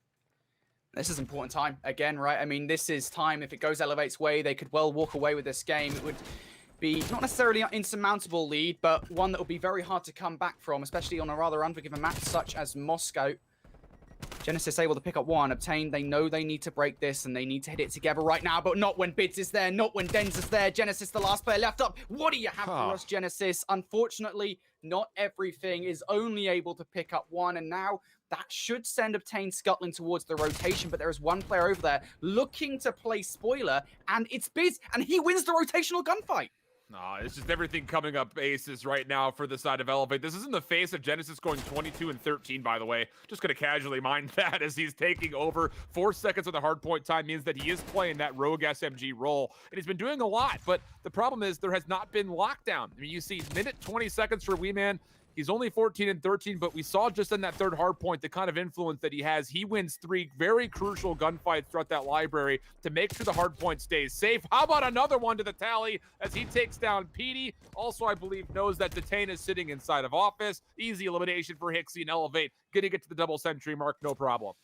This is important time again, right? I mean, this is time. If it goes Elevate's way, they could well walk away with this game. It would be not necessarily an insurmountable lead, but one that would be very hard to come back from, especially on a rather unforgiving map such as Moscow. Genesis able to pick up one. Obtain, they know they need to break this and they need to hit it together right now, but not when Bids is there, not when Denz is there. Genesis, the last player left up. What do you have for us, Genesis? Unfortunately, not everything is only able to pick up one, and now that should send Obtain scuttling towards the rotation, but there is one player over there looking to play spoiler, and it's Bids, and he wins the rotational gunfight. Nah, it's just everything coming up aces right now for the side of Elevate. This is in the face of Genesis going 22-13, by the way. Just going to casually mind that as he's taking over. 4 seconds of the hard point time means that he is playing that rogue SMG role, and he's been doing a lot, but the problem is there has not been lockdown. I mean, you see minute 20 seconds for Weeman. He's only 14-13, but we saw just in that third hard point the kind of influence that he has. He wins 3 very crucial gunfights throughout that library to make sure the hard point stays safe. How about another one to the tally as he takes down Petey? Also, I believe, knows that Detain is sitting inside of office. Easy elimination for Hixie and Elevate. Gonna get to the double century mark, no problem.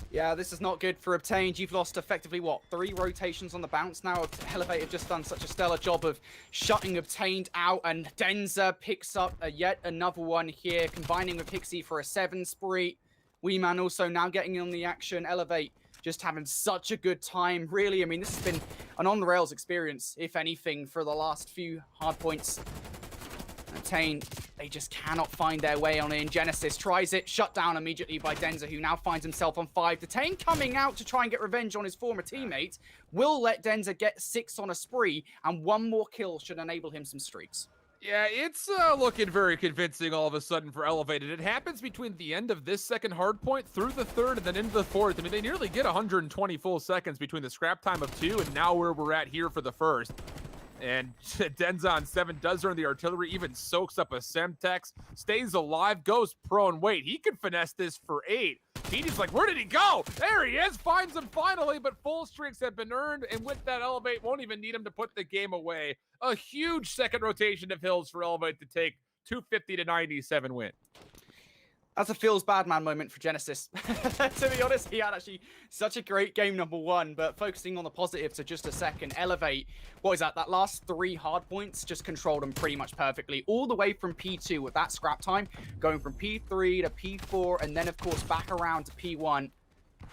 Yeah, this is not good for Obtained. You've lost effectively, what, 3 rotations on the bounce now? Elevate have just done such a stellar job of shutting Obtained out, and Denza picks up yet another one here, combining with Hixie for a 7 spree. Weeman also now getting on the action. Elevate just having such a good time, really. I mean, this has been an on-the-rails experience, if anything, for the last few hard points. Obtained, they just cannot find their way on in. Genesis tries it, shut down immediately by Denza, who now finds himself on 5. Detain coming out to try and get revenge on his former teammate will let Denza get 6 on a spree, and 1 more kill should enable him some streaks. Yeah, it's looking very convincing all of a sudden for Elevated. It happens between the end of this second hard point through the third and then into the fourth. I mean, they nearly get 120 full seconds between the scrap time of 2 and now where we're at here for the first. And Denza on 7 does earn the artillery, even soaks up a Semtex, stays alive, goes prone. Wait, he could finesse this for 8. Petey's like, where did he go? There he is, finds him finally, but full streaks have been earned, and with that, Elevate won't even need him to put the game away. A huge second rotation of hills for Elevate to take 250-97 win. That's a feels bad man moment for Genesis. To be honest, he had actually such a great game number 1, but focusing on the positives for just a second, Elevate, what is that? That last 3 hard points just controlled them pretty much perfectly. All the way from P2 with that scrap time, going from P3 to P4, and then of course back around to P1.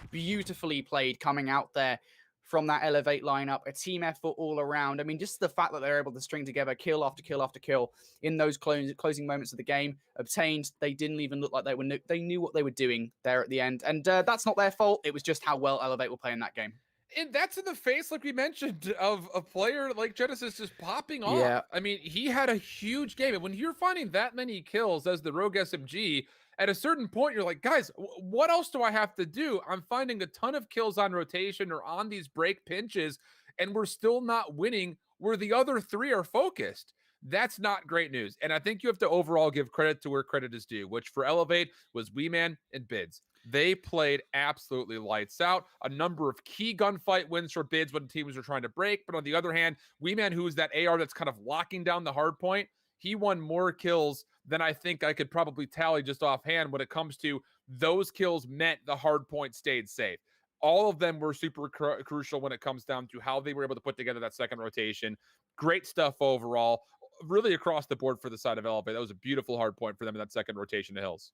Beautifully played coming out there from that Elevate lineup, a team effort all around. I mean, just the fact that they're able to string together kill after kill after kill in those closing moments of the game. Obtained, they didn't even look like they knew what they were doing there at the end. And that's not their fault. It was just how well Elevate were playing that game. And that's in the face, like we mentioned, of a player like Genesis just popping off. Yeah. I mean, he had a huge game. And when you're finding that many kills as the Rogue SMG, at a certain point, you're like, guys, what else do I have to do? I'm finding a ton of kills on rotation or on these break pinches, and we're still not winning where the other 3 are focused. That's not great news. And I think you have to overall give credit to where credit is due, which for Elevate was Weeman and Bids. They played absolutely lights out. A number of key gunfight wins for Bids when teams are trying to break. But on the other hand, Weeman, who is that AR that's kind of locking down the hard point, he won more kills than I think I could probably tally just offhand when it comes to those kills meant the hard point stayed safe. All of them were super crucial when it comes down to how they were able to put together that second rotation. Great stuff overall, really across the board for the side of Elevate. That was a beautiful hard point for them in that second rotation to Hills.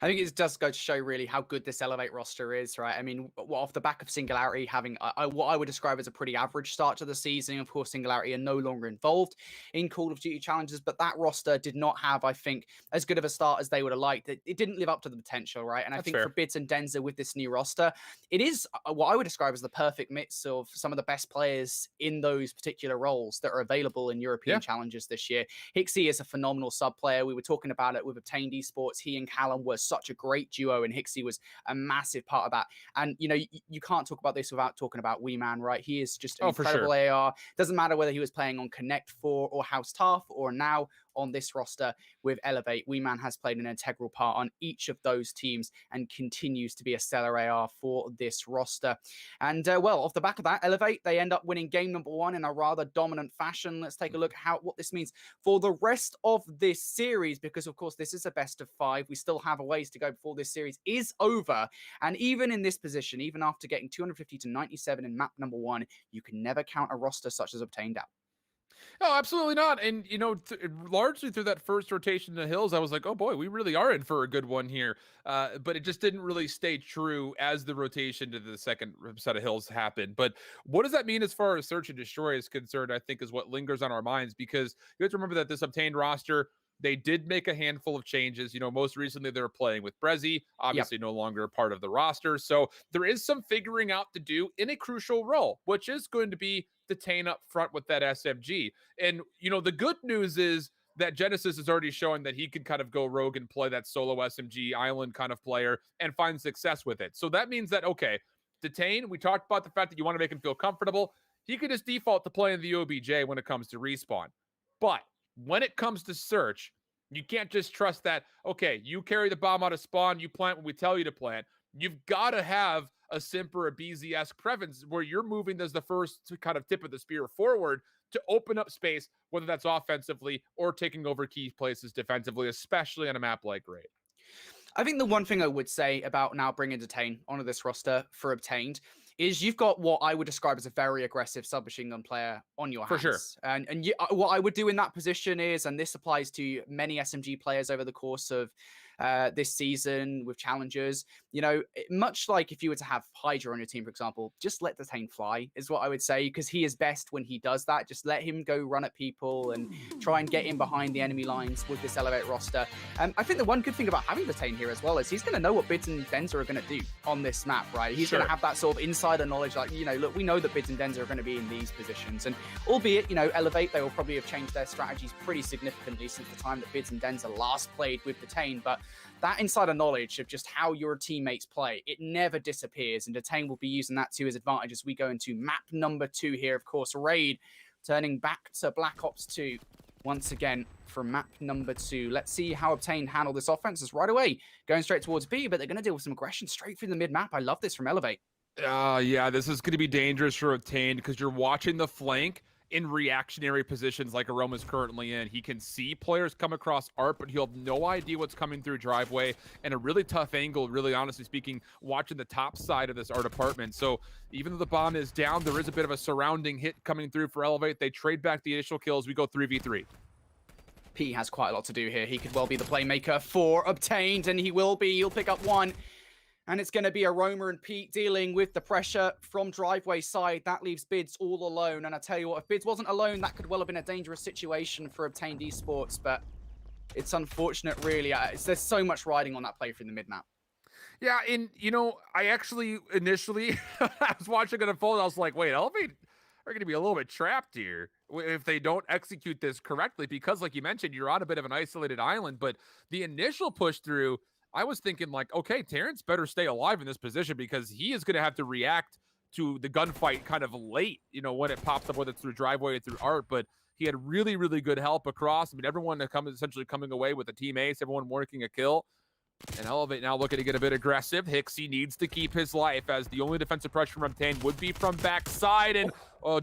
I think it does go to show really how good this Elevate roster is, right? I mean, off the back of Singularity having what I would describe as a pretty average start to the season. Of course, Singularity are no longer involved in Call of Duty challenges, but that roster did not have, I think, as good of a start as they would have liked. It didn't live up to the potential, right? And I think for Bids and Denza with this new roster, it is what I would describe as the perfect mix of some of the best players in those particular roles that are available in European challenges this year. Hixie is a phenomenal sub player. We were talking about it with Obtained Esports. He and Callum was such a great duo, and Hixie was a massive part of that. And you know, you can't talk about this without talking about Weeman, right? He is just an incredible AR. Doesn't matter whether he was playing on Connect 4 or House Tough or now on this roster with Elevate. Weeman has played an integral part on each of those teams and continues to be a stellar AR for this roster. And well, off the back of that, Elevate, they end up winning game number 1 in a rather dominant fashion. Let's take a look at what this means for the rest of this series, because of course this is a best of 5. We still have a ways to go before this series is over. And even in this position, even after getting 250 to 97 in map number 1, you can never count a roster such as Obtained out. No, absolutely not. And, largely through that first rotation to Hills, I was like, oh boy, we really are in for a good one here. But it just didn't really stay true as the rotation to the second set of Hills happened. But what does that mean as far as Search and Destroy is concerned, I think is what lingers on our minds, because you have to remember that this Obtained roster, they did make a handful of changes. Most recently they were playing with Brezzy, obviously no longer a part of the roster. So there is some figuring out to do in a crucial role, which is going to be Detain up front with that SMG. And, the good news is that Genesis is already showing that he can kind of go rogue and play that solo SMG island kind of player and find success with it. So that means that, okay, Detain, we talked about the fact that you want to make him feel comfortable. He could just default to playing the OBJ when it comes to respawn. But when it comes to Search, you can't just trust that, okay, you carry the bomb out of spawn, you plant when we tell you to plant. You've got to have a Simp or a BZ-esque presence where you're moving as the first kind of tip of the spear forward to open up space, whether that's offensively or taking over key places defensively, especially on a map like Raid. I think the one thing I would say about now bringing Detain onto this roster for Obtained is you've got what I would describe as a very aggressive submachine gun player on your hands. For sure. And what I would do in that position is, and this applies to many SMG players over the course of this season with challengers, much like if you were to have Hydra on your team, for example, just let Detain fly is what I would say, because he is best when he does that. Just let him go run at people and try and get in behind the enemy lines with this Elevate roster. I think the one good thing about having Detain here as well is he's going to know what Bids and Denza are going to do on this map, right? He's going to have that sort of insider knowledge, like, look, we know that Bids and Denza are going to be in these positions. And albeit, Elevate, they will probably have changed their strategies pretty significantly since the time that Bids and Denza last played with Detain, but that insider knowledge of just how your teammates play, it never disappears, and Detain will be using that to his advantage as we go into map number 2 here. Of course, Raid turning back to Black Ops 2 once again from map number 2. Let's see how Obtained handle this offense. As right away going straight towards B, but they're going to deal with some aggression straight through the mid-map. I love this from Elevate. Yeah, this is going to be dangerous for Obtained because you're watching the flank in reactionary positions like Aroma's currently in. He can see players come across ARP, but he'll have no idea what's coming through driveway, and a really tough angle, really honestly speaking, watching the top side of this art apartment. So even though the bomb is down, there is a bit of a surrounding hit coming through for Elevate. They trade back the initial kills. We go 3v3. P has quite a lot to do here. He could well be the playmaker for Obtained, and he will be. He'll pick up one. And it's going to be Aroma and Pete dealing with the pressure from driveway side. That leaves Bids all alone. And I tell you what, if Bids wasn't alone, that could well have been a dangerous situation for Obtained Esports. But it's unfortunate, really. There's so much riding on that play through the mid-map. Yeah, and, I actually initially, I was watching it unfold. I was like, wait, Elevate are going to be a little bit trapped here if they don't execute this correctly. Because, like you mentioned, you're on a bit of an isolated island. But the initial push through, I was thinking like, okay, Terrence better stay alive in this position because he is going to have to react to the gunfight kind of late, when it pops up, whether it's through driveway or through art. But he had really, really good help across. I mean, everyone essentially coming away with a team ace, everyone working a kill. And Elevate now looking to get a bit aggressive. Hixie needs to keep his life as the only defensive pressure from Obtained would be from backside, and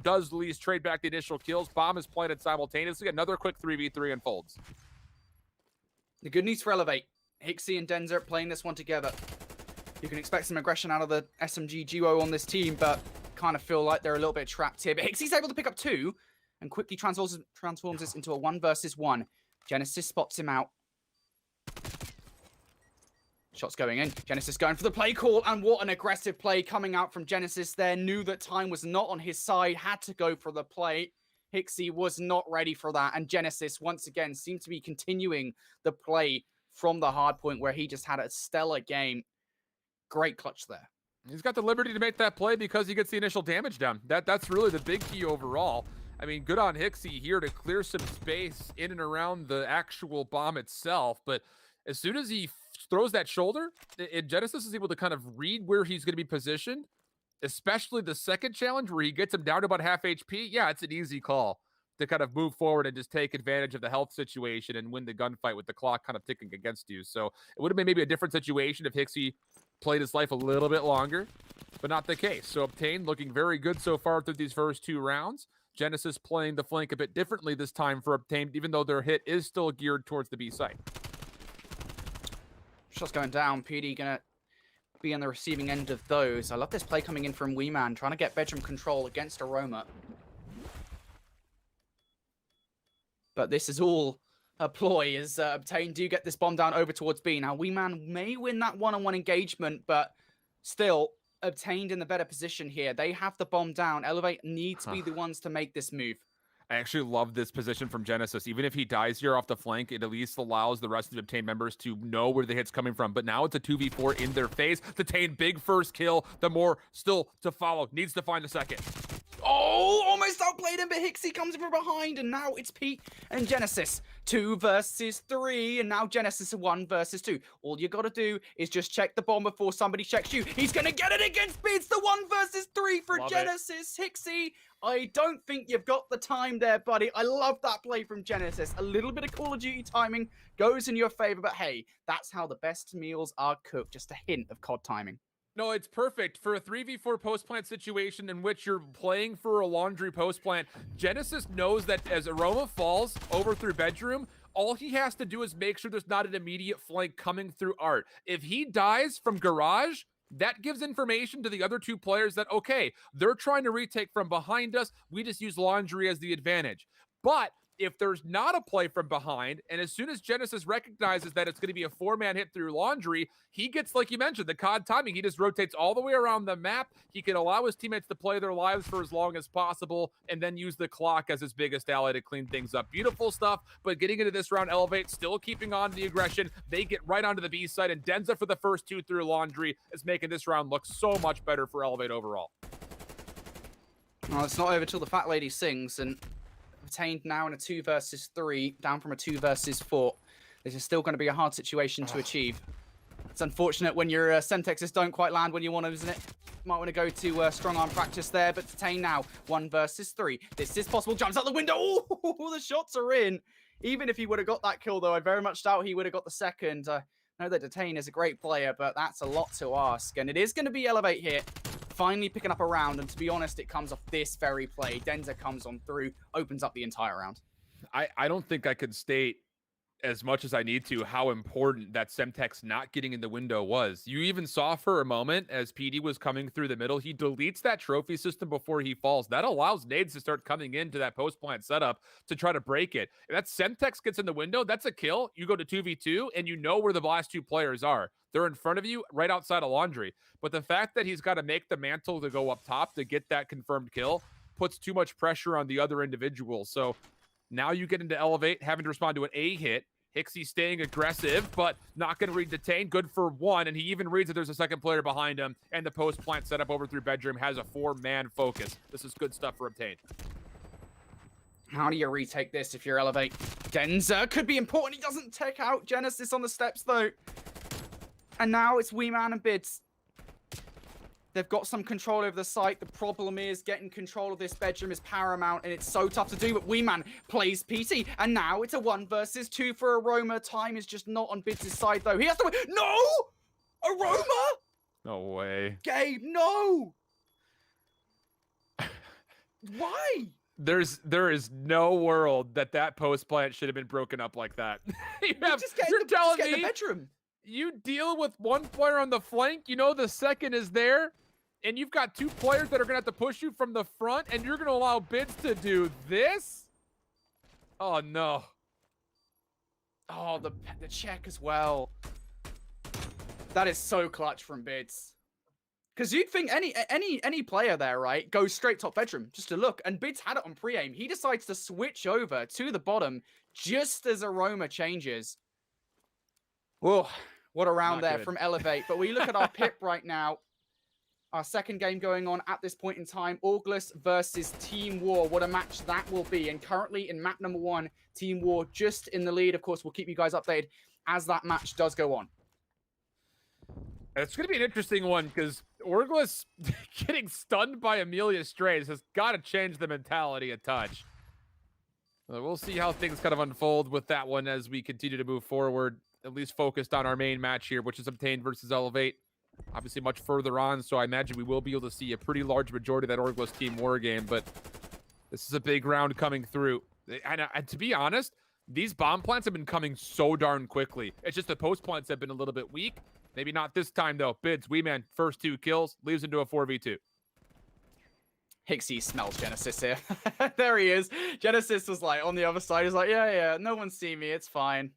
does at least trade back the initial kills. Bomb is planted simultaneously. Another quick 3v3 unfolds. The good news for Elevate, Hixie and Denza playing this one together. You can expect some aggression out of the SMG duo on this team, but kind of feel like they're a little bit trapped here. But Hixie's able to pick up 2 and quickly transforms this into a 1 versus 1. Genesis spots him out. Shots going in. Genesis going for the play call, and what an aggressive play coming out from Genesis there. Knew that time was not on his side, had to go for the play. Hixie was not ready for that, and Genesis once again seemed to be continuing the play from the hard point where he just had a stellar game. Great clutch there. He's got the liberty to make that play because he gets the initial damage down. That's really the big key overall. I mean, good on Hixie here to clear some space in and around the actual bomb itself, but as soon as he throws that shoulder, Genesis is able to kind of read where he's going to be positioned, especially the second challenge where he gets him down to about half HP. Yeah, it's an easy call to kind of move forward and just take advantage of the health situation and win the gunfight with the clock kind of ticking against you. So it would have been maybe a different situation if Hixie played his life a little bit longer, but not the case. So Obtained looking very good so far through these first 2 rounds. Genesis playing the flank a bit differently this time for Obtained, even though their hit is still geared towards the B site. Shots going down. PD gonna be on the receiving end of those. I love this play coming in from Weeman, trying to get bedroom control against Aroma. But this is all a ploy as Obtain do get this bomb down over towards B. Now, Weeman may win that one-on-one engagement, but still, Obtained in the better position here. They have the bomb down. Elevate need to be the ones to make this move. I actually love this position from Genesis. Even if he dies here off the flank, it at least allows the rest of the Obtain members to know where the hit's coming from. But now it's a 2v4 in their face. Obtain, big first kill. The more still to follow. Needs to find a second. Oh, almost outplayed him, but Hixie comes in from behind, and now it's Pete and Genesis. 2 versus 3, and now Genesis 1 versus 2. All you gotta do is just check the bomb before somebody checks you. He's gonna get it against Bids, the 1 versus 3 for Love Genesis. Hixie, I don't think you've got the time there, buddy. I love that play from Genesis. A little bit of Call of Duty timing goes in your favor, but hey, that's how the best meals are cooked. Just a hint of COD timing. No, it's perfect for a 3v4 post plant situation in which you're playing for a laundry post plant. Genesis knows that as Aroma falls over through bedroom, all he has to do is make sure there's not an immediate flank coming through Art. If he dies from garage, that gives information to the other 2 players that, okay, they're trying to retake from behind us. We just use laundry as the advantage. But if there's not a play from behind, and as soon as Genesis recognizes that it's going to be a 4-man hit through laundry, he gets, like you mentioned, the COD timing. He just rotates all the way around the map. He can allow his teammates to play their lives for as long as possible and then use the clock as his biggest ally to clean things up. Beautiful stuff, but getting into this round, Elevate still keeping on the aggression. They get right onto the B side, and Denza for the first 2 through laundry is making this round look so much better for Elevate overall. Well, it's not over till the fat lady sings, and Obtained now in a 2 versus 3, down from a 2 versus 4. This is still going to be a hard situation to achieve. It's unfortunate when your Semtexes don't quite land when you want them, isn't it? Might want to go to strong arm practice there, but Obtained now 1 versus 3. This is possible. Jumps out the window. Oh, the shots are in. Even if he would have got that kill, though, I very much doubt he would have got the second. I know that Detain is a great player, but that's a lot to ask. And it is going to be Elevate here. Finally picking up a round, and to be honest, it comes off this very play. Denza comes on through, opens up the entire round. I don't think I could state as much as I need to how important that Semtex not getting in the window was. You even saw for a moment as PD was coming through the middle, he deletes that trophy system before he falls. That allows nades to start coming into that post plant setup to try to break it. If that Semtex gets in the window, that's a kill. You go to 2v2 and you know where the last 2 players are. They're in front of you right outside of laundry. But the fact that he's got to make the mantle to go up top to get that confirmed kill puts too much pressure on the other individuals. So now you get into Elevate, having to respond to an A hit. Hixie staying aggressive, but not going to read Detain. Good for 1, and he even reads that there's a second player behind him, and the post plant setup over through bedroom has a 4-man focus. This is good stuff for Obtain. How do you retake this if you're Elevate? Denza could be important. He doesn't take out Genesis on the steps, though. And now it's Weeman and Bids. They've got some control over the site. The problem is getting control of this bedroom is paramount, and it's so tough to do, but Weeman plays PT, and now it's a 1 versus 2 for Aroma. Time is just not on Bids' side, though. He has to win. No! Aroma? No way. Gabe, no! Why? There is no world that post plant should have been broken up like that. You're telling me the bedroom. You deal with 1 player on the flank, you know the second is there, and you've got 2 players that are going to have to push you from the front, and you're going to allow Bids to do this? Oh, no. Oh, the check as well. That is so clutch from Bids. Because you'd think any player there, right, goes straight top bedroom just to look, and Bids had it on pre-aim. He decides to switch over to the bottom just as Aroma changes. Whoa, what a round there from Elevate. But we look at our pip right now. Our second game going on at this point in time. August versus Team War. What a match that will be. And currently in map number 1, Team War just in the lead. Of course, we'll keep you guys updated as that match does go on. It's going to be an interesting one because Orglis getting stunned by Amelia Strays has got to change the mentality a touch. We'll see how things kind of unfold with that one as we continue to move forward, at least focused on our main match here, which is Obtained versus Elevate. Obviously much further on, so I imagine we will be able to see a pretty large majority of that Orglis Team War game, but this is a big round coming through. And to be honest, these bomb plants have been coming so darn quickly. It's just the post plants have been a little bit weak. Maybe not this time, though. Bids, Weeman, first 2 kills, leaves into a 4v2. Hixie smells Genesis here. There he is. Genesis was like on the other side. He's like, yeah, no one's seen me. It's fine.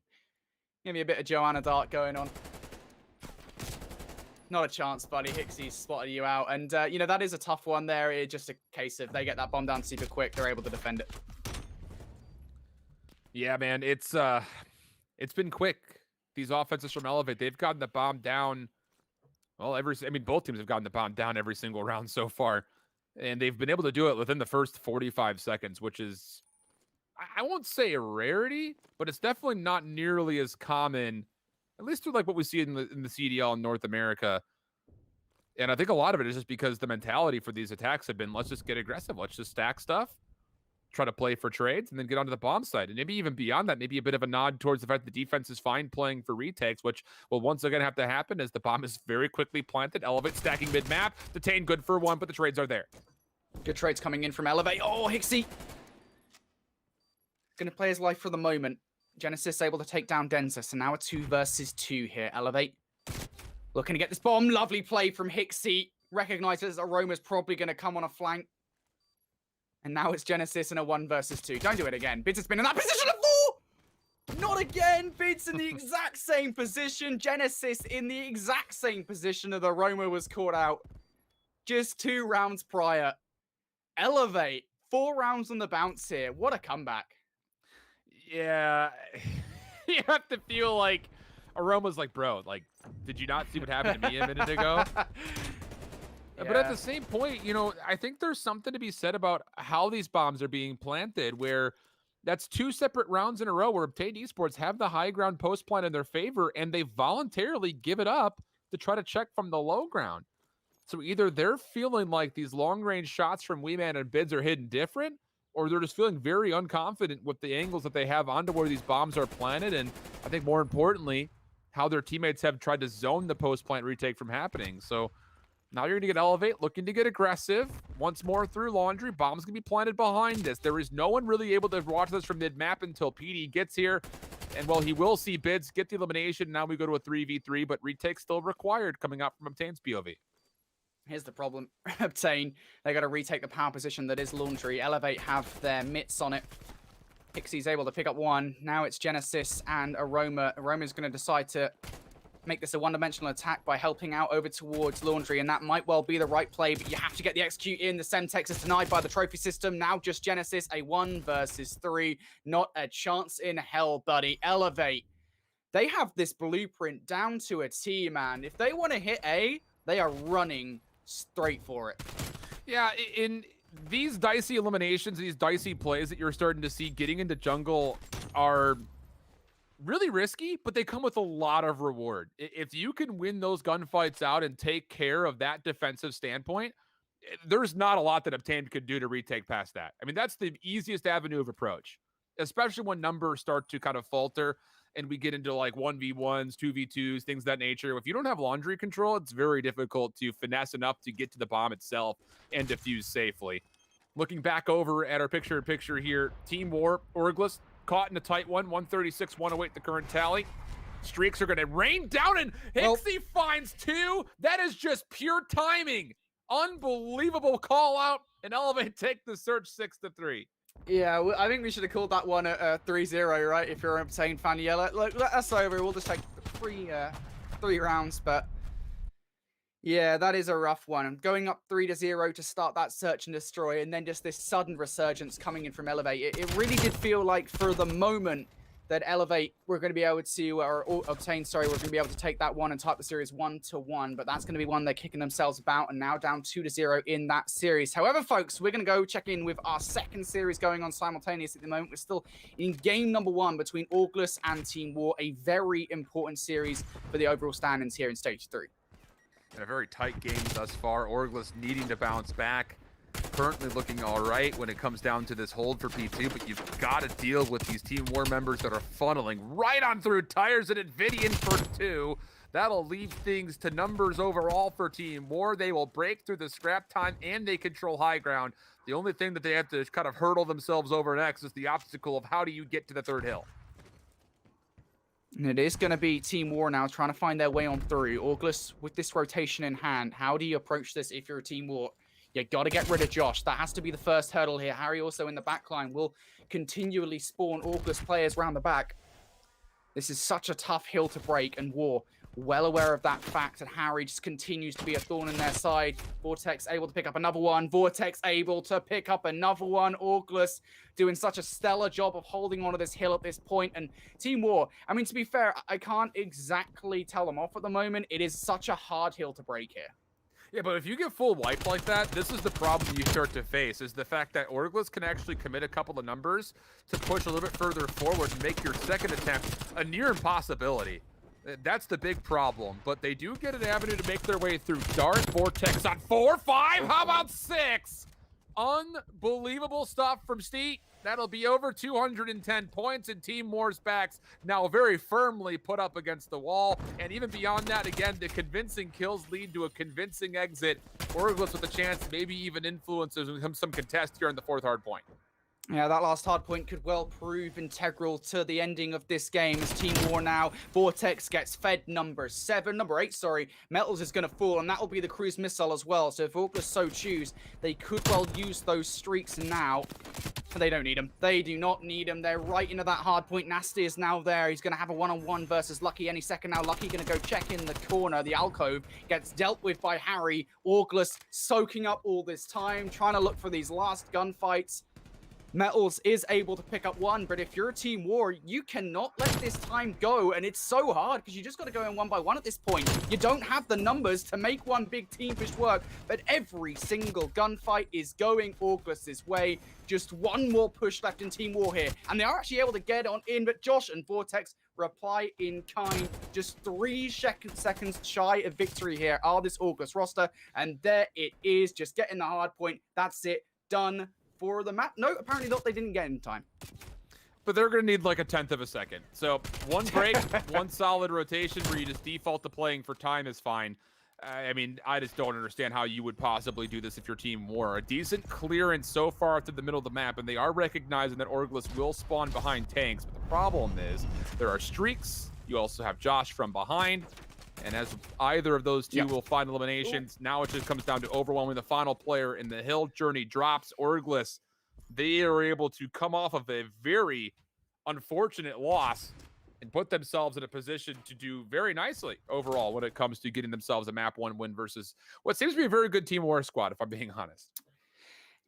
Give me a bit of Joanna Dark going on. Not a chance, buddy. Hixie spotted you out. And, you know, that is a tough one there. It's just a case of they get that bomb down super quick. They're able to defend it. Yeah, man, it's been quick. These offenses from Elevate, they've gotten the bomb down. Well, both teams have gotten the bomb down every single round so far. And they've been able to do it within the first 45 seconds, which is, I won't say a rarity, but it's definitely not nearly as common, at least with like what we see in the CDL in North America. And I think a lot of it is just because the mentality for these attacks have been, let's just get aggressive. Let's just stack stuff, try to play for trades, and then get onto the bomb side. And maybe even beyond that, maybe a bit of a nod towards the fact the defense is fine playing for retakes, which will once again have to happen as the bomb is very quickly planted. Elevate stacking mid-map. Detain good for 1, but the trades are there. Good trades coming in from Elevate. Oh, Hixie. Gonna play his life for the moment. Genesis able to take down Denza, so now a 2 versus 2 here. Elevate looking to get this bomb. Lovely play from Hixie. Recognizes Aroma's probably gonna come on a flank. And now it's Genesis in a 1 versus 2. Don't do it again. Bids has been in that position before! Not again! Bids in the exact same position. Genesis in the exact same position that Aroma was caught out just 2 rounds prior. Elevate, 4 rounds on the bounce here. What a comeback. Yeah, you have to feel like Aroma's like, bro, like, did you not see what happened to me a minute ago? But at the same point, you know, I think there's something to be said about how these bombs are being planted, where that's 2 separate rounds in a row where Obtained Esports have the high ground post plant in their favor, and they voluntarily give it up to try to check from the low ground. So either they're feeling like these long range shots from Weeman and Bids are hidden different, or they're just feeling very unconfident with the angles that they have onto where these bombs are planted. And I think more importantly, how their teammates have tried to zone the post plant retake from happening. So now you're going to get Elevate, looking to get aggressive. Once more through Laundry. Bomb's going to be planted behind this. There is no one really able to watch this from mid-map until PD gets here. And while he will see Bids get the elimination, now we go to a 3v3, but retake still required coming out from Obtain's POV. Here's the problem. Obtain, they got to retake the power position that is Laundry. Elevate have their mitts on it. Hixie's able to pick up 1. Now it's Genesis and Aroma. Aroma's going to decide to make this a one-dimensional attack by helping out over towards Laundry, and that might well be the right play, but you have to get the execute in. The Semtex is denied by the trophy system. Now just Genesis, a 1 versus 3. Not a chance in hell, buddy. Elevate. They have this blueprint down to a T, man. If they want to hit A, they are running straight for it. Yeah, in these dicey eliminations, these dicey plays that you're starting to see getting into jungle are really risky, but they come with a lot of reward. If you can win those gunfights out and take care of that defensive standpoint, there's not a lot that Obtained could do to retake past that. I mean, that's the easiest avenue of approach, especially when numbers start to kind of falter and we get into like 1v1s, 2v2s, things of that nature. If you don't have Laundry control, it's very difficult to finesse enough to get to the bomb itself and defuse safely. Looking back over at our picture-in-picture here, Team War, Orglis, caught in a tight one, 136, 108 the current tally. Streaks are going to rain down, and Hixie finds 2. That is just pure timing. Unbelievable call out, and Elevate take the search 6-3. Yeah, I think we should have called that one a 3-0, right? If you're an Obtain fan, yeah, look, that's over. We'll just take 3 rounds, but yeah, that is a rough one. Going up 3-0 to start that search and destroy, and then just this sudden resurgence coming in from Elevate. It really did feel like for the moment that Elevate were going to be able to, or Obtain, sorry, we're going to be able to take that one and type the series 1-1, but that's going to be one they're kicking themselves about, and now down 2-0 in that series. However, folks, we're going to go check in with our second series going on simultaneously at the moment. We're still in game number 1 between Orglis and Team War, a very important series for the overall standings here in Stage 3. And a very tight game thus far. Orglis needing to bounce back. Currently looking all right when it comes down to this hold for P2, but you've got to deal with these Team War members that are funneling right on through tires and Nvidian for 2. That'll leave things to numbers overall for Team War. They will break through the scrap time and they control high ground. The only thing that they have to kind of hurdle themselves over next is the obstacle of how do you get to the third hill. And it is going to be Team War now trying to find their way on through. August, with this rotation in hand, how do you approach this if you're a Team War? You got to get rid of Josh. That has to be the first hurdle here. Harry also in the back line will continually spawn August players around the back. This is such a tough hill to break, and War well aware of that fact, and Harry just continues to be a thorn in their side. Vortex able to pick up another one. Vortex able to pick up another one. August doing such a stellar job of holding onto this hill at this point. And Team War, I mean, to be fair, I can't exactly tell them off at the moment. It is such a hard hill to break here. Yeah, but if you get full wiped like that, this is the problem you start to face, is the fact that Orglis can actually commit a couple of numbers to push a little bit further forward and make your second attempt a near impossibility. That's the big problem, but they do get an avenue to make their way through. Dart, Vortex on 4, 5, how about 6? Unbelievable stuff from Steet. That'll be over 210 points, and Team War's backs now very firmly put up against the wall. And even beyond that, again, the convincing kills lead to a convincing exit. Orglis with a chance to maybe even influence some contest here on the 4th hard point. Yeah, that last hard point could well prove integral to the ending of this game as Team War now. Vortex gets fed number 8, sorry. Metals is going to fall, and that will be the cruise missile as well. So if August so choose, they could well use those streaks now. But they don't need them. They do not need them. They're right into that hard point. Nasty is now there. He's going to have a one-on-one versus Lucky any second now. Lucky going to go check in the corner. The alcove gets dealt with by Harry. August soaking up all this time, trying to look for these last gunfights. Metals is able to pick up one, but if you're a Team War, you cannot let this time go, and it's so hard because you just got to go in one by one at this point. You don't have the numbers to make one big team push work, but every single gunfight is going August's way. Just one more push left in Team War here, and they are actually able to get on in, but Josh and Vortex reply in kind. Just 3 seconds shy of victory here are this August roster, and there it is, just getting the hard point. That's it, done for the map. No, apparently not. They didn't get in time. But they're going to need like a 1/10 of a second. So one break, one solid rotation where you just default to playing for time is fine. I mean, I just don't understand how you would possibly do this if your Team War. A decent clearance so far through the middle of the map, and they are recognizing that Orglis will spawn behind tanks. But the problem is there are streaks. You also have Josh from behind. And as either of those two will find eliminations, now it just comes down to overwhelming the final player, and the hill journey drops. Orglis, they are able to come off of a very unfortunate loss and put themselves in a position to do very nicely overall when it comes to getting themselves a map 1 win versus what seems to be a very good Team War squad, if I'm being honest.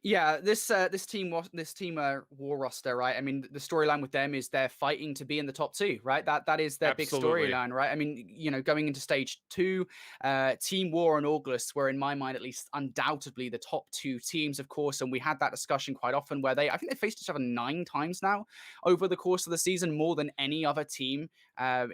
Yeah, this Team War roster, right? I mean, the storyline with them is they're fighting to be in the top 2, right? That is their big storyline, right? I mean, you know, going into stage 2, Team War and August were, in my mind at least, undoubtedly the top 2 teams, of course. And we had that discussion quite often where I think they faced each other 9 times now over the course of the season, more than any other team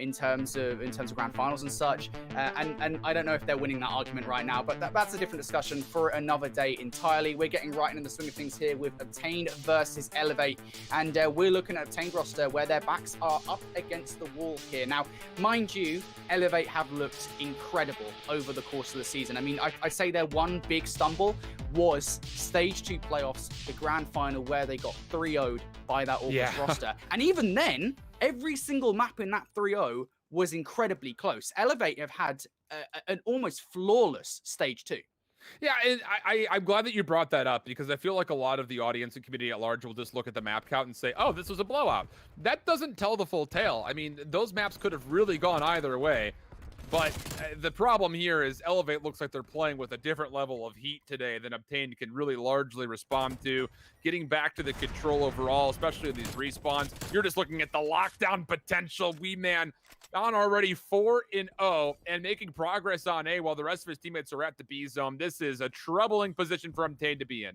in terms of grand finals and such. And I don't know if they're winning that argument right now, but that's a different discussion for another day entirely. We're getting right in the swing of things here with Obtained versus Elevate, and we're looking at Obtained roster where their backs are up against the wall here. Now, mind you, Elevate have looked incredible over the course of the season. I mean, I say their one big stumble was stage 2 playoffs, the grand final, where they got 3-0'd by that August roster. And even then, every single map in that 3-0 was incredibly close. Elevate have had an almost flawless stage 2. Yeah, and I'm glad that you brought that up, because I feel like a lot of the audience and community at large will just look at the map count and say, oh, this was a blowout. That doesn't tell the full tale. I mean, those maps could have really gone either way. But the problem here is Elevate looks like they're playing with a different level of heat today than Obtained can really largely respond to. Getting back to the control overall, especially in these respawns, you're just looking at the lockdown potential. Wee Man on already 4-0 and making progress on A while the rest of his teammates are at the B zone. This is a troubling position for Obtained to be in.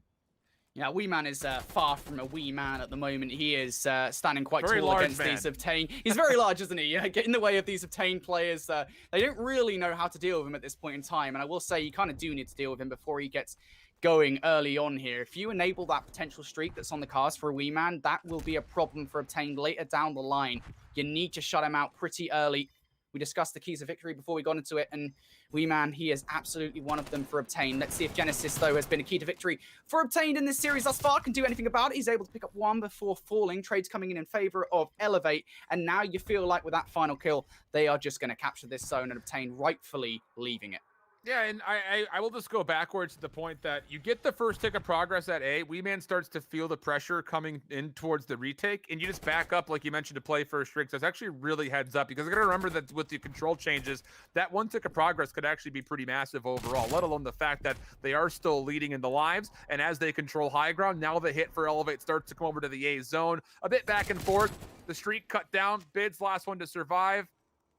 Yeah, Wee Man is far from a wee man at the moment. He is standing quite Very tall large against man. these Obtained. He's very large, isn't he? Get in the way of these Obtained players. They don't really know how to deal with him at this point in time. And I will say you kind of do need to deal with him before he gets going early on here. If you enable that potential streak that's on the cards for a Wee Man, that will be a problem for Obtained later down the line. You need to shut him out pretty early. We discussed the keys of victory before we got into it, and Weeman, he is absolutely one of them for Obtain. Let's see if Genesis, though, has been a key to victory for Obtain in this series thus far. Can do anything about it. He's able to pick up one before falling. Trades coming in favor of Elevate, and now you feel like with that final kill, they are just going to capture this zone and Obtain rightfully leaving it. Yeah, and I will just go backwards to the point that you get the first tick of progress at A. Weeman starts to feel the pressure coming in towards the retake, and you just back up, like you mentioned, to play first streaks. That's actually really heads up, because I got to remember that with the control changes, that one tick of progress could actually be pretty massive overall, let alone the fact that they are still leading in the lives, and as they control high ground, now the hit for Elevate starts to come over to the A zone. A bit back and forth, the streak cut down, Bid's last one to survive.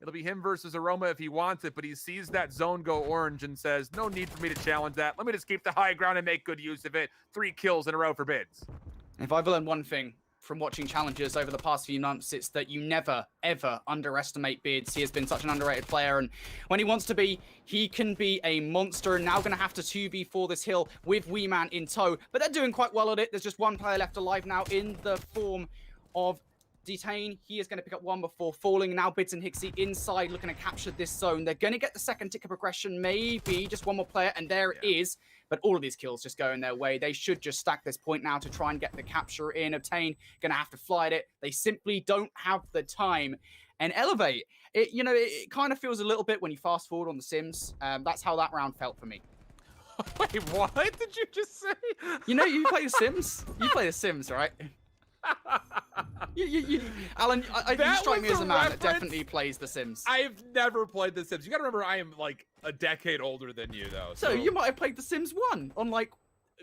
It'll be him versus Aroma if he wants it, but he sees that zone go orange and says, no need for me to challenge that. Let me just keep the high ground and make good use of it. 3 kills in a row for Bids. If I've learned one thing from watching challenges over the past few months, it's that you never, ever underestimate Bids. He has been such an underrated player, and when he wants to be, he can be a monster. And now going to have to 2v4 this hill with Weeman in tow, but they're doing quite well at it. There's just one player left alive now in the form of Detain. He is going to pick up one before falling. Now Bids and Hixie inside looking to capture this zone. They're going to get the second tick of progression, maybe just one more player, and there it is. But all of these kills just going their way. They should just stack this point now to try and get the capture in. Obtain going to have to fly at it. They simply don't have the time. And Elevate, it kind of feels a little bit when you fast forward on The Sims. That's how that round felt for me. Wait, what did you just say? You play The Sims? You play The Sims, right? Alan, I think you strike me as a man that definitely plays The Sims. I've never played The Sims. You gotta remember, I am like a decade older than you, though. So you might have played The Sims 1 on like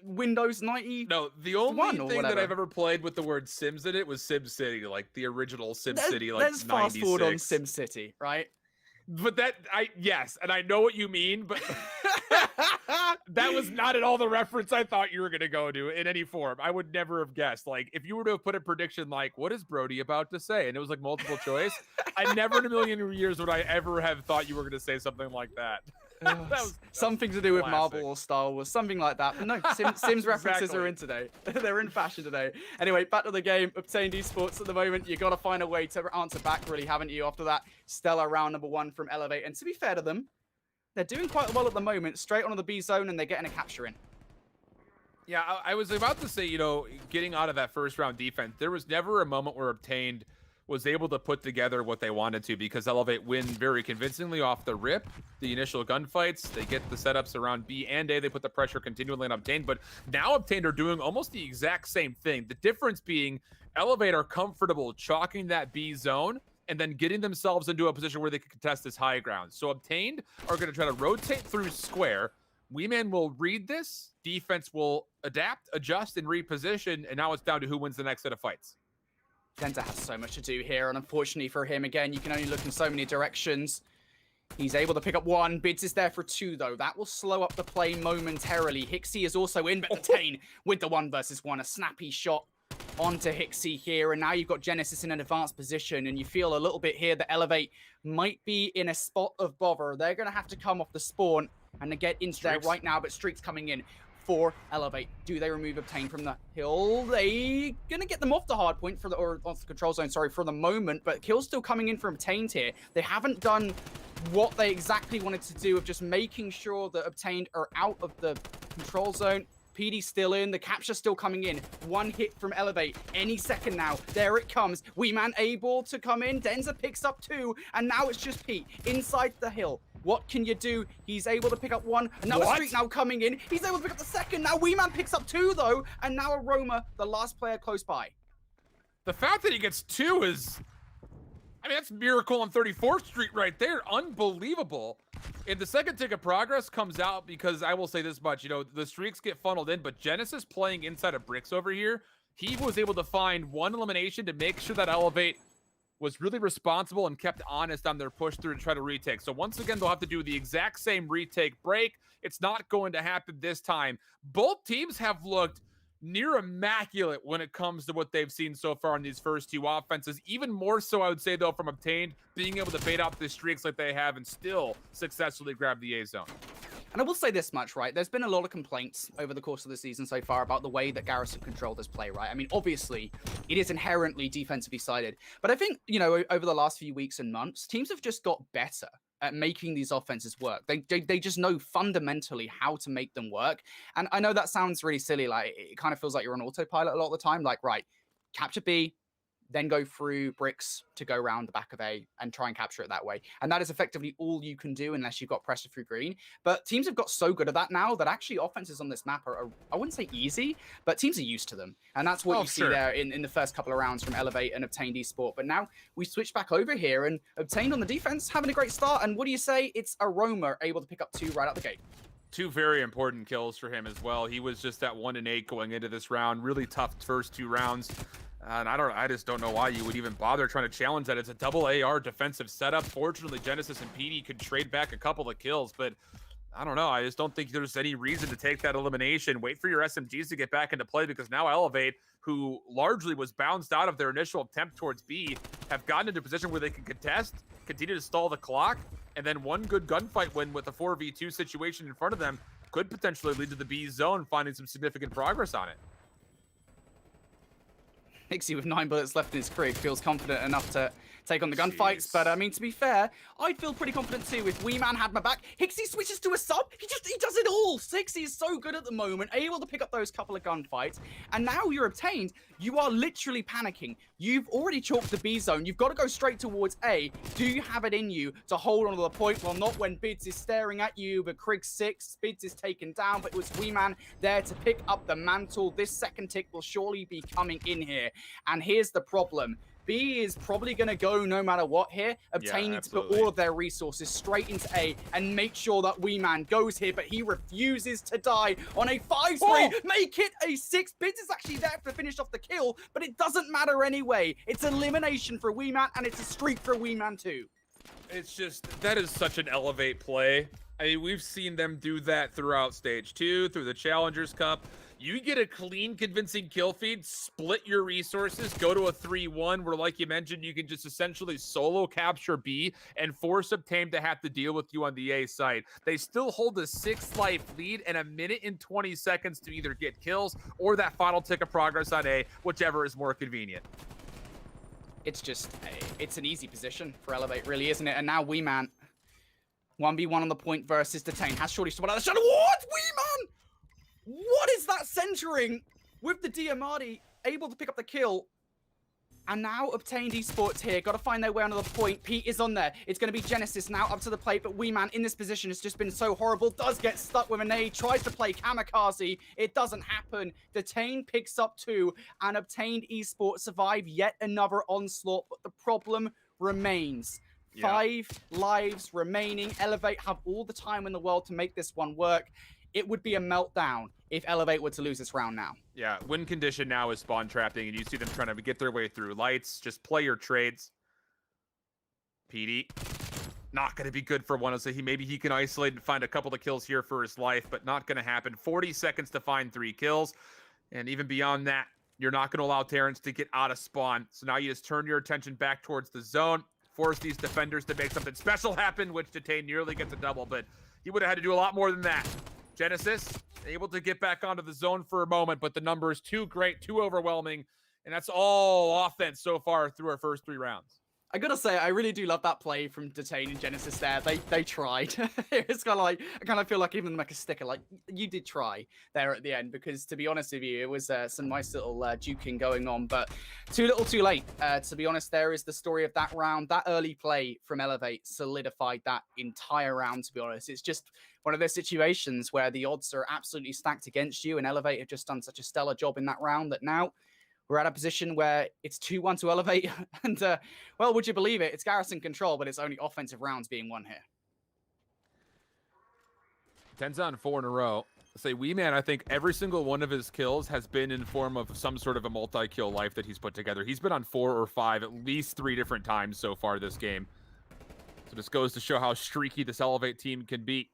Windows 90. No, the only thing that I've ever played with the word Sims in it was SimCity, like the original SimCity, like Let's 96. fast forward on SimCity, right? But yes, and I know what you mean, but that was not at all the reference I thought you were going to go to in any form. I would never have guessed. Like, if you were to have put a prediction like, what is Brody about to say? And it was like multiple choice, I never in a million years would I ever have thought you were going to say something like that. Something to do with classic. Marvel or Star Wars, something like that. But no, Sims references are in today. They're in fashion today. Anyway, back to the game. Obtained Esports at the moment. You got to find a way to answer back, really, haven't you? After that stellar round number 1 from Elevate. And to be fair to them, they're doing quite well at the moment. Straight onto the B zone, and they're getting a capture in. Yeah, I was about to say, getting out of that first round defense, there was never a moment where Obtained was able to put together what they wanted to, because Elevate win very convincingly off the rip. The initial gunfights, they get the setups around B and A. They put the pressure continually on Obtained, but now Obtained are doing almost the exact same thing. The difference being Elevate are comfortable chalking that B zone and then getting themselves into a position where they can contest this high ground. So Obtained are going to try to rotate through square. Weeman will read this. Defense will adapt, adjust, and reposition, and now it's down to who wins the next set of fights. Denza has so much to do here, and unfortunately for him, again, you can only look in so many directions. He's able to pick up 1. Bids is there for 2, though. That will slow up the play momentarily. Hixie is also in, but Obtain with the 1 versus 1. A snappy shot onto Hixie here, and now you've got Genesis in an advanced position, and you feel a little bit here that Elevate might be in a spot of bother. They're going to have to come off the spawn and get into there right now, but Streak's coming in for Elevate. Do they remove Obtain from the hill? They gonna get them off the hard point off the control zone, sorry, for the moment, but kill's still coming in from Obtained here. They haven't done what they exactly wanted to do of just making sure that Obtained are out of the control zone. PD still in, the capture still coming in. 1 hit from Elevate any second now. There it comes. Weeman able to come in. Denza picks up 2, and now it's just Pete inside the hill. What can you do? He's able to pick up 1. Another Streak now coming in. He's able to pick up the 2nd. Now Weeman picks up 2, though. And now Aroma, the last player close by. The fact that he gets 2 is... that's Miracle on 34th Street right there. Unbelievable. And the second tick of progress comes out because I will say this much. The streaks get funneled in, but Genesis playing inside of bricks over here, he was able to find 1 elimination to make sure that Elevate was really responsible and kept honest on their push through to try to retake. So once again, they'll have to do the exact same retake break. It's not going to happen this time. Both teams have looked near immaculate when it comes to what they've seen so far in these first 2 offenses. Even more so, I would say, though, from Obtained, being able to bait out the streaks like they have and still successfully grab the A zone. And I will say this much, right? There's been a lot of complaints over the course of the season so far about the way that Garrison controlled this play, right? I mean, obviously, it is inherently defensively sided. But I think, you know, over the last few weeks and months, teams have just got better at making these offenses work. They just know fundamentally how to make them work. And I know that sounds really silly. Like, it kind of feels like you're on autopilot a lot of the time. Like, right, capture B, then go through bricks to go around the back of A and try and capture it that way. And that is effectively all you can do unless you've got pressure through green. But teams have got so good at that now that actually offenses on this map are I wouldn't say easy, but teams are used to them. And that's what you see there in the first couple of rounds from Elevate and Obtained Esport. But now we switch back over here and Obtained on the defense, having a great start. And what do you say? It's Aroma able to pick up 2 right out the gate. 2 very important kills for him as well. He was just at 1-8 going into this round. Really tough first 2 rounds. And I just don't know why you would even bother trying to challenge that. It's a double AR defensive setup. Fortunately, Genesis and PD could trade back a couple of kills, but I don't know. I just don't think there's any reason to take that elimination. Wait for your SMGs to get back into play, because now Elevate, who largely was bounced out of their initial attempt towards B, have gotten into a position where they can contest, continue to stall the clock, and then one good gunfight win with a 4v2 situation in front of them could potentially lead to the B zone finding some significant progress on it. Hixie with 9 bullets left in his Krig feels confident enough to take on the gunfights. But I mean, to be fair, I'd feel pretty confident too if Wee Man had my back. Hixie switches to a sub. He does it all. Hixie is so good at the moment, able to pick up those couple of gunfights. And now you're Obtained. You are literally panicking. You've already chalked the B zone. You've got to go straight towards A. Do you have it in you to hold on to the point? Well, not when Bids is staring at you, but Krig 6, Bids is taken down, but it was Wee Man there to pick up the mantle. This second tick will surely be coming in here. And here's the problem. B is probably going to go no matter what here. Obtain need to put all of their resources straight into A and make sure that Wee Man goes here, but he refuses to die on a 5-3. Make it a 6. Bids is actually there to finish off the kill, but it doesn't matter anyway. It's elimination for Wee Man, and it's a streak for Wee Man too. It's just, that is such an Elevate play. I mean, we've seen them do that throughout Stage 2, through the Challengers Cup. You get a clean, convincing kill feed, split your resources, go to a 3-1, where, like you mentioned, you can just essentially solo capture B and force Obtain to have to deal with you on the A site. They still hold a 6-life lead and a minute and 20 seconds to either get kills or that final tick of progress on A, whichever is more convenient. It's just, it's an easy position for Elevate, really, isn't it? And now Wee Man, 1v1 on the point versus Detain, has shorty stopped out of the shadow. What? Wee Man! What is that centering with the Diamati able to pick up the kill? And now Obtained Esports here. Got to find their way onto the point. Pete is on there. It's going to be Genesis now up to the plate. But Wee Man in this position has just been so horrible. Does get stuck with a nade. Tries to play kamikaze. It doesn't happen. Detain picks up 2. And Obtained Esports survive yet another onslaught. But the problem remains. 5 lives remaining. Elevate have all the time in the world to make this one work. It would be a meltdown if Elevate were to lose this round now. Yeah, win condition now is spawn trapping, and you see them trying to get their way through. Lights, just play your trades. PD, not going to be good for one. So maybe he can isolate and find a couple of kills here for his life, but not going to happen. 40 seconds to find 3 kills, and even beyond that, you're not going to allow Terrence to get out of spawn. So now you just turn your attention back towards the zone, force these defenders to make something special happen, which Detain nearly gets a double, but he would have had to do a lot more than that. Genesis able to get back onto the zone for a moment, but the number is too great, too overwhelming, and that's all offense so far through our first 3 rounds. I gotta say, I really do love that play from Detain and Genesis there. They tried. It's kind of like, I kind of feel like even like a sticker, like, you did try there at the end, because to be honest with you, it was some nice little duking going on, but too little too late. To be honest, there is the story of that round. That early play from Elevate solidified that entire round, to be honest. It's just one of those situations where the odds are absolutely stacked against you, and Elevate have just done such a stellar job in that round that now we're at a position where it's 2-1 to Elevate, and, well, would you believe it? It's Garrison control, but it's only offensive rounds being won here. 10's on 4 in a row. Say, Wee Man, I think every single one of his kills has been in form of some sort of a multi-kill life that he's put together. He's been on 4 or 5, at least 3 different times so far this game. So this goes to show how streaky this Elevate team can be.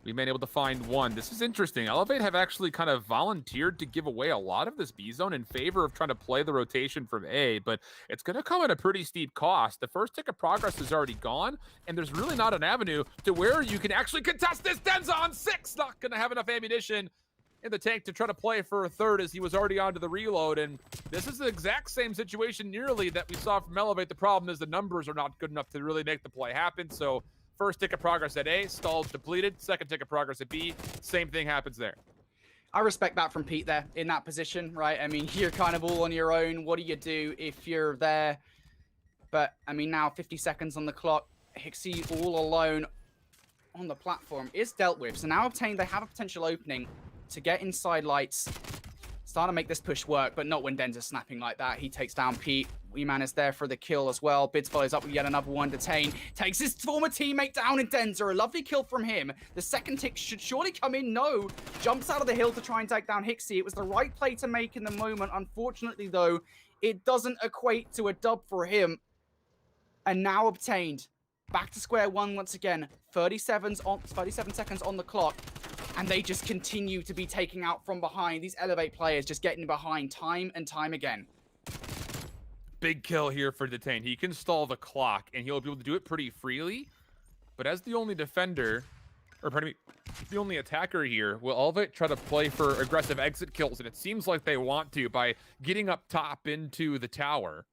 We've been able to find one. This is interesting. Elevate have actually kind of volunteered to give away a lot of this B zone in favor of trying to play the rotation from A, but it's going to come at a pretty steep cost. The first tick of progress is already gone, and there's really not an avenue to where you can actually contest this. Denza on 6, not going to have enough ammunition in the tank to try to play for a third as he was already onto the reload, and this is the exact same situation nearly that we saw from Elevate. The problem is the numbers are not good enough to really make the play happen, so first tick of progress at A, stalled, depleted. Second tick of progress at B, same thing happens there. I respect that from Pete there in that position, right? I mean, you're kind of all on your own. What do you do if you're there? But, I mean, now 50 seconds on the clock. Hixie all alone on the platform is dealt with. So now Obtained, they have a potential opening to get inside lights. Start to make this push work, but not when Denza's snapping like that. He takes down Pete. Weeman is there for the kill as well. Bids follows up with yet another one. Detain takes his former teammate down in Denza. A lovely kill from him. The second tick should surely come in. No. Jumps out of the hill to try and take down Hixie. It was the right play to make in the moment. Unfortunately, though, it doesn't equate to a dub for him. And now Obtained. Back to square one once again. 37 seconds on the clock. And they just continue to be taking out from behind. These Elevate players just getting behind time and time again. Big kill here for Detain. He can stall the clock, and he'll be able to do it pretty freely. But as the only defender, or pardon me, the only attacker here, will Elevate try to play for aggressive exit kills, and it seems like they want to by getting up top into the tower.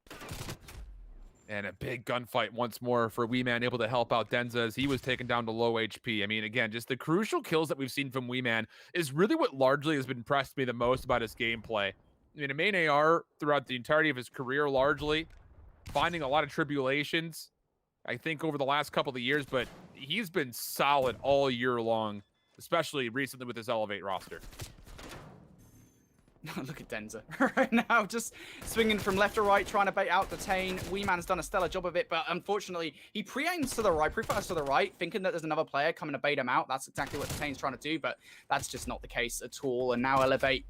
And a big gunfight once more for Weeman, able to help out Denza as he was taken down to low HP. I mean, again, just the crucial kills that we've seen from Weeman is really what largely has impressed me the most about his gameplay. I mean, a main AR throughout the entirety of his career, largely finding a lot of tribulations, I think, over the last couple of years, but he's been solid all year long, especially recently with his Elevate roster. Look at Denza right now, just swinging from left to right, trying to bait out Detain. Weeman's done a stellar job of it, but unfortunately, he pre-aims to the right, prefires to the right, thinking that there's another player coming to bait him out. That's exactly what Detain's trying to do, but that's just not the case at all. And now Elevate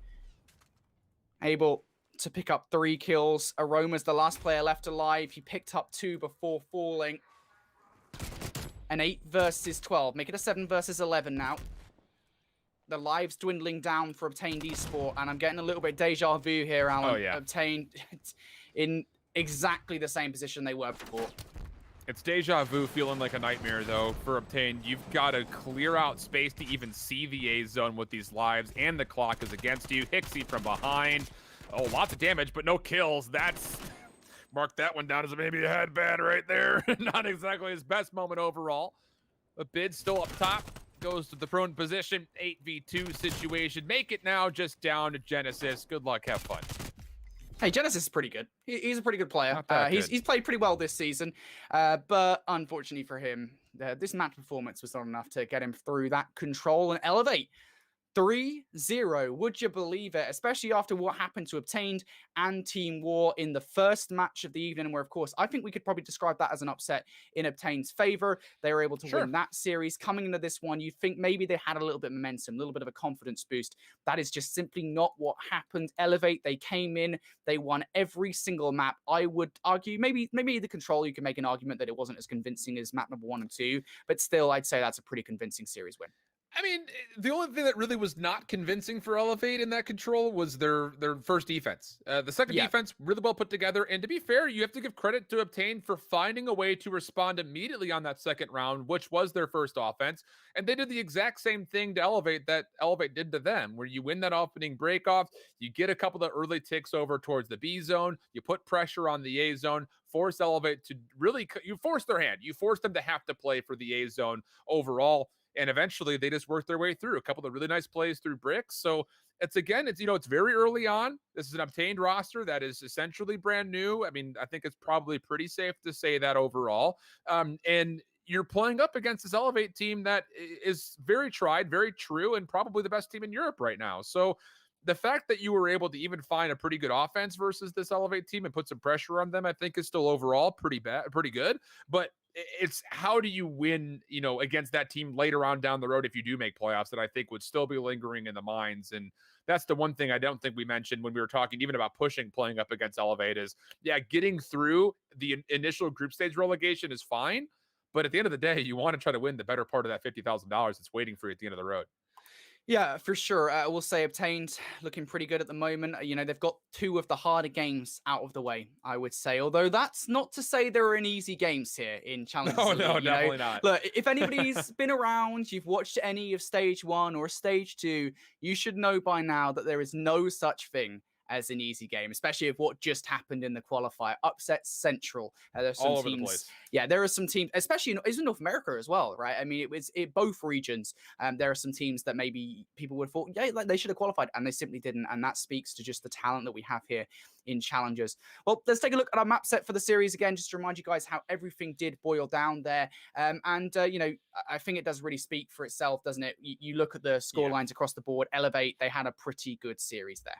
able to pick up 3 kills. Aroma's the last player left alive. He picked up 2 before falling. An 8 versus 12. Make it a 7 versus 11 now. The lives dwindling down for Obtained Esport, and I'm getting a little bit deja vu here, Alan. Oh, yeah. Obtained in exactly the same position they were before. It's deja vu feeling like a nightmare, though, for Obtained. You've got to clear out space to even see the A zone with these lives, and the clock is against you. Hixie from behind. Oh, lots of damage, but no kills. That's... Mark that one down as maybe a headband right there. Not exactly his best moment overall. But Bid still up top. Goes to the prone position. 8v2 situation. Make it now just down to Genesis. Good luck. Have fun. Hey, Genesis is pretty good. He's a pretty good player. Not that good. He's played pretty well this season. But unfortunately for him, this match performance was not enough to get him through that control and Elevate. 3-0, would you believe it? Especially after what happened to Obtained and Team War in the first match of the evening, where, of course, I think we could probably describe that as an upset in Obtained's favor. They were able to win that series. Coming into this one, you think maybe they had a little bit of momentum, a little bit of a confidence boost. That is just simply not what happened. Elevate, they came in, they won every single map. I would argue, maybe the control, you can make an argument that it wasn't as convincing as map number 1 and 2, but still, I'd say that's a pretty convincing series win. I mean, the only thing that really was not convincing for Elevate in that control was their first defense. The second defense, really well put together. And to be fair, you have to give credit to Obtain for finding a way to respond immediately on that second round, which was their first offense. And they did the exact same thing to Elevate that Elevate did to them, where you win that opening breakoff, you get a couple of early ticks over towards the B zone, you put pressure on the A zone, force Elevate to really, you force their hand. You force them to have to play for the A zone overall. And eventually they just worked their way through a couple of really nice plays through bricks. So it's very early on. This is an Obtained roster that is essentially brand new. I mean, I think it's probably pretty safe to say that overall. And you're playing up against this Elevate team that is very tried, very true, and probably the best team in Europe right now. So the fact that you were able to even find a pretty good offense versus this Elevate team and put some pressure on them, I think is still overall pretty good. But it's how do you win, against that team later on down the road if you do make playoffs, that I think would still be lingering in the minds. And that's the one thing I don't think we mentioned when we were talking even about playing up against Elevate is, getting through the initial group stage relegation is fine. But at the end of the day, you want to try to win the better part of that $50,000 that's waiting for you at the end of the road. Yeah, for sure. We'll say Obtained looking pretty good at the moment. You know, they've got two of the harder games out of the way, I would say. Although that's not to say there are any easy games here in Challengers No, Elite. no, You know, definitely not. look, if anybody's been around, you've watched any of Stage 1 or Stage 2, you should know by now that there is no such thing as an easy game, especially of what just happened in the qualifier. Upset Central. There's some All over the teams. place. Yeah, there are some teams, especially in North America as well, right? I mean, both regions. There are some teams that maybe people would have thought, yeah, like they should have qualified, and they simply didn't. And that speaks to just the talent that we have here in Challengers. Well, let's take a look at our map set for the series again, just to remind you guys how everything did boil down there. You know, I think it does really speak for itself, doesn't it? You look at the score lines across the board. Elevate, they had a pretty good series there.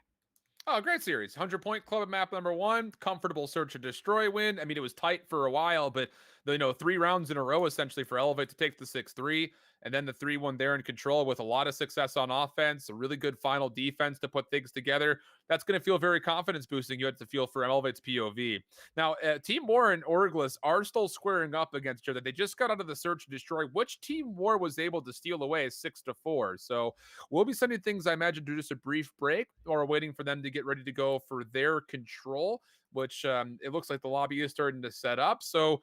Oh, great series. 100-point club at map number 1. Comfortable search and destroy win. I mean, it was tight for a while, but, 3 rounds in a row, essentially, for Elevate to take the 6-3. And then the 3-1 there in control with a lot of success on offense, a really good final defense to put things together. That's going to feel very confidence boosting. You have to feel for Elevate's POV. Now, Team War and Orglis are still squaring up against each other. They just got out of the search and destroy, which Team War was able to steal away 6-4. So we'll be sending things, I imagine, to just a brief break, or waiting for them to get ready to go for their control, which it looks like the lobby is starting to set up. So,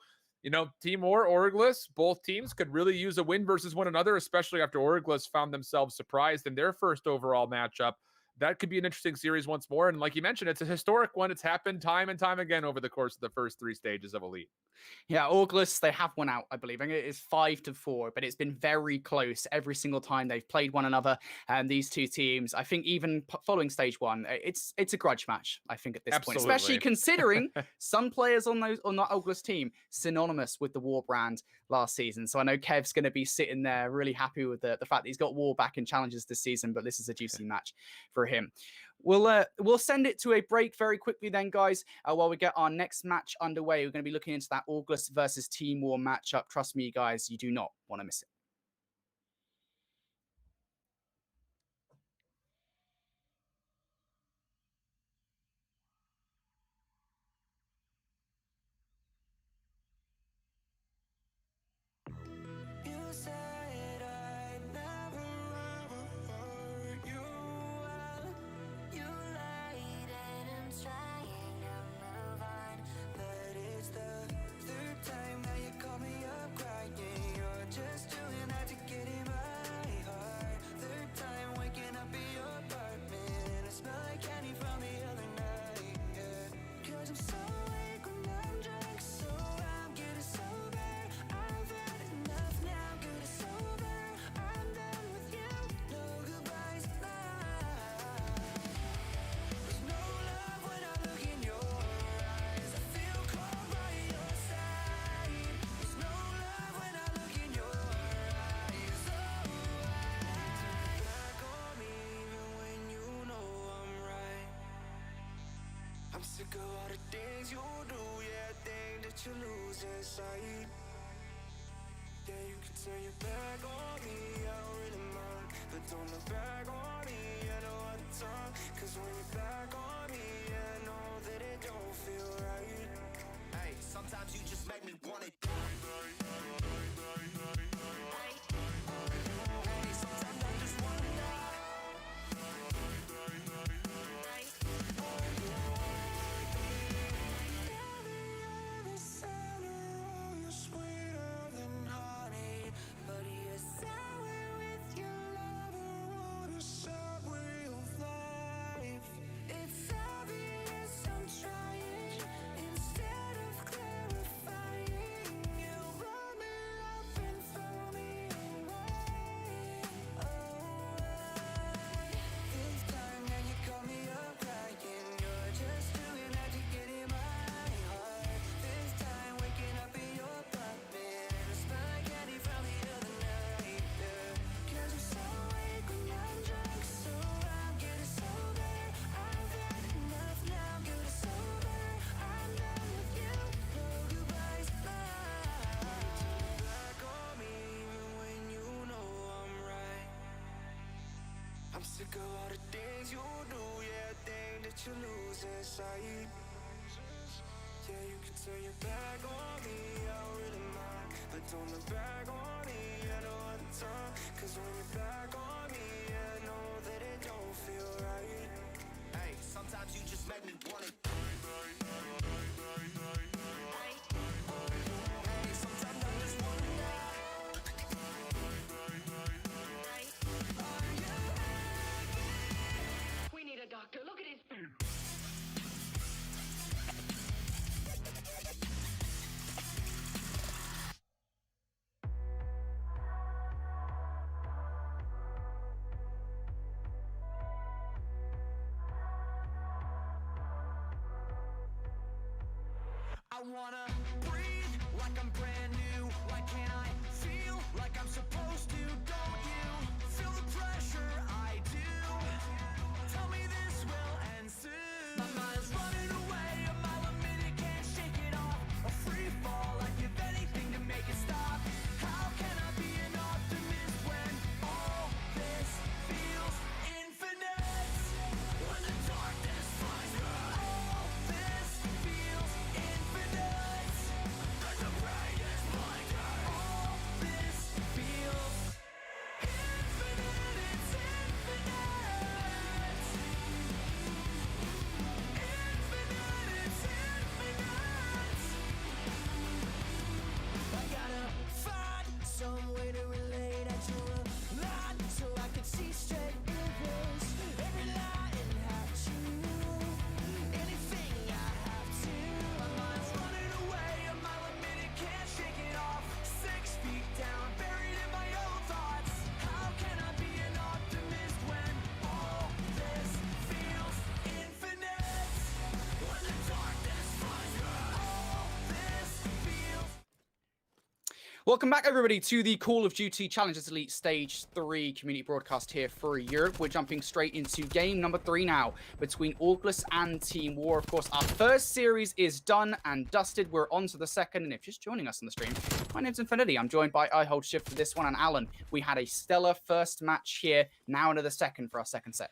Team War, Orglis, both teams could really use a win versus one another, especially after Orglis found themselves surprised in their first overall matchup. That could be an interesting series once more. And like you mentioned, it's a historic one. It's happened time and time again over the course of the first 3 stages of Elite. Yeah, Orglis, they have one out, I believe. I think it is 5-4, but it's been very close every single time they've played one another. And these two teams, I think even following stage 1, it's a grudge match, I think, at this point. Especially considering some players on that Orglis team synonymous with the War brand last season. So I know Kev's going to be sitting there really happy with the fact that he's got War back in Challenges this season, but this is a juicy match for him. We'll send it to a break very quickly then, guys, while we get our next match underway. We're going to be looking into that Orglis versus Team War matchup. Trust me, guys, you do not want to miss it. You said I'd never ever hurt you well. You lied and I'm trying to move on, but it's the 3rd time that you call me up crying. You're just doing that to get in my heart. 3rd time waking up in your apartment. I smell like candy from the other night, yeah. 'Cause I'm so weak when I'm drunk, so I'm getting sober. I've had enough now, good as sober. I'm done with you, no goodbyes allowed. There's no love when I look in your eyes. I feel cold by your side. There's no love when I look in your eyes. Oh, why back on me even when you know I'm right? I'm sick of all the things you do, yeah, think that you lose sight. Yeah, you can turn your back on me, I don't really mind. But don't look back on me, I know what it's on. 'Cause when you're back on me, I know that it don't feel right. Hey, sometimes you just make me want it. Hey, sometimes I just wanna die. Every other center, you're sweeter than honey, but you're sour with your love. What a sad way of life. It's obvious I'm trying instead of clarifying. You brought me up and throw me away. Oh, this time now you call me up crying. You're just doing that to get in my heart. This time waking up in your apartment. I smell like candy from the other night, yeah. 'Cause I'm so weak when I'm drunk, so I'm getting sober. I've had enough now, good as sober. I'm done with you, no goodbyes allowed. Back on me even when you know I'm right. I'm sick of all the things you do, yeah, think that you lose sight. Yeah, you can turn your back on me, I don't really mind. But don't look back on me, I know at the time. Cause when you're back on me, I know that it don't feel right. Hey, sometimes you just make me want it. Hey, sometimes I just wanna die. We need a doctor. Look at his. I wanna breathe like I'm brand new. Why can't I feel like I'm supposed to? Don't you feel the pressure? I do. Tell me this will end soon. My mind's running away, a mile a minute, can't shake it off. A free fall, I'd give anything to make it stop. How can I be an optimist when all this feels infinite? When the darkness finds me, all this feels infinite. Like the brain is blinded. All this feels infinite. It's infinite. Infinite. It's infinite. I gotta find some way to relate at you a lot, so I can see straight erase every lie and have to anything I have to. My mind's running away, a mile a minute, can't shake it off. 6 feet down, buried in my own thoughts. How can I be an optimist when all this feels infinite? When the darkness finds me, all this feels. Welcome back, everybody, to the Call of Duty Challengers Elite Stage 3 community broadcast here for Europe. We're jumping straight into game number 3 now between August and Team War. Of course, our first series is done and dusted. We're on to the second, and if you're just joining us on the stream, my name's Infinity. I'm joined by IHOLDSHIFT for this one, and Alan. We had a stellar first match here, now into the second for our second set.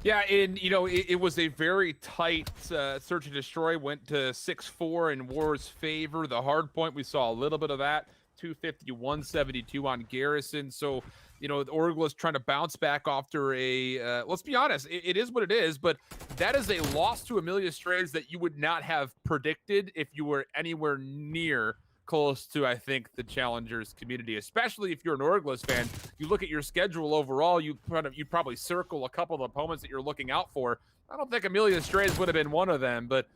Yeah, and it was a very tight search and destroy. Went to 6-4 in War's favor. The hard point, we saw a little bit of that. 250, 172 on Garrison. So, the Orgla's trying to bounce back after a, let's be honest, it is what it is, but that is a loss to Amelia Strays that you would not have predicted if you were anywhere near close to, I think, the Challengers community, especially if you're an Orglas fan. You look at your schedule overall, you probably circle a couple of opponents that you're looking out for. I don't think Amelia Strays would have been one of them, but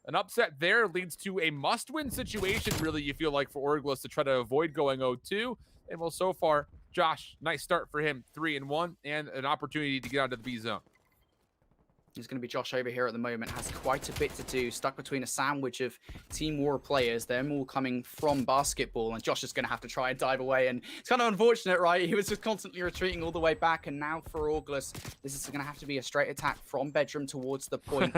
an upset there leads to a must-win situation, really, you feel like, for Orglas to try to avoid going 0-2. And well, so far, Josh, nice start for him, 3-1, and an opportunity to get out of the B zone. There's going to be Josh over here at the moment, has quite a bit to do, stuck between a sandwich of Team War players. They're all coming from basketball, and Josh is going to have to try and dive away. And it's kind of unfortunate, right? He was just constantly retreating all the way back, and now for Auglas, this is going to have to be a straight attack from bedroom towards the point.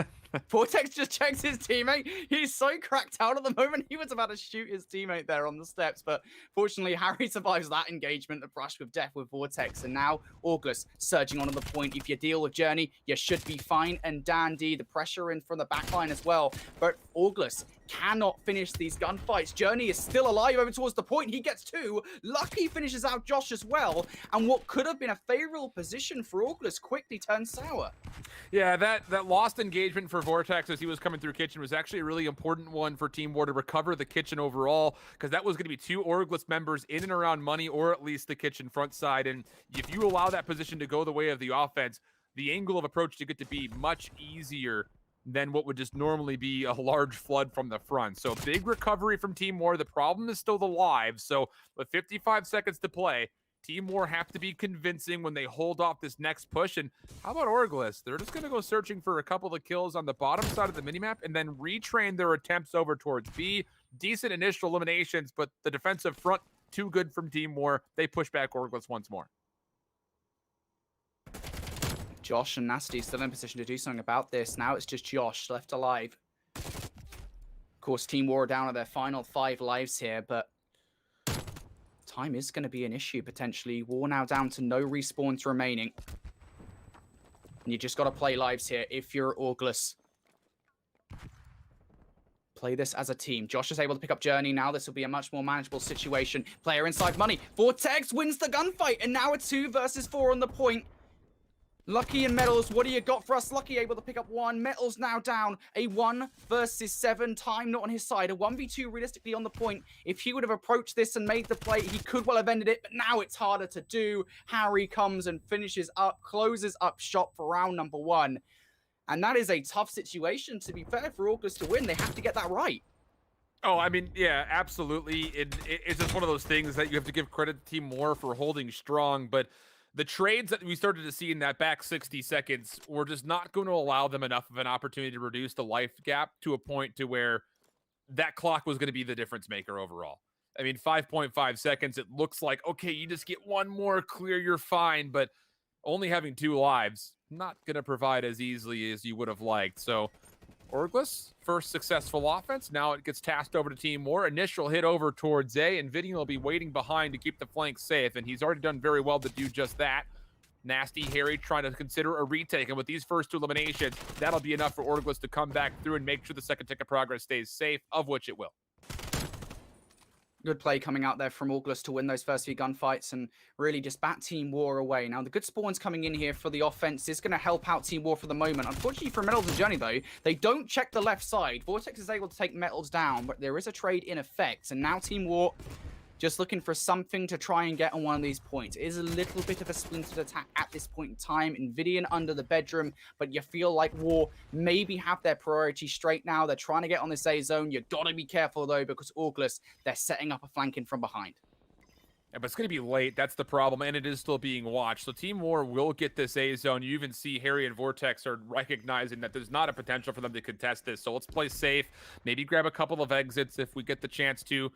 Vortex just checks his teammate. He's so cracked out at the moment. He was about to shoot his teammate there on the steps, but fortunately, Harry survives that engagement, the brush with death with Vortex, and now Auglas surging onto the point. If you deal with Journey, you should be fine and dandy. The pressure in from the backline as well, but Auglas cannot finish these gunfights. Journey is still alive over towards the point. He gets 2. Lucky finishes out Josh as well, and what could have been a favorable position for Auglas quickly turns sour. Yeah, that lost engagement for Vortex as he was coming through kitchen was actually a really important one for Team War to recover the kitchen overall, because that was going to be 2 Orglas members in and around money, or at least the kitchen front side. And if you allow that position to go the way of the offense, the angle of approach to get to be much easier than what would just normally be a large flood from the front. So big recovery from Team War. The problem is still the lives. So with 55 seconds to play, Team War have to be convincing when they hold off this next push. And how about Orglas? They're just going to go searching for a couple of kills on the bottom side of the minimap and then retrain their attempts over towards B. Decent initial eliminations, but the defensive front, too good from Team War. They push back Orglas once more. Josh and Nasty still in position to do something about this. Now it's just Josh left alive. Of course, Team War are down to their final 5 lives here, but time is going to be an issue, potentially. War now down to no respawns remaining. And you just got to play lives here if you're Auglas. play this as a team. Josh is able to pick up Journey now. This will be a much more manageable situation. Player inside money. Vortex wins the gunfight, and now a 2 versus 4 on the point. Lucky and Metals, what do you got for us? Lucky able to pick up 1. Metals now down. A 1 versus 7. Time not on his side. A 1v2 realistically on the point. If he would have approached this and made the play, he could well have ended it, but now it's harder to do. Harry comes and finishes up, closes up shop for round number 1. And that is a tough situation, to be fair, for August to win. They have to get that right. Oh, I mean, yeah, absolutely. It's just one of those things that you have to give credit to Team War for holding strong, but the trades that we started to see in that back 60 seconds were just not going to allow them enough of an opportunity to reduce the life gap to a point to where that clock was going to be the difference maker overall. I mean, 5.5 seconds, it looks like, okay, you just get one more clear, you're fine, but only having 2 lives, not going to provide as easily as you would have liked. So Orglis, first successful offense. Now it gets tasked over to Team War. Initial hit over towards A, and Vidian will be waiting behind to keep the flank safe, and he's already done very well to do just that. Nasty Harry trying to consider a retake, and with these first 2 eliminations, that'll be enough for Orglis to come back through and make sure the second tick of progress stays safe, of which it will. Good play coming out there from August to win those first few gunfights and really just bat Team War away. Now, the good spawns coming in here for the offense is going to help out Team War for the moment. Unfortunately for Metals and Journey, though, they don't check the left side. Vortex is able to take Metals down, but there is a trade in effect. And now Team War just looking for something to try and get on one of these points. It is a little bit of a splintered attack at this point in time. Invidian under the bedroom, but you feel like War maybe have their priority straight now. They're trying to get on this A zone. You gotta be careful though, because August, they're setting up a flanking from behind. Yeah, but it's going to be late. That's the problem, and it is still being watched. So Team War will get this A zone. You even see Harry and Vortex are recognizing that there's not a potential for them to contest this. So let's play safe. Maybe grab a couple of exits if we get the chance to.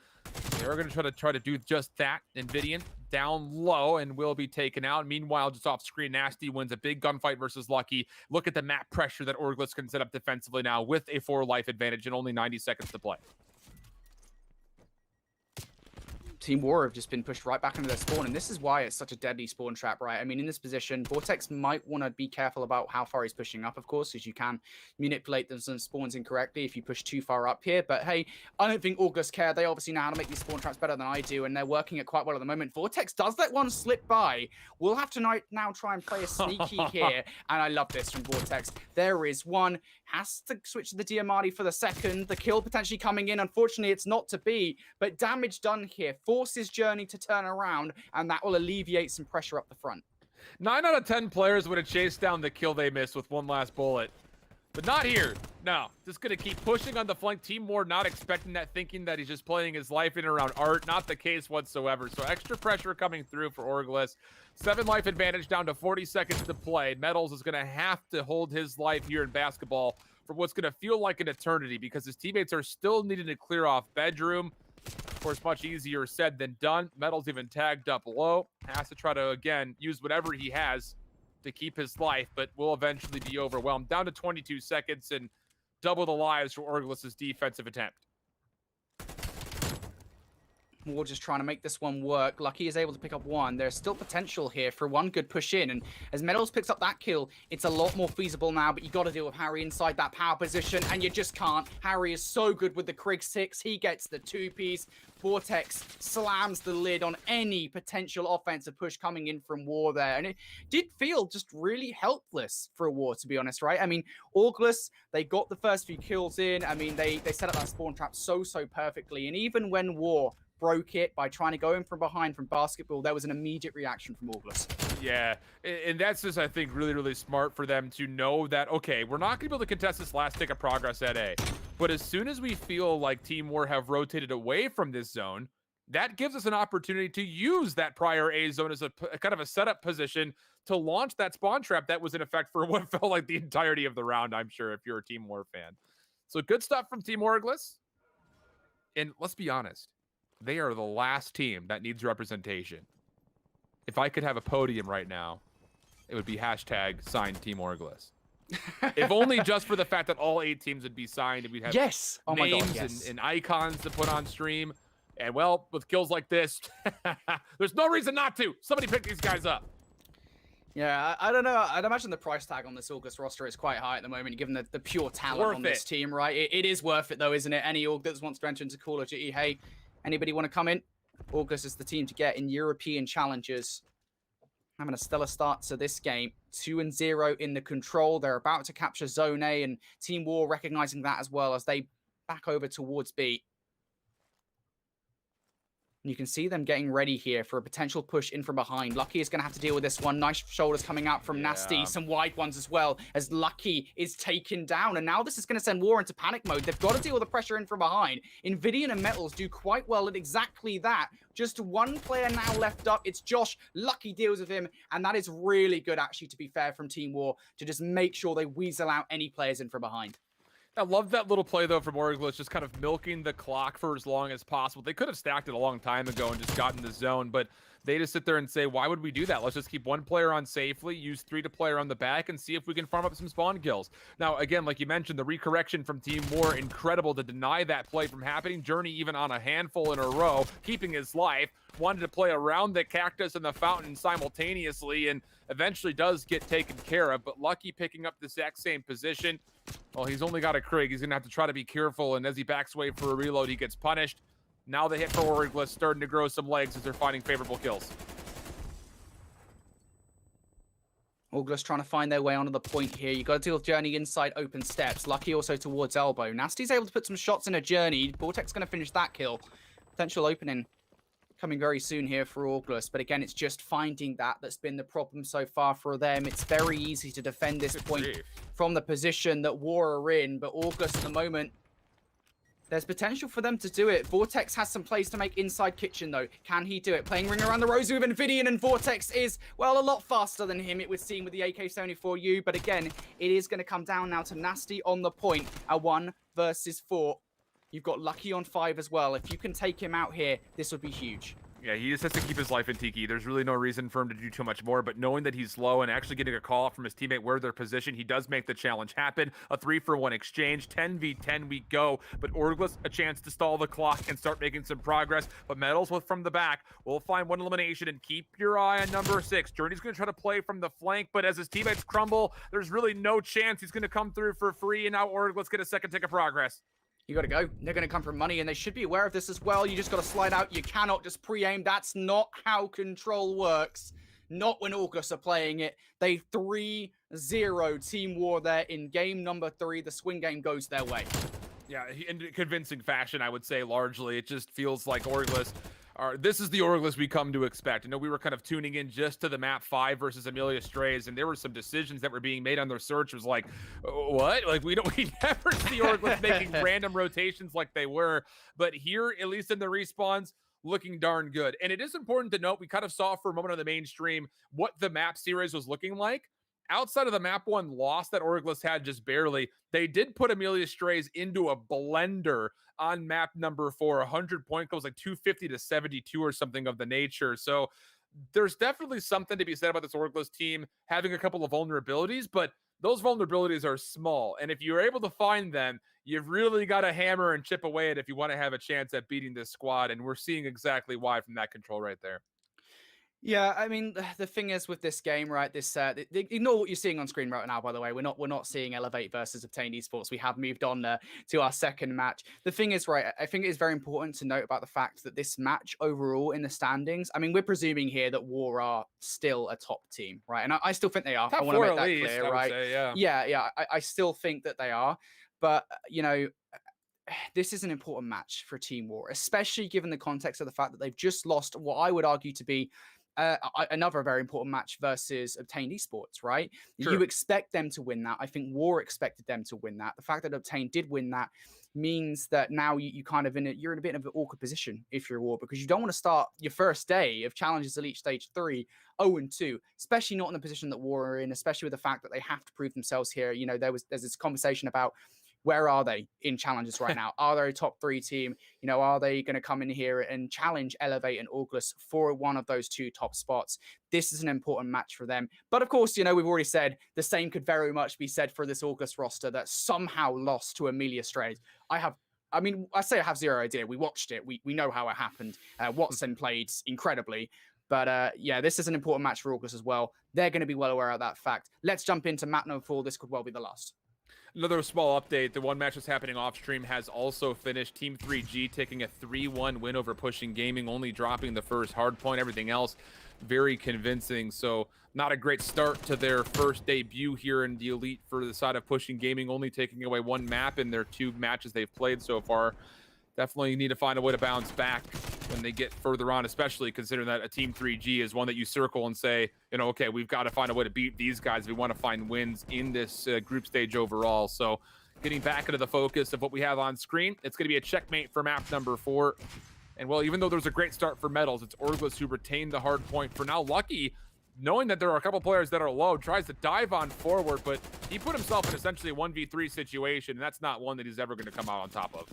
They're going to try to do just that. Invidian down low and will be taken out. Meanwhile, just off screen, Nasty wins a big gunfight versus Lucky. Look at the map pressure that Orglis can set up defensively now with a 4 life advantage and only 90 seconds to play. Team War have just been pushed right back into their spawn, and this is why it's such a deadly spawn trap, right? I mean, in this position, Vortex might want to be careful about how far he's pushing up, of course, as you can manipulate those spawns incorrectly if you push too far up here. But hey, I don't think August care. They obviously know how to make these spawn traps better than I do, and they're working it quite well at the moment. Vortex does let one slip by. We'll have to now try and play a sneaky here, and I love this from Vortex. There is one. Has to switch to the Diamati for the second. The kill potentially coming in. Unfortunately, it's not to be, but damage done here. Forces Journey to turn around, and that will alleviate some pressure up the front. 9 out of 10 players would have chased down the kill they missed with one last bullet. But not here. No, just going to keep pushing on the flank. Team War not expecting that, thinking that he's just playing his life in and around Art. Not the case whatsoever. So extra pressure coming through for Orglis. 7 life advantage down to 40 seconds to play. Metals is going to have to hold his life here in basketball for what's going to feel like an eternity because his teammates are still needing to clear off bedroom. Of course, much easier said than done. Metals even tagged up low. Has to try to, again, use whatever he has to keep his life, but will eventually be overwhelmed. Down to 22 seconds and double the lives for Orglis' defensive attempt. War just trying to make this one work. Lucky is able to pick up 1. There's still potential here for one good push in, and as Metals picks up that kill, it's a lot more feasible now, but you got to deal with Harry inside that power position, and you just can't. Harry is so good with the Krig 6. He gets the 2-piece. Vortex slams the lid on any potential offensive push coming in from War there, and it did feel just really helpless for War, to be honest, right? I mean, Orglis, they got the first few kills in. I mean, they set up that spawn trap so perfectly, and even when War broke it by trying to go in from behind from basketball, there was an immediate reaction from Orglis. Yeah, and that's just, I think, really smart for them to know that, okay, we're not going to be able to contest this last tick of progress at A, but as soon as we feel like Team War have rotated away from this zone, that gives us an opportunity to use that prior A zone as a kind of a setup position to launch that spawn trap that was in effect for what felt like the entirety of the round, I'm sure, if you're a Team War fan. So good stuff from Team Orglis. And let's be honest, they are the last team that needs representation. If I could have a podium right now, it would be hashtag signed Team Orglis. If only just for the fact that all 8 teams would be signed and we'd have yes. Oh my names God, yes. and icons to put on stream. And well, with kills like this, there's no reason not to. Somebody pick these guys up. Yeah, I don't know. I'd imagine the price tag on this August roster is quite high at the moment, given the pure talent Worth on this it. team, right? It is worth it, though, isn't it? Any Aug that wants to enter into Call of Duty, hey, anybody want to come in? August is the team to get in European challenges. Having a stellar start to this game. 2-0 in the control. They're about to capture Zone A, and Team War recognizing that as well as they back over towards B. You can see them getting ready here for a potential push in from behind. Lucky is going to have to deal with this one. Nice shoulders coming out from Nasty. Some wide ones as well as Lucky is taken down. And now this is going to send War into panic mode. They've got to deal with the pressure in from behind. Invidian and Metals do quite well at exactly that. Just one player now left up. It's Josh. Lucky deals with him. And that is really good, actually, to be fair, from Team War to just make sure they weasel out any players in from behind. I love that little play, though, from Orgless, just kind of milking the clock for as long as possible. They could have stacked it a long time ago and just gotten the zone, but they just sit there and say, why would we do that? Let's just keep one player on safely, use 3 to player on the back, and see if we can farm up some spawn kills. Now, again, like you mentioned, the recorrection from Team War, incredible to deny that play from happening. Journey even on a handful in a row, keeping his life, wanted to play around the cactus and the fountain simultaneously, and eventually does get taken care of, but Lucky picking up the exact same position. Well, he's only got a Krieg. He's going to have to try to be careful, and as he backs away for a reload, he gets punished. Now the hit for Orgless starting to grow some legs as they're finding favorable kills. Orgless trying to find their way onto the point here. You got to deal with Journey inside open steps. Lucky also towards elbow. Nasty's able to put some shots in a Journey. Vortex going to finish that kill. Potential opening coming very soon here for Orgless. But again, it's just finding that's been the problem so far for them. It's very easy to defend this point from the position that War are in. But Orgless at the moment, there's potential for them to do it. Vortex has some plays to make inside kitchen, though. Can he do it? Playing ring around the rosy with Invidian, and Vortex is, well, a lot faster than him, it would seem, with the AK-74U. But again, it is going to come down now to Nasty on the point. A 1 versus 4. You've got Lucky on 5 as well. If you can take him out here, this would be huge. Yeah, he just has to keep his life in Tiki. There's really no reason for him to do too much more, but knowing that he's low and actually getting a call out from his teammate where they're positioned, he does make the challenge happen. A 3-for-1 exchange, 10v10 we go, but Orgless a chance to stall the clock and start making some progress, but Metals from the back will find one elimination, and keep your eye on number 6. Journey's going to try to play from the flank, but as his teammates crumble, there's really no chance he's going to come through for free, and now Orgless get a second tick of progress. You got to go. They're going to come for money, and they should be aware of this as well. You just got to slide out. You cannot just pre-aim. That's not how control works. Not when Orgless are playing it. They 3-0 Team War there in game number 3. The swing game goes their way. Yeah, in convincing fashion, I would say, largely. It just feels like Orgless this is the Orgless we come to expect. I know we were kind of tuning in just to the map 5 versus Amelia Strays, and there were some decisions that were being made on their search. It was like, what? Like, we never see Orgless making random rotations like they were. But here, at least in the respawns, looking darn good. And it is important to note, we kind of saw for a moment on the mainstream what the map series was looking like. Outside of the map 1 loss that Orgless had just barely, they did put Amelia Strays into a blender on map number 4. 100 point goes like 250 to 72 or something of the nature. So there's definitely something to be said about this Orgless team having a couple of vulnerabilities, but those vulnerabilities are small. And if you're able to find them, you've really got to hammer and chip away at it if you want to have a chance at beating this squad. And we're seeing exactly why from that control right there. Yeah, I mean, the thing is with this game, right? This ignore what you're seeing on screen right now. By the way, we're not seeing Elevate versus Obtain Esports. We have moved on to our second match. The thing is, right? I think it is very important to note about the fact that this match overall in the standings. I mean, we're presuming here that War are still a top team, right? And I still think they are. Top I want to 4 make that at least, clear, I would right? say, yeah. Yeah. I still think that they are, but you know. This is an important match for Team War, especially given the context of the fact that they've just lost what I would argue to be another very important match versus Obtained Esports, right? Sure. You expect them to win that. I think War expected them to win that. The fact that Obtained did win that means that now you kind of you're in a bit of an awkward position if you're War, because you don't want to start your first day of Challenges Elite Stage 3 0-2, especially not in the position that War are in, especially with the fact that they have to prove themselves here. You know, there's this conversation about where are they in challenges right now? Are they a top 3 team? You know, are they going to come in here and challenge Elevate and Orgless for one of those 2 top spots? This is an important match for them. But of course, you know, we've already said the same could very much be said for this Orgless roster that somehow lost to Amelia Strays. I have zero idea. We watched it. We know how it happened. Watson played incredibly. But yeah, this is an important match for August as well. They're going to be well aware of that fact. Let's jump into map number 4. This could well be the last. Another small update, the one match that's happening off stream has also finished. Team 3G taking a 3-1 win over Pushing Gaming, only dropping the first hard point. Everything else very convincing. So not a great start to their first debut here in the Elite for the side of Pushing Gaming, only taking away 1 map in their 2 matches they've played so far. Definitely need to find a way to bounce back when they get further on, especially considering that a Team 3G is one that you circle and say, you know, okay, we've got to find a way to beat these guys if we want to find wins in this group stage overall. So getting back into the focus of what we have on screen, it's going to be a checkmate for map number 4. And well, even though there's a great start for Metals, it's Orglis who retained the hard point for now. Lucky, knowing that there are a couple players that are low, tries to dive on forward, but he put himself in essentially a 1v3 situation, and that's not one that he's ever going to come out on top of.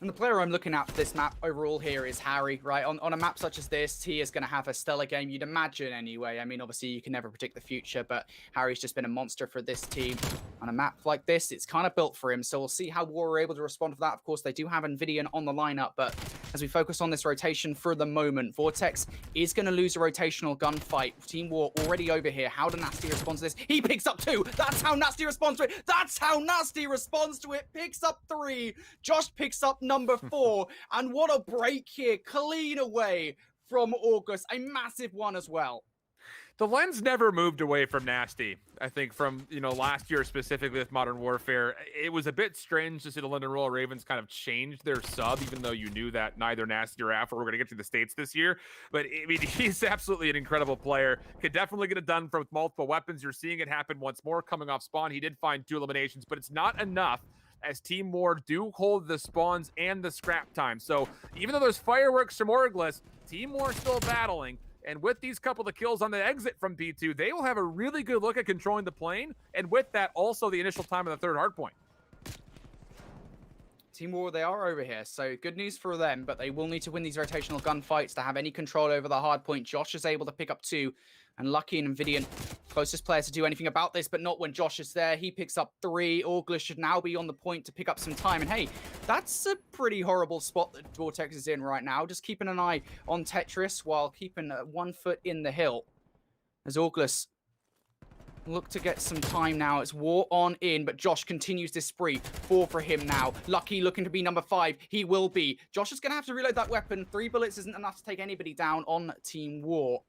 And the player I'm looking at for this map overall here is Harry, right? On a map such as this, he is going to have a stellar game, you'd imagine anyway. I mean, obviously, you can never predict the future, but Harry's just been a monster for this team. On a map like this, it's kind of built for him, so we'll see how War are able to respond to that. Of course, they do have Invidian on the lineup, but as we focus on this rotation for the moment, Vortex is going to lose a rotational gunfight. Team War already over here. How do Nasty respond to this? He picks up 2. That's how Nasty responds to it. That's how Nasty responds to it. Picks up 3. Josh picks up number 4. And what a break here. Clean away from August. A massive one as well. The lens never moved away from Nasty. I think from, you know, last year specifically with Modern Warfare, it was a bit strange to see the London Royal Ravens kind of change their sub, even though you knew that neither Nasty or Afro were going to get to the States this year. But I mean, he's absolutely an incredible player. Could definitely get it done from multiple weapons. You're seeing it happen once more coming off spawn. He did find 2 eliminations, but it's not enough, as Team War do hold the spawns and the scrap time. So even though there's fireworks from Orglis, Team War still battling. And with these couple of kills on the exit from P2, they will have a really good look at controlling the plane. And with that, also the initial time of the 3rd hardpoint. Team War, they are over here, so good news for them, but they will need to win these rotational gunfights to have any control over the hardpoint. Josh is able to pick up 2, and Lucky and Invidian, closest player to do anything about this, but not when Josh is there. He picks up 3. Orglis should now be on the point to pick up some time, and hey, that's a pretty horrible spot that Vortex is in right now. Just keeping an eye on Tetris while keeping 1 foot in the hill. As Orglis look to get some time now. It's War on in, but Josh continues this spree. 4 for him now. Lucky looking to be number 5. He will be. Josh is going to have to reload that weapon. 3 bullets isn't enough to take anybody down on Team War.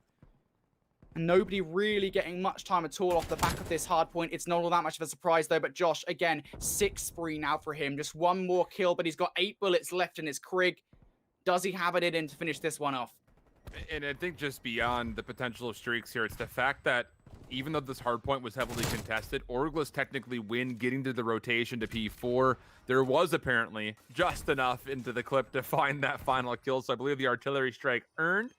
And nobody really getting much time at all off the back of this hard point. It's not all that much of a surprise, though. But Josh, again, 6 spree now for him. Just 1 more kill, but he's got 8 bullets left in his Krig. Does he have it in to finish this one off? And I think just beyond the potential of streaks here, it's the fact that even though this hardpoint was heavily contested, Orglis technically win getting to the rotation to P4. There was apparently just enough into the clip to find that final kill. So I believe the artillery strike earned.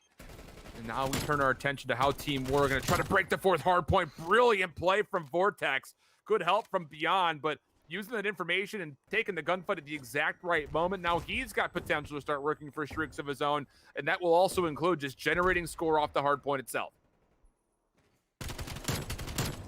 And now we turn our attention to how Team War are going to try to break the 4th hardpoint. Brilliant play from Vortex. Good help from Beyond, but using that information and taking the gunfight at the exact right moment. Now he's got potential to start working for streaks of his own, and that will also include just generating score off the hardpoint itself.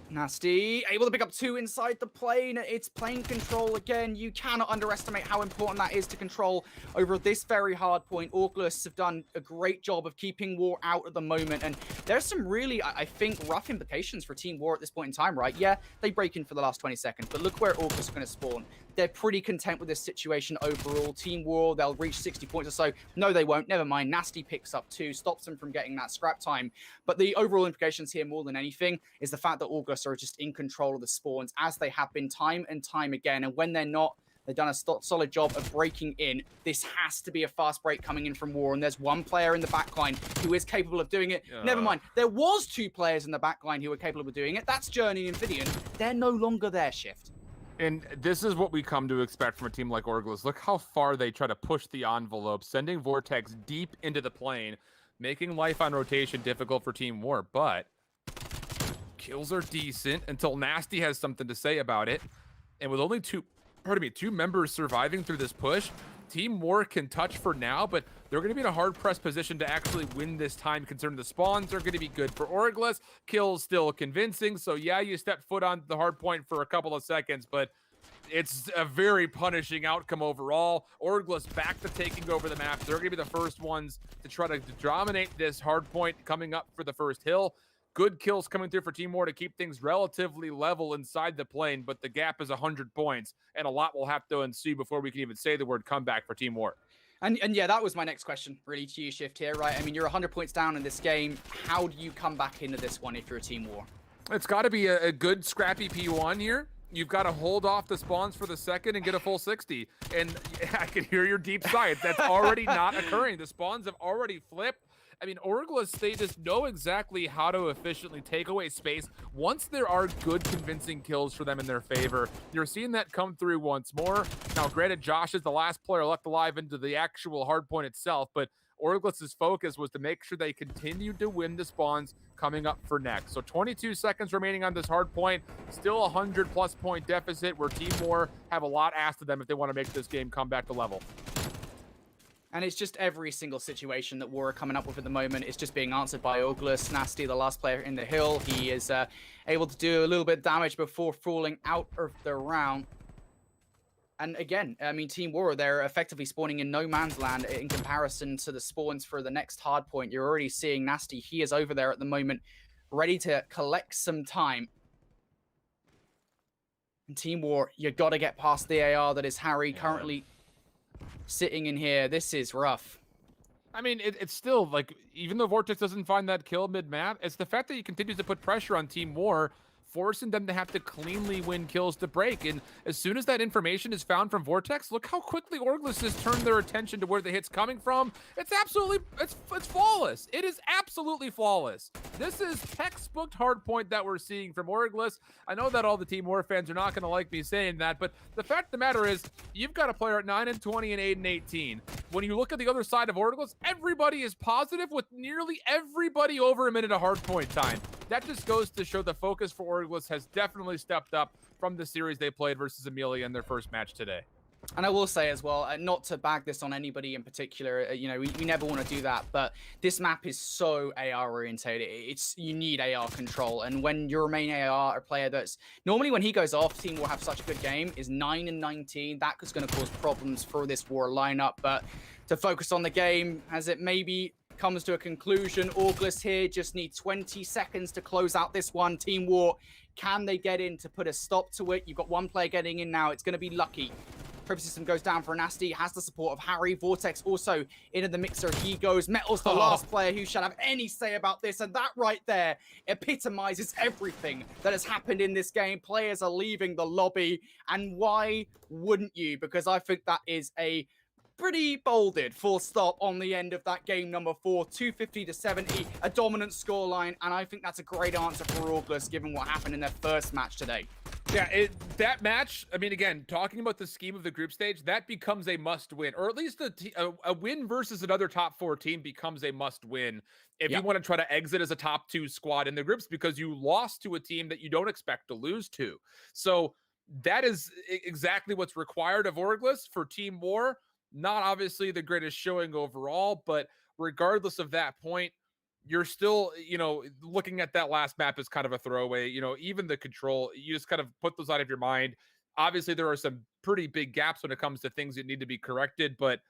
Nasty, able to pick up 2 inside the plane. It's plane control again. You cannot underestimate how important that is to control over this very hard point. Orglis have done a great job of keeping War out at the moment. And there's some really, I think, rough implications for Team War at this point in time, right? Yeah, they break in for the last 20 seconds, but look where Orglis are going to spawn. They're pretty content with this situation overall. Team War, they'll reach 60 points or so. No, they won't. Never mind. Nasty picks up 2, stops them from getting that scrap time. But the overall implications here, more than anything, is the fact that Orglis are just in control of the spawns, as they have been time and time again. And when they're not, they've done a solid job of breaking in. This has to be a fast break coming in from War, and there's 1 player in the backline who is capable of doing it. Never mind. There was 2 players in the backline who were capable of doing it. That's Journey and Invidian. They're no longer there, Shift. And this is what we come to expect from a team like Orglis. Look how far they try to push the envelope, sending Vortex deep into the plane, making life on rotation difficult for Team War. But kills are decent until Nasty has something to say about it. And with only 2 members surviving through this push, Team War can touch for now, but they're going to be in a hard-pressed position to actually win this time, considering the spawns are going to be good for Orglis. Kills still convincing, so yeah, you step foot on the hard point for a couple of seconds, but it's a very punishing outcome overall. Orglis back to taking over the map. They're going to be the first ones to try to dominate this hard point coming up for the first hill. Good kills coming through for Team War to keep things relatively level inside the plane, but the gap is 100 points, and a lot will have to ensue before we can even say the word comeback for Team War. And yeah, that was my next question, really, to you, Shift, here, right? I mean, you're 100 points down in this game. How do you come back into this one if you're a Team War? It's got to be a good scrappy P1 here. You've got to hold off the spawns for the second and get a full 60. And I can hear your deep sigh. That's already not occurring. The spawns have already flipped. I mean, Orglis, they just know exactly how to efficiently take away space once there are good, convincing kills for them in their favor. You're seeing that come through once more. Now, granted, Josh is the last player left alive into the actual hardpoint itself, but Orglis's focus was to make sure they continued to win the spawns coming up for next. So 22 seconds remaining on this hard point, still a 100-plus point deficit where Team War have a lot asked of them if they want to make this game come back to level. And it's just every single situation that War are coming up with at the moment is just being answered by Orglis. Nasty, the last player in the hill, he is able to do a little bit of damage before falling out of the round. And again, I mean, Team War, they're effectively spawning in no man's land in comparison to the spawns for the next hard point. You're already seeing Nasty. He is over there at the moment, ready to collect some time. And Team War, you got to get past the AR that is Harry currently sitting in here. This is rough. I mean, it's still, like, even though Vortex doesn't find that kill mid-map, it's the fact that he continues to put pressure on Team War, forcing them to have to cleanly win kills to break. And as soon as that information is found from Vortex, look how quickly Orglis has turned their attention to where the hit's coming from. It's absolutely, it's flawless. It is absolutely flawless. This is textbook hardpoint that we're seeing from Orglis. I know that all the Team War fans are not going to like me saying that, but the fact of the matter is, you've got a player at 9 and 20 and 8 and 18. When you look at the other side of Orglis, everybody is positive with nearly everybody over a minute of hardpoint time. That just goes to show the focus for Orglis has definitely stepped up from the series they played versus Amelia in their first match today. And I will say as well, not to bag this on anybody in particular, you know, we never want to do that, but this map is so AR orientated. You need AR control, and when your main AR player that's normally when he goes off, Team will have such a good game, is 9 and 19. That is going to cause problems for this War lineup, but to focus on the game as it maybe comes to a conclusion, Orglis here just need 20 seconds to close out this one. Team War, can they get in to put a stop to it? You've got one player getting in now. It's going to be lucky. Privy System goes down for Nasty, has the support of Harry. Vortex also into the mixer. He goes. Metal's the last player who shall have any say about this, and that right there epitomizes everything that has happened in this game. Players are leaving the lobby, and why wouldn't you? Because I think that is a pretty bolded full stop on the end of that game number 4, 250 to 70, a dominant scoreline, and I think that's a great answer for Orglis given what happened in their first match today. Yeah, that match, I mean, again, talking about the scheme of the group stage, that becomes a must-win, or at least a win versus another top 4 team becomes a must-win if you want to try to exit as a top 2 squad in the groups because you lost to a team that you don't expect to lose to. So that is exactly what's required of Orglis for Team War. Not obviously the greatest showing overall, but regardless of that point, you're still, you know, looking at that last map as kind of a throwaway. You know, even the control, you just kind of put those out of your mind. Obviously, there are some pretty big gaps when it comes to things that need to be corrected, but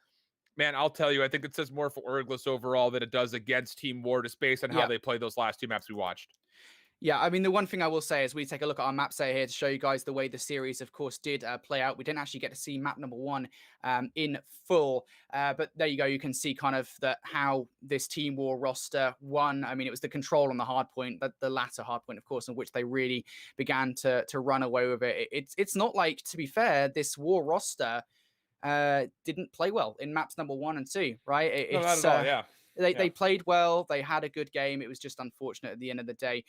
man, I'll tell you, I think it says more for Orglis overall than it does against Team War, just based on how they played those last 2 maps we watched. Yeah, I mean, the one thing I will say is we take a look at our map set here to show you guys the way the series, of course, did play out. We didn't actually get to see map number 1 in full, but there you go. You can see kind of how this Team War roster won. I mean, it was the control on the hard point, but the latter hard point, of course, in which they really began to run away with it. It's not like, to be fair, this War roster didn't play well in maps number 1 and 2, right? No, not at all, yeah. They played well. They had a good game. It was just unfortunate at the end of the day.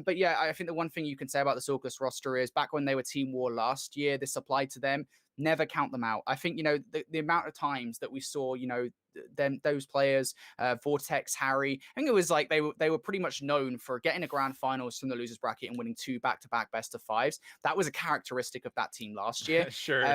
But yeah, I think the one thing you can say about the Orglis roster is back when they were Team War last year, this applied to them. Never count them out. I think, you know, the amount of times that we saw, you know, those players, Vortex, Harry, I think it was like they were pretty much known for getting a grand finals from the losers bracket and winning 2 back-to-back best of 5s. That was a characteristic of that team last year. Sure.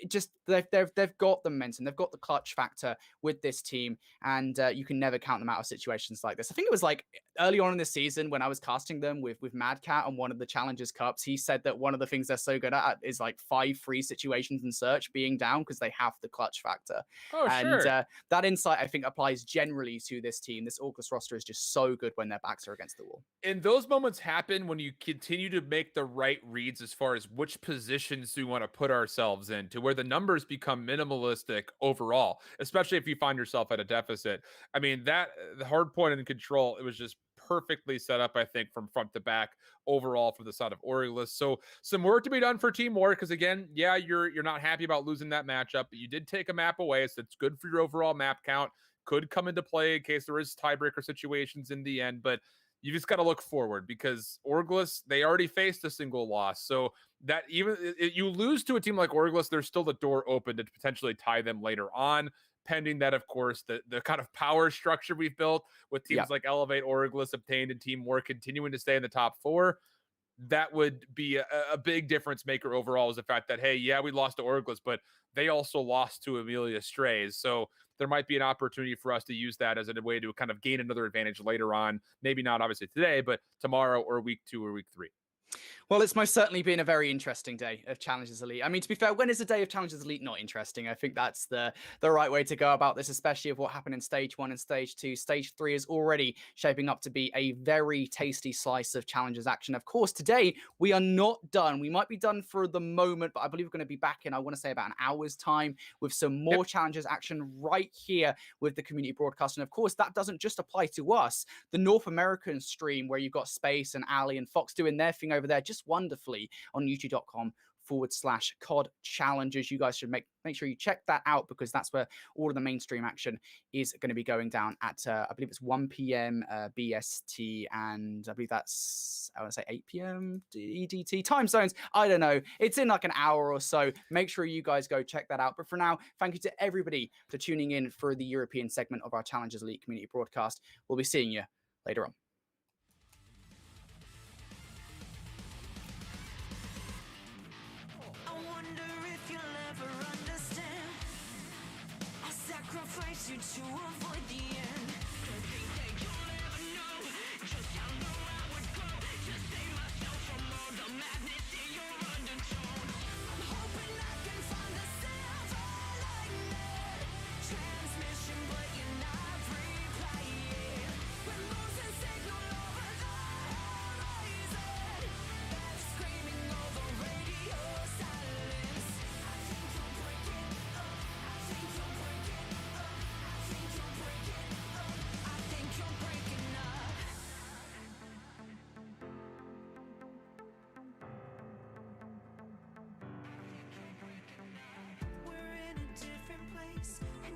just they've got the momentum, they've got the clutch factor with this team, and you can never count them out of situations like this. I think it was like early on in the season when I was casting them with Mad Cat on one of the Challengers Cups. He said that one of the things they're so good at is like 5 free situations in search being down because they have the clutch factor. Oh, And sure. that insight I think applies generally to this team. This August roster is just so good when their backs are against the wall. And those moments happen when you continue to make the right reads as far as which positions do we want to put ourselves in, to where the numbers become minimalistic overall, especially if you find yourself at a deficit. I mean, that the hard point in control, it was just perfectly set up, I think, from front to back overall for the side of Orioles. So some work to be done for Team War, because again, yeah, you're not happy about losing that matchup, but you did take a map away, so it's good for your overall map count. Could come into play in case there is tiebreaker situations in the end, but you just got to look forward, because Orglis, they already faced a single loss. So that even you lose to a team like Orglis, there's still the door open to potentially tie them later on, pending that, of course, the kind of power structure we've built with teams like Elevate, Orglis, Obtained, and Team War continuing to stay in the top 4. That would be a big difference maker overall, is the fact that, hey, yeah, we lost to Orglis, but they also lost to Amelia Strays. So there might be an opportunity for us to use that as a way to kind of gain another advantage later on. Maybe not obviously today, but tomorrow or week 2 or week 3. Well, it's most certainly been a very interesting day of Challengers Elite. I mean, to be fair, when is a day of Challengers Elite not interesting? I think that's the right way to go about this, especially of what happened in Stage 1 and Stage 2. Stage 3 is already shaping up to be a very tasty slice of Challengers action. Of course, today we are not done. We might be done for the moment, but I believe we're going to be back in, I want to say, about an hour's time with some more Challengers action right here with the community broadcast. And of course, that doesn't just apply to us. The North American stream, where you've got Space and Ali and Fox doing their thing over there just wonderfully on youtube.com/COD Challengers. You guys should make sure you check that out, because that's where all of the mainstream action is going to be going down at, I believe it's 1 p.m. BST, and I believe that's, I want to say 8 p.m. EDT time zones. I don't know. It's in like an hour or so. Make sure you guys go check that out. But for now, thank you to everybody for tuning in for the European segment of our Challengers Elite community broadcast. We'll be seeing you later on. I wonder if you'll ever understand. I sacrifice you to avoid the end. Don't think that you'll ever know just how low I would go to save myself from all the madness in your undertone. I'm hoping I can find the silver lining. Transmission, but you're not replying. We're losing signal over the horizon. That's screaming over radio silence. I think you'll break it up. I think you'll break it up. I think you'll break it up. I think you're breaking up. We're in a different place, and